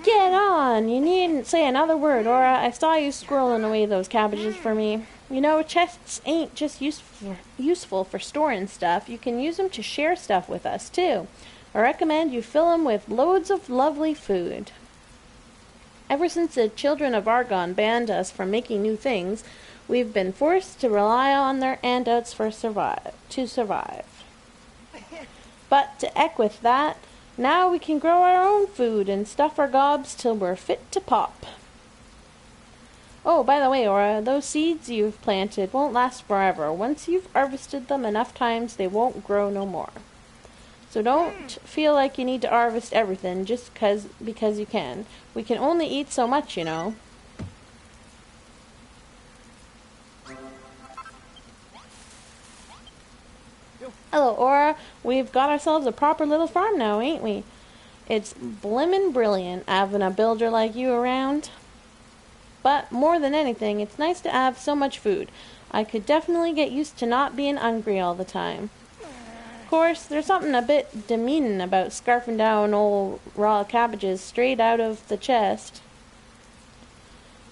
Get on! You needn't say another word, Aura. I saw you squirreling away those cabbages for me. You know, chests ain't just useful for storing stuff. You can use them to share stuff with us, too. I recommend you fill them with loads of lovely food. Ever since the children of Argon banned us from making new things, we've been forced to rely on their handouts to survive. But to eck with that, now we can grow our own food and stuff our gobs till we're fit to pop. Oh, by the way, Aura, those seeds you've planted won't last forever. Once you've harvested them enough times, they won't grow no more. So don't feel like you need to harvest everything just because you can. We can only eat so much, you know. Hello, Aura. We've got ourselves a proper little farm now, ain't we? It's blimmin' brilliant having a builder like you around. But more than anything, it's nice to have so much food. I could definitely get used to not being hungry all the time. Of course, there's something a bit demeaning about scarfing down old raw cabbages straight out of the chest.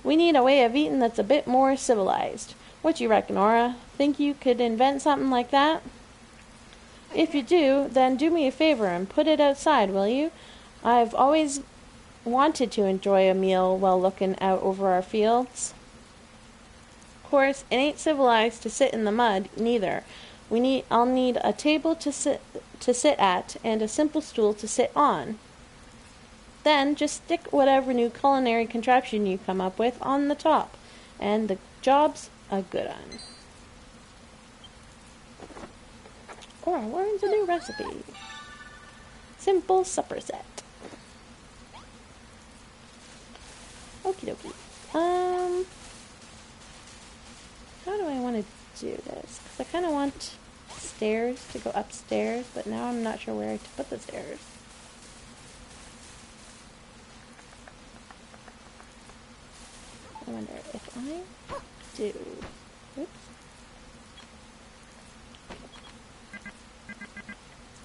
We need a way of eating that's a bit more civilized. What you reckon, Aura? Think you could invent something like that? If you do, then do me a favor and put it outside, will you? I've always wanted to enjoy a meal while looking out over our fields. Of course, it ain't civilized to sit in the mud, neither. I'll need a table to sit at and a simple stool to sit on. Then just stick whatever new culinary contraption you come up with on the top, and the job's a good one. Or learns a new recipe. Simple supper set. Okie dokie. How do I want to do this? Because I kind of want stairs to go upstairs, but now I'm not sure where to put the stairs. I wonder if I do. Oops.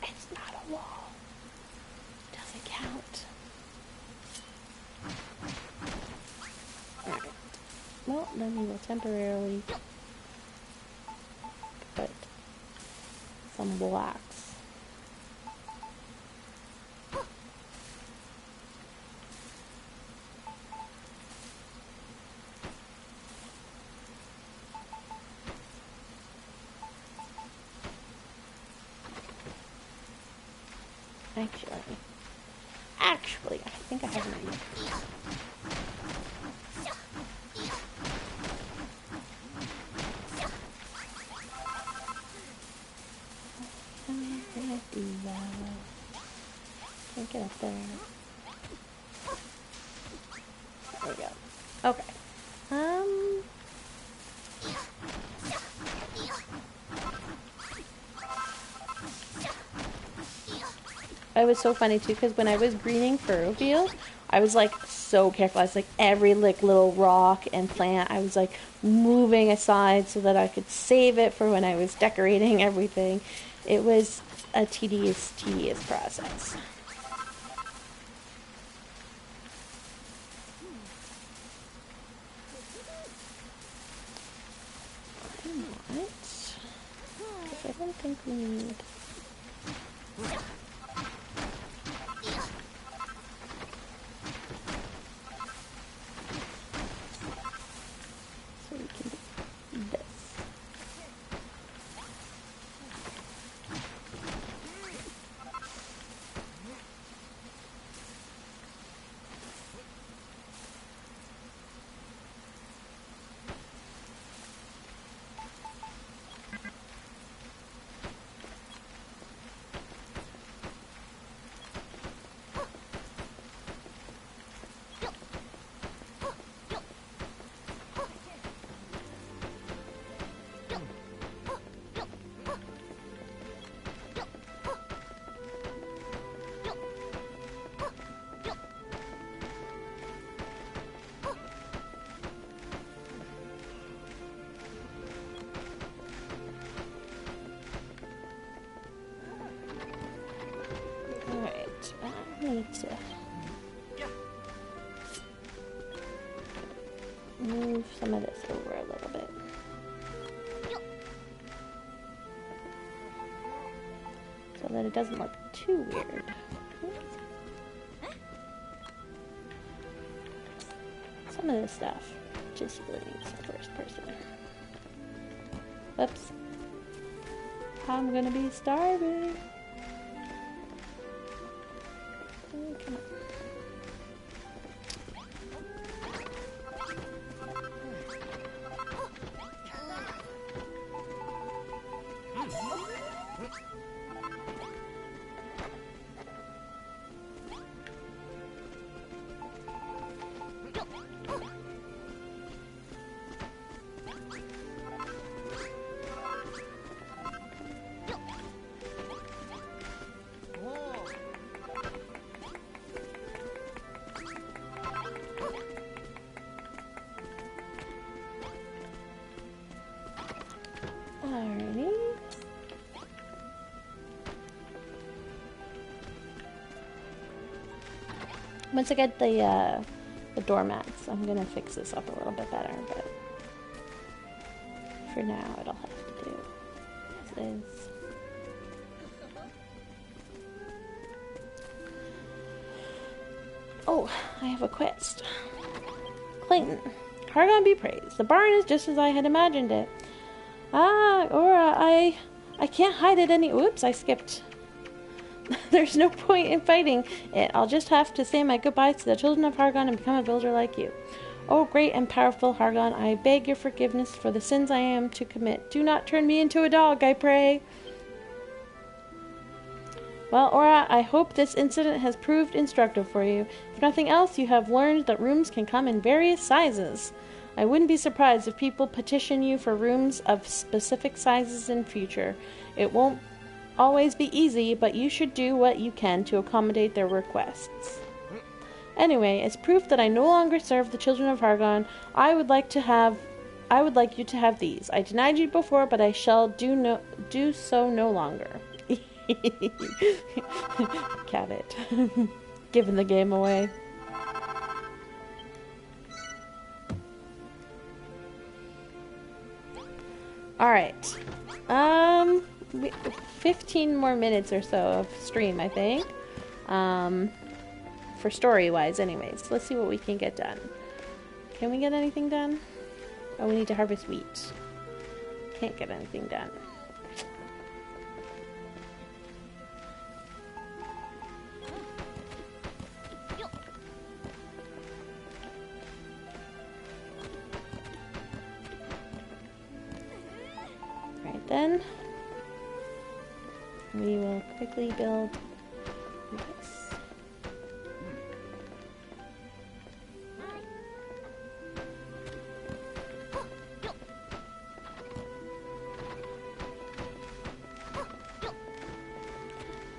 It's not a wall. Doesn't count. Alright. Well, then we will temporarily put some blocks. Actually, I think I have an idea. How can I do that? Can't get up there. There we go. Okay. it was so funny too, because when I was greening Furrowfield, I was like so careful. I was like every like little rock and plant, I was like moving aside so that I could save it for when I was decorating everything. It was a tedious process. I don't think we need... So we can do this. Need to move some of this over a little bit. So that it doesn't look too weird. Some of this stuff just really needs the first person. Whoops. I'm gonna be starving. Come on. Alrighty. Once I get the doormats, I'm gonna fix this up a little bit better, but for now it'll have to do as is. Oh, I have a quest. Clayton, Hargon be praised. The barn is just as I had imagined it. Ah, Aura, I can't hide it any... Oops, I skipped. There's no point in fighting it. I'll just have to say my goodbyes to the children of Hargon and become a builder like you. Oh, great and powerful Hargon, I beg your forgiveness for the sins I am to commit. Do not turn me into a dog, I pray. Well, Aura, I hope this incident has proved instructive for you. If nothing else, you have learned that rooms can come in various sizes. I wouldn't be surprised if people petition you for rooms of specific sizes in future. It won't always be easy, but you should do what you can to accommodate their requests. Anyway, as proof that I no longer serve the children of Hargon, I would like you to have these. I denied you before, but I shall do so no longer. Cabbage. Giving the game away. Alright. 15 more minutes or so of stream, I think. For story-wise, anyways. Let's see what we can get done. Can we get anything done? Oh, we need to harvest wheat. Can't get anything done. Then we will quickly build this.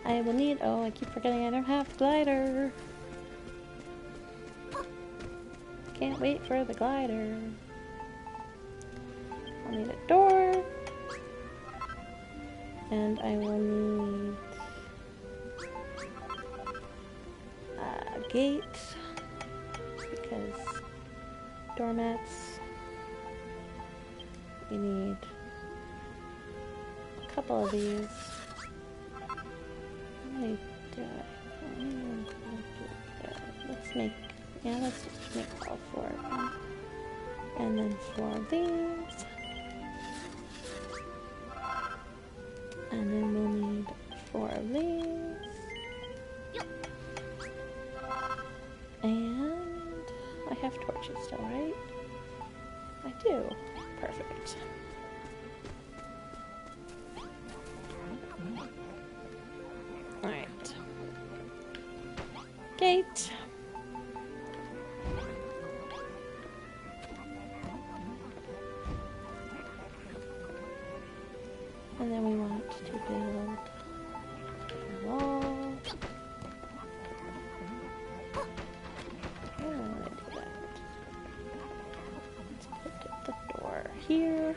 I will need... Oh, I keep forgetting I don't have glider. Can't wait for the glider. I'll need a door. And I will need a gate. Because doormats. We need a couple of these. Let's make, yeah, let's just make all 4 of them. And then 4 of these. And then we'll need 4 of these. And I have torches still, right? I do. Perfect. Alright. Gate. And then we want to build a wall. How do I want to do that? Let's put the door here.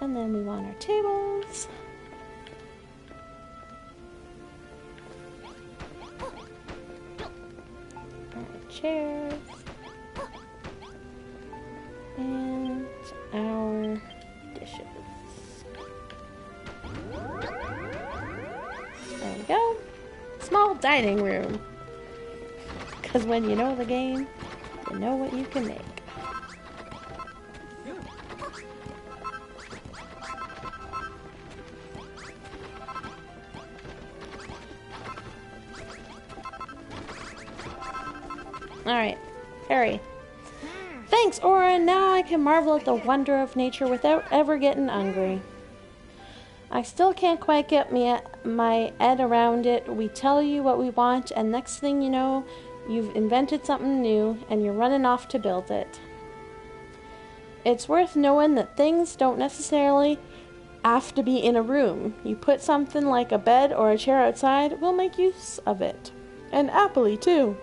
And then we want our tables. Our chairs. And our dishes. There we go. Small dining room. Because when you know the game, you know what you can make. Alright, Harry. Thanks, Aura. Now I can marvel at the wonder of nature without ever getting hungry. I still can't quite get my head around it. We tell you what we want, and next thing you know, you've invented something new, and you're running off to build it. It's worth knowing that things don't necessarily have to be in a room. You put something like a bed or a chair outside, we'll make use of it. And happily, too.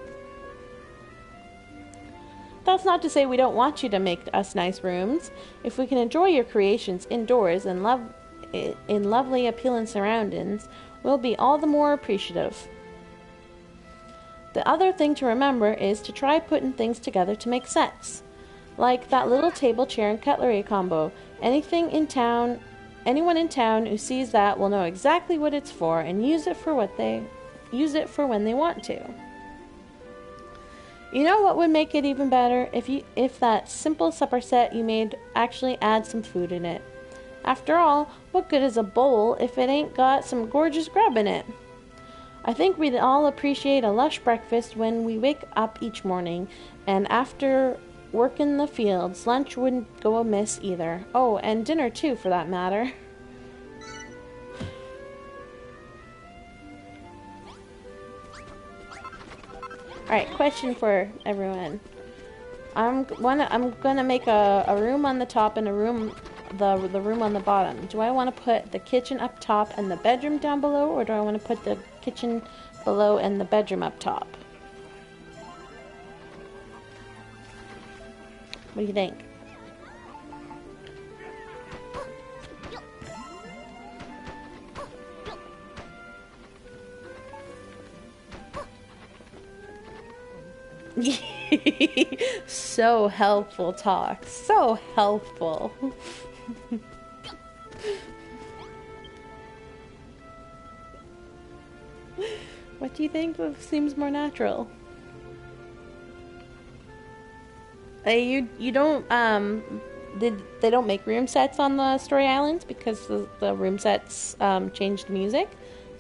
That's not to say we don't want you to make us nice rooms. If we can enjoy your creations indoors and in lovely, appealing surroundings, we'll be all the more appreciative. The other thing to remember is to try putting things together to make sense. Like that little table, chair, and cutlery combo. Anyone in town who sees that will know exactly what it's for and use it for when they want to. You know what would make it even better? If that simple supper set you made actually had some food in it. After all, what good is a bowl if it ain't got some gorgeous grub in it? I think we'd all appreciate a lush breakfast when we wake up each morning, and after work in the fields, lunch wouldn't go amiss either. Oh, and dinner too, for that matter. Alright, question for everyone. I'm gonna make a room on the top and the room on the bottom. Do I want to put the kitchen up top and the bedroom down below, or do I want to put the kitchen below and the bedroom up top? What do you think? So helpful, Talk. So helpful. What do you think seems more natural? You don't they don't make room sets on the Story Islands because the room sets changed music,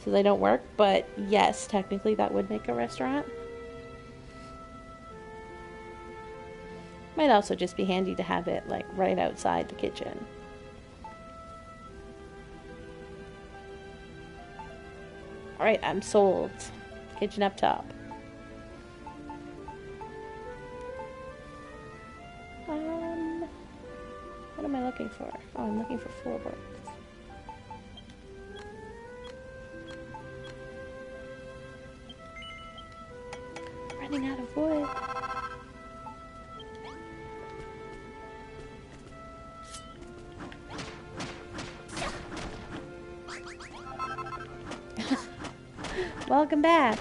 so they don't work. But yes, technically that would make a restaurant. Might also just be handy to have it like right outside the kitchen. Alright, I'm sold. Kitchen up top. What am I looking for? Oh, I'm looking for floorboards. Running out of wood. Welcome back.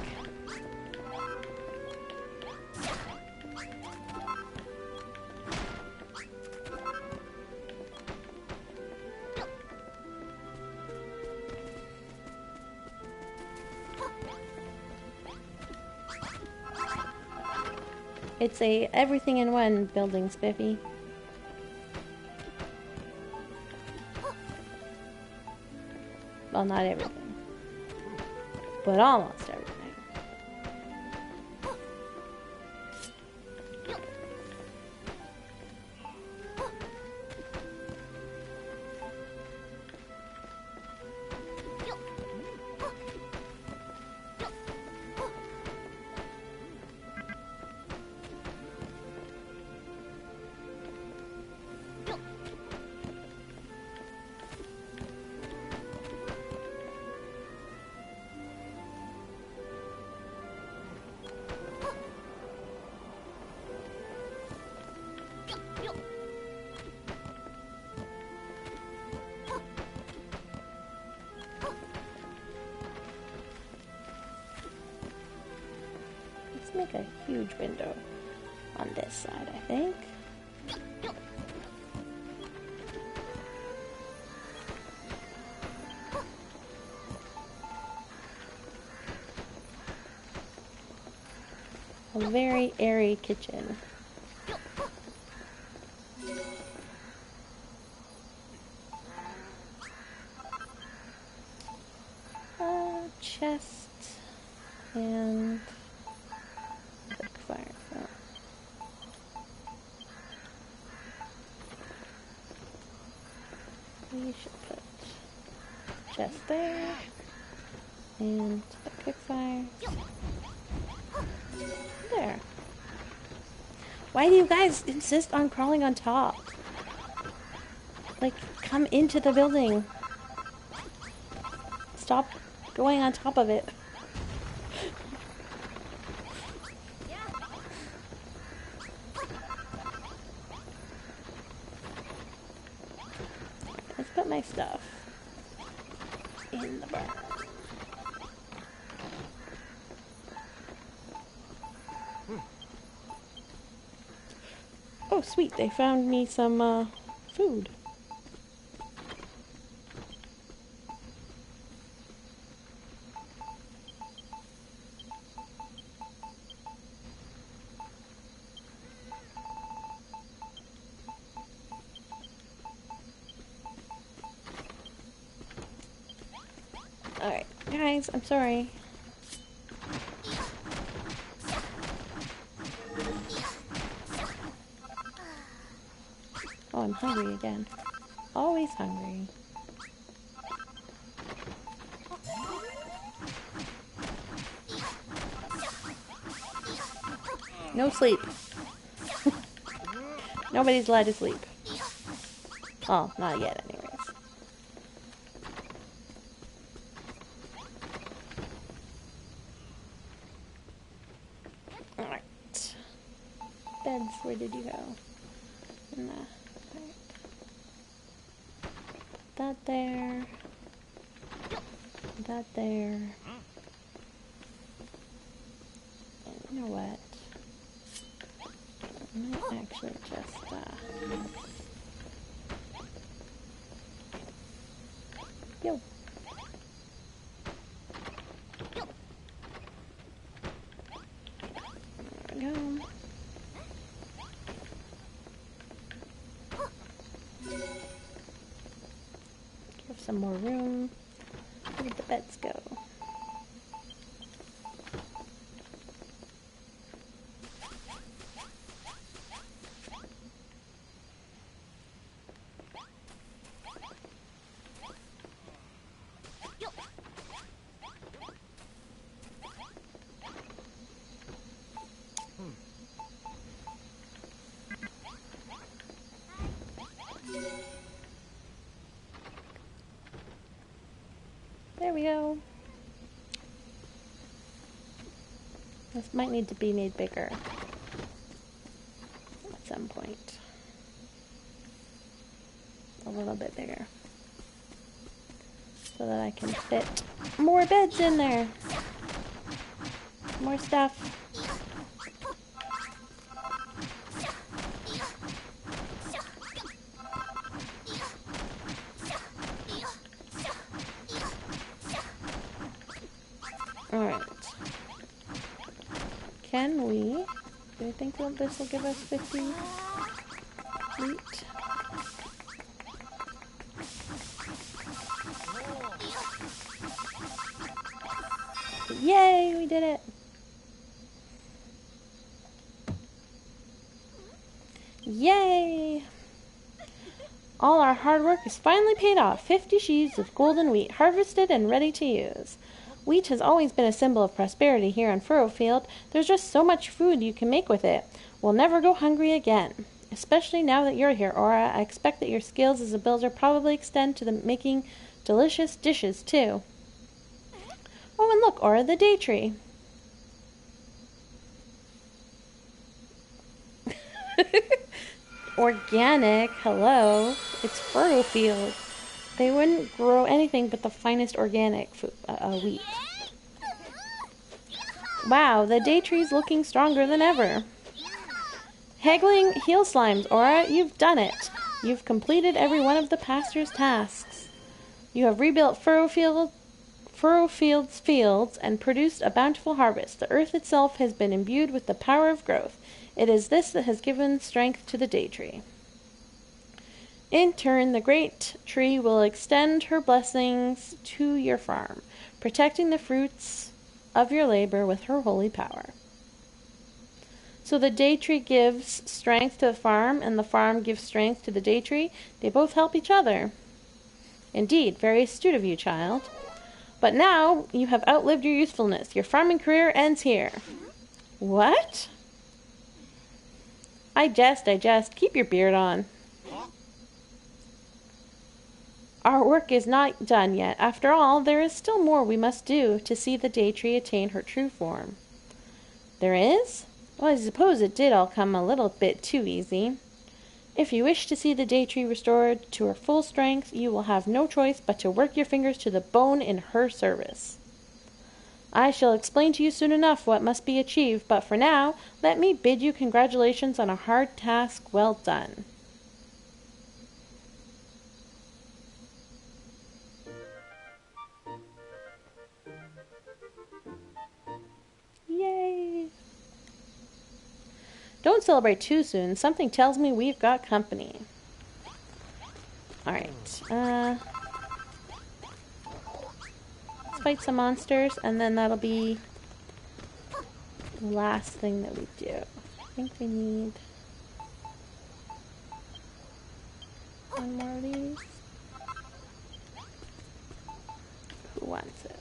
It's a everything in one building, Spiffy. Well, not everything, but almost everything. Make a huge window on this side, I think. A very airy kitchen. Chest and we should put chest there and a quick fire there. Why do you guys insist on crawling on top? Like, come into the building. Stop going on top of it. Let's put my stuff in the barn. Oh, sweet. They found me some food. Alright, guys, I'm sorry. Oh, I'm hungry again. Always hungry. No sleep. Nobody's allowed to sleep. Oh, not yet, anyways. Alright. Beds, where did you go? Nah. That there. That there. And you know what? I might actually just, yo. There we go. Give some more room. Where did the beds go? we go. This might need to be made bigger at some point. A little bit bigger. So that I can fit more beds in there. More stuff. Alright. Can we? Do you think that this will give us 50 wheat? Yay, we did it! Yay! All our hard work is finally paid off. 50 sheaves of golden wheat harvested and ready to use. Wheat has always been a symbol of prosperity here on Furrowfield. There's just so much food you can make with it. We'll never go hungry again. Especially now that you're here, Aura. I expect that your skills as a builder probably extend to the making delicious dishes, too. Oh, and look, Aura, the day tree. Organic, hello. It's Furrowfield. They wouldn't grow anything but the finest organic wheat. Wow, the day tree's looking stronger than ever. Haggling heel slimes, Aura, you've done it. You've completed every one of the pastor's tasks. You have rebuilt Furrowfield's fields and produced a bountiful harvest. The earth itself has been imbued with the power of growth. It is this that has given strength to the day tree. In turn, the great tree will extend her blessings to your farm, protecting the fruits of your labor with her holy power. So the day tree gives strength to the farm, and the farm gives strength to the day tree. They both help each other. Indeed, very astute of you, child. But now you have outlived your usefulness. Your farming career ends here. What? I jest. Keep your beard on. Our work is not done yet. After all, there is still more we must do to see the day tree attain her true form. There is? Well, I suppose it did all come a little bit too easy. If you wish to see the day tree restored to her full strength, you will have no choice but to work your fingers to the bone in her service. I shall explain to you soon enough what must be achieved, but for now, let me bid you congratulations on a hard task well done. Yay! Don't celebrate too soon. Something tells me we've got company. Alright. Let's fight some monsters, and then that'll be the last thing that we do. I think we need one more of these. Who wants it?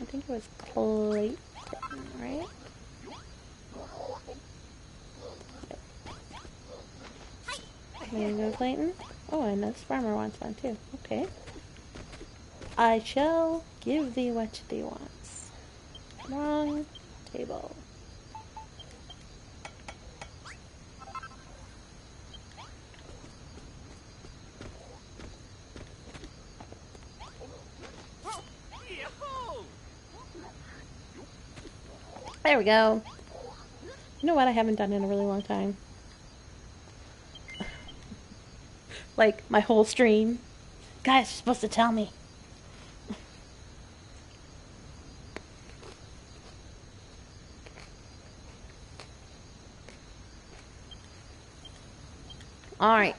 I think it was Clayton, right? Here you go, Clayton. Oh, and this farmer wants one too. Okay. I shall give thee what thee wants. Wrong table. There we go. You know what I haven't done in a really long time? Like, my whole stream. Guys, you're supposed to tell me. Alright.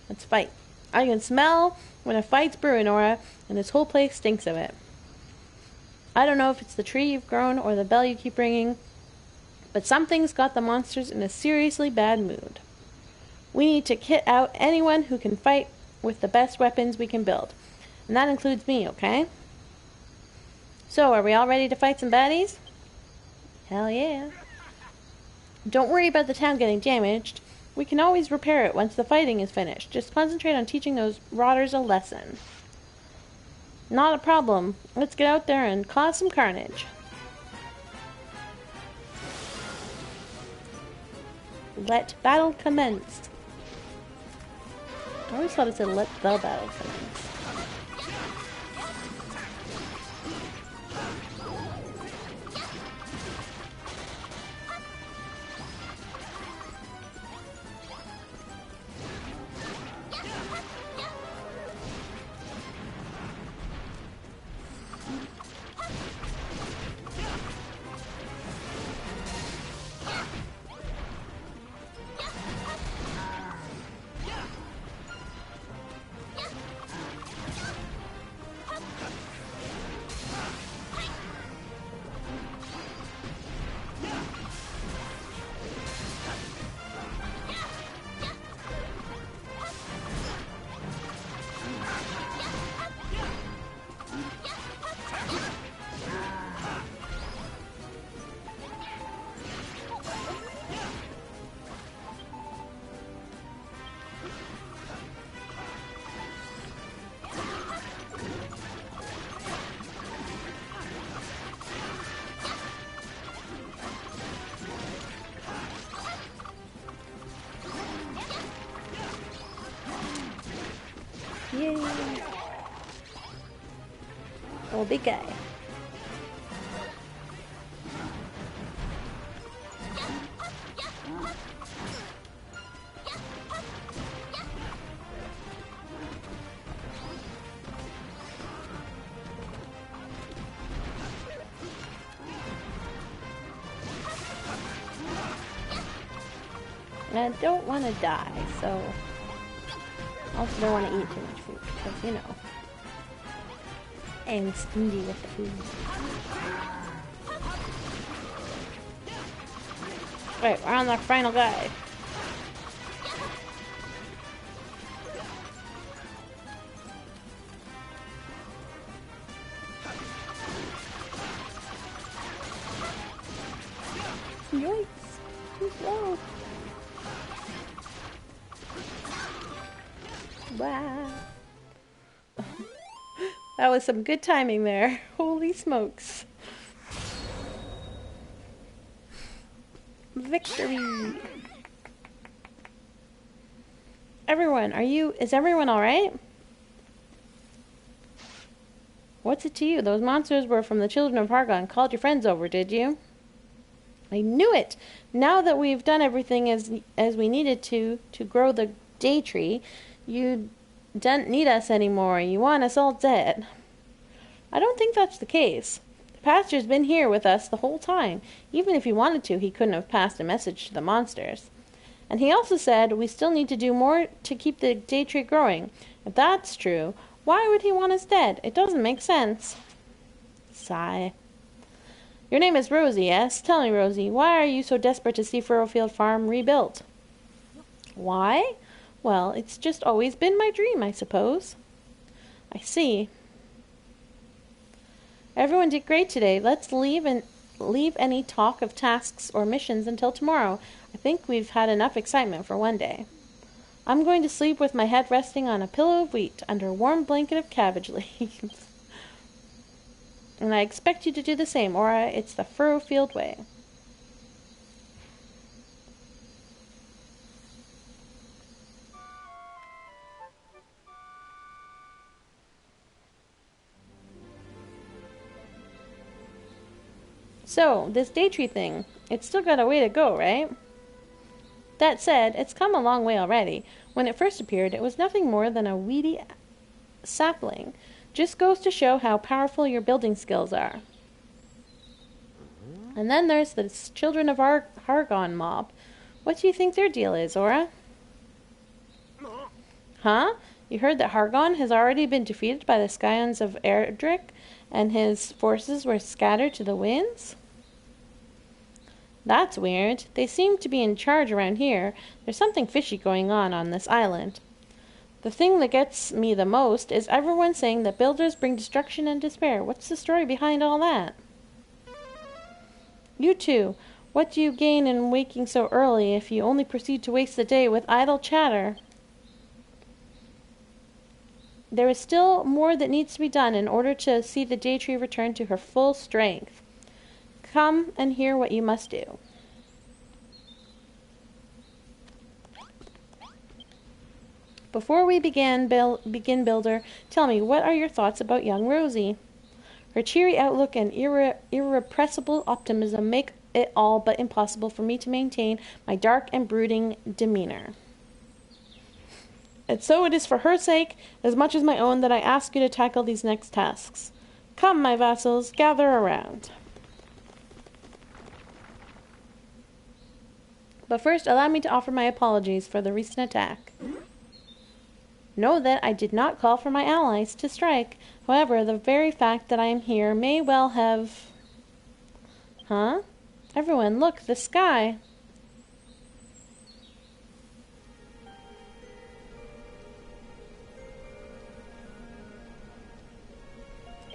Let's fight. I can smell when a fight's brewing, Aura, and this whole place stinks of it. I don't know if it's the tree you've grown or the bell you keep ringing, but something's got the monsters in a seriously bad mood. We need to kit out anyone who can fight with the best weapons we can build. And that includes me, okay? So, are we all ready to fight some baddies? Hell yeah. Don't worry about the town getting damaged. We can always repair it once the fighting is finished. Just concentrate on teaching those rotters a lesson. Not a problem. Let's get out there and cause some carnage. Let battle commence. I always thought it said let the battle commence. Yay! Oh, big guy. I don't want to die, so I also don't want to eat too much food, because, you know, I'm stingy with the food. Right, we're on the final guy. Yikes, too slow. Wow. That was some good timing there. Holy smokes. Victory. Everyone, is everyone alright? What's it to you? Those monsters were from the children of Hargon. Called your friends over, did you? I knew it! Now that we've done everything as we needed to grow the day tree, you don't need us anymore. You want us all dead. I don't think that's the case. The pastor's been here with us the whole time. Even if he wanted to, he couldn't have passed a message to the monsters. And he also said we still need to do more to keep the day tree growing. If that's true, why would he want us dead? It doesn't make sense. Sigh. Your name is Rosie, yes? Tell me, Rosie, why are you so desperate to see Furrowfield Farm rebuilt? Why? Well, it's just always been my dream, I suppose. I see. Everyone did great today. Let's leave any talk of tasks or missions until tomorrow. I think we've had enough excitement for one day. I'm going to sleep with my head resting on a pillow of wheat under a warm blanket of cabbage leaves. And I expect you to do the same, Aura. It's the Furrowfield way. So, this day tree thing, it's still got a way to go, right? That said, it's come a long way already. When it first appeared, it was nothing more than a weedy sapling. Just goes to show how powerful your building skills are. And then there's the children of Hargon mob. What do you think their deal is, Aura? Huh? You heard that Hargon has already been defeated by the Scions of Erdrick, and his forces were scattered to the winds? That's weird. They seem to be in charge around here. There's something fishy going on this island. The thing that gets me the most is everyone saying that builders bring destruction and despair. What's the story behind all that? You two, what do you gain in waking so early if you only proceed to waste the day with idle chatter? there is still more that needs to be done in order to see the day tree return to her full strength. Come and hear what you must do. Before we begin, Builder, tell me, what are your thoughts about young Rosie? Her cheery outlook and irrepressible optimism make it all but impossible for me to maintain my dark and brooding demeanor. And so it is for her sake, as much as my own, that I ask you to tackle these next tasks. Come, my vassals, gather around. But first, allow me to offer my apologies for the recent attack. Know that I did not call for my allies to strike. However, the very fact that I am here may well have... Huh? Everyone, look, the sky.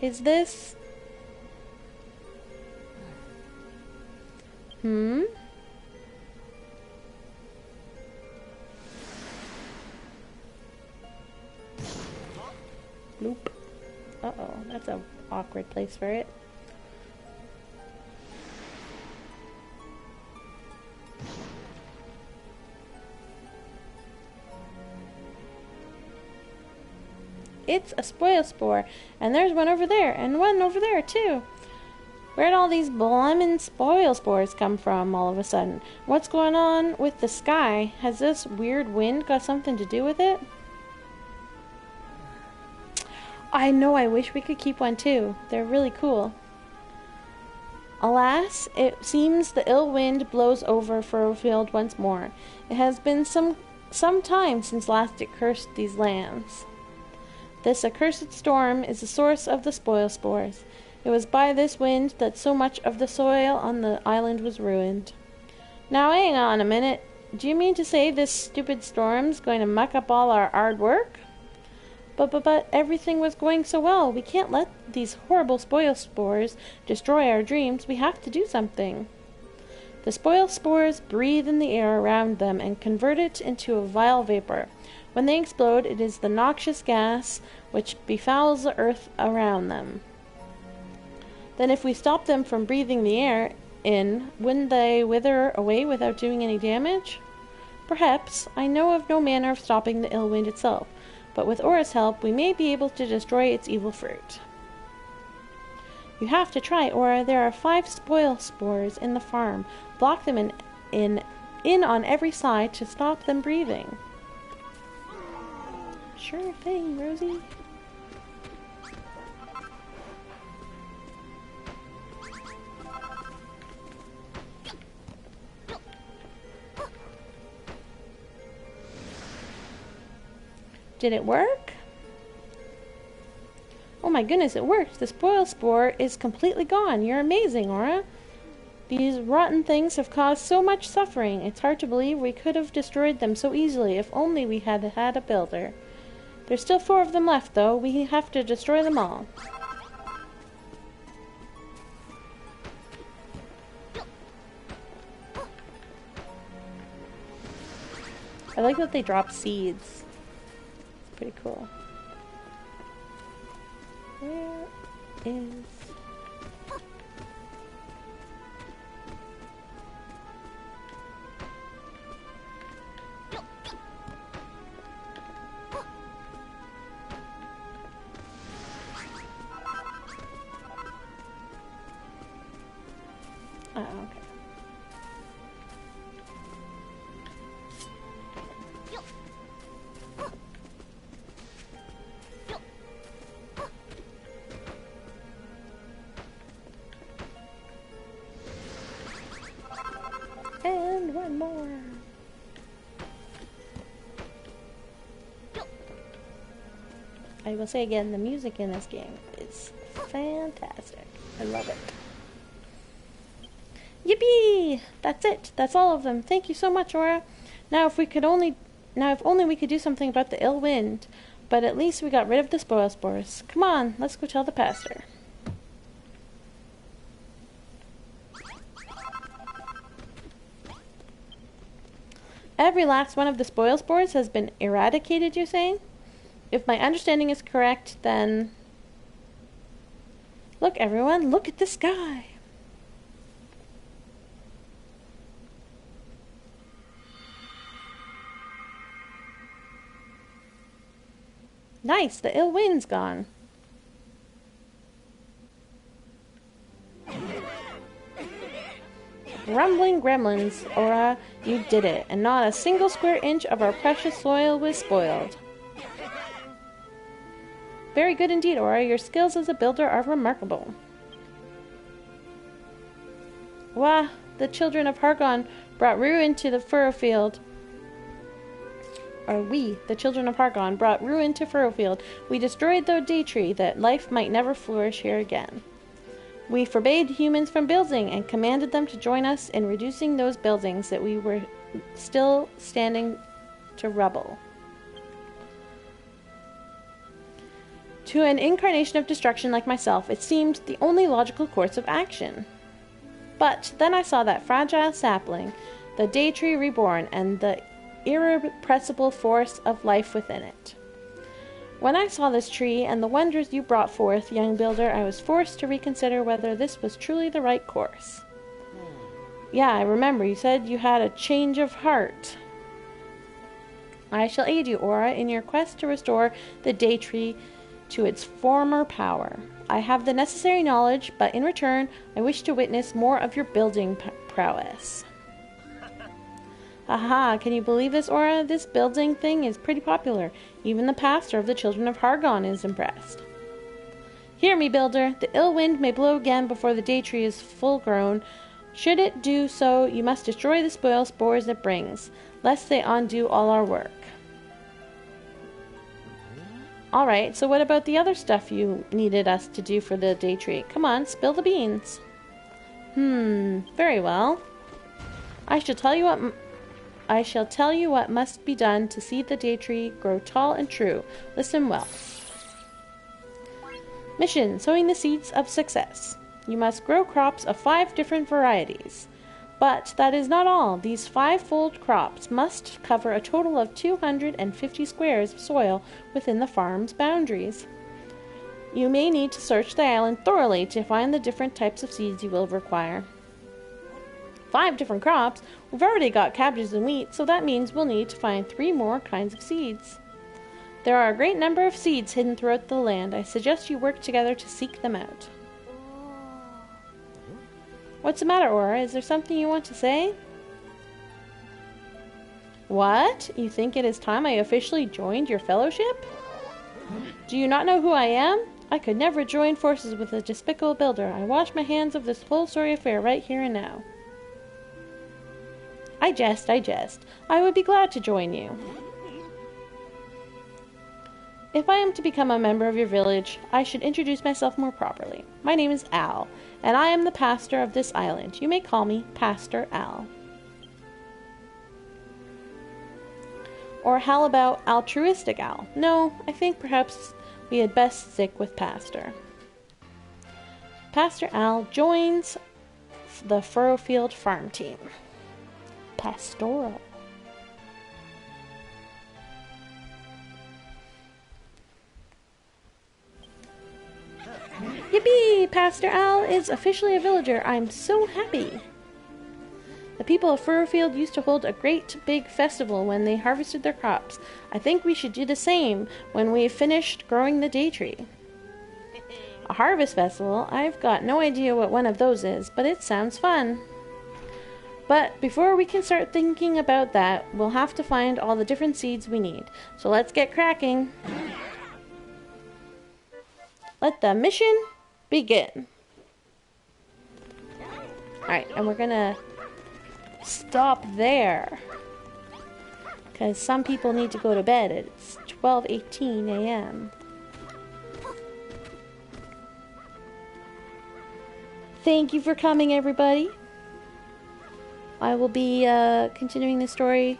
Is this... Bloop. Uh-oh, that's an awkward place for it. It's a Spoil Spore, and there's one over there, and one over there, too. Where'd all these blemmin' Spoil Spores come from all of a sudden? What's going on with the sky? Has this weird wind got something to do with it? I know, I wish we could keep one too. They're really cool. Alas, it seems the ill wind blows over Furrowfield once more. It has been some time since last it cursed these lands. This accursed storm is the source of the Spoil Spores. It was by this wind that so much of the soil on the island was ruined. Now hang on a minute. Do you mean to say this stupid storm's going to muck up all our hard work? But everything was going so well. We can't let these horrible Spoil Spores destroy our dreams. We have to do something. The Spoil Spores breathe in the air around them and convert it into a vile vapor. When they explode, it is the noxious gas which befouls the earth around them. Then if we stop them from breathing the air in, wouldn't they wither away without doing any damage? Perhaps. I know of no manner of stopping the ill wind itself. But with Aura's help, we may be able to destroy its evil fruit. You have to try, Aura. There are 5 Spoil Spores in the farm. Block them in on every side to stop them breathing. Sure thing, Rosie. Did it work? Oh my goodness, it worked. The Spoil Spore is completely gone. You're amazing, Aura. These rotten things have caused so much suffering. It's hard to believe we could have destroyed them so easily if only we had had a builder. There's still 4 of them left, though. We have to destroy them all. I like that they drop seeds. Pretty cool. Where is... Oh, okay. And one more. I will say again, the music in this game is fantastic. I love it. Yippee! That's it. That's all of them. Thank you so much, Aura. Now if only we could do something about the ill wind. But at least we got rid of the Spoil Spores. Come on, let's go tell the pastor. Every last one of the Spoil Spores has been eradicated, you say? If my understanding is correct, then... Look, everyone, look at the sky! Nice, the ill wind's gone. Grumbling gremlins, Aura, you did it, and not a single square inch of our precious soil was spoiled. Very good indeed, Aura. Your skills as a builder are remarkable. Wah, the children of Hargon brought ruin to the Furrowfield. Or we, the children of Hargon, brought ruin to Furrowfield. We destroyed the day tree that life might never flourish here again. We forbade humans from building and commanded them to join us in reducing those buildings that we were still standing to rubble. To an incarnation of destruction like myself, it seemed the only logical course of action. But then I saw that fragile sapling, the day tree reborn, and the irrepressible force of life within it. When I saw this tree and the wonders you brought forth, young builder, I was forced to reconsider whether this was truly the right course. Yeah, I remember you said you had a change of heart. I shall aid you, Aura, in your quest to restore the day tree to its former power. I have the necessary knowledge, but in return, I wish to witness more of your building prowess. Aha, can you believe this, Aura? This building thing is pretty popular. Even the pastor of the children of Hargon is impressed. Hear me, builder. The ill wind may blow again before the day tree is full grown. Should it do so, you must destroy the spoil spores it brings, lest they undo all our work. Alright, so what about the other stuff you needed us to do for the day tree? Come on, spill the beans. Very well. I shall tell you what must be done to see the day tree grow tall and true. Listen well. Mission: sowing the seeds of success. You must grow crops of 5 different varieties. But that is not all. These 5-fold crops must cover a total of 250 squares of soil within the farm's boundaries. You may need to search the island thoroughly to find the different types of seeds you will require. 5 different crops? We've already got cabbages and wheat, so that means we'll need to find 3 more kinds of seeds. There are a great number of seeds hidden throughout the land. I suggest you work together to seek them out. What's the matter, Aura? Is there something you want to say? What? You think it is time I officially joined your fellowship? Do you not know who I am? I could never join forces with a despicable builder. I wash my hands of this whole sorry affair right here and now. I jest. I would be glad to join you. If I am to become a member of your village, I should introduce myself more properly. My name is Al, and I am the pastor of this island. You may call me Pastor Al. Or how about altruistic Al? No, I think perhaps we had best stick with Pastor. Pastor Al joins the Furrowfield farm team. Pastoral. Yippee! Pastor Al is officially a villager. I'm so happy. The people of Furrowfield used to hold a great big festival when they harvested their crops. I think we should do the same when we've finished growing the day tree. A harvest festival? I've got no idea what one of those is, but it sounds fun. But before we can start thinking about that, we'll have to find all the different seeds we need. So let's get cracking. Let the mission begin. Alright, and we're gonna stop there, because some people need to go to bed. It's 12:18 a.m. Thank you for coming, everybody. I will be continuing the story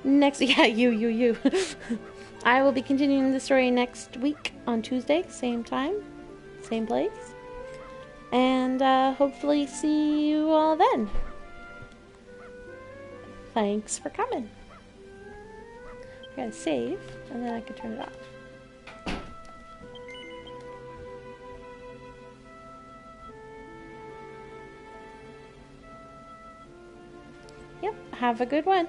next... Yeah, you. I will be continuing the story next week on Tuesday, same time, same place. And hopefully see you all then. Thanks for coming. I gotta save, and then I can turn it off. Yep, have a good one.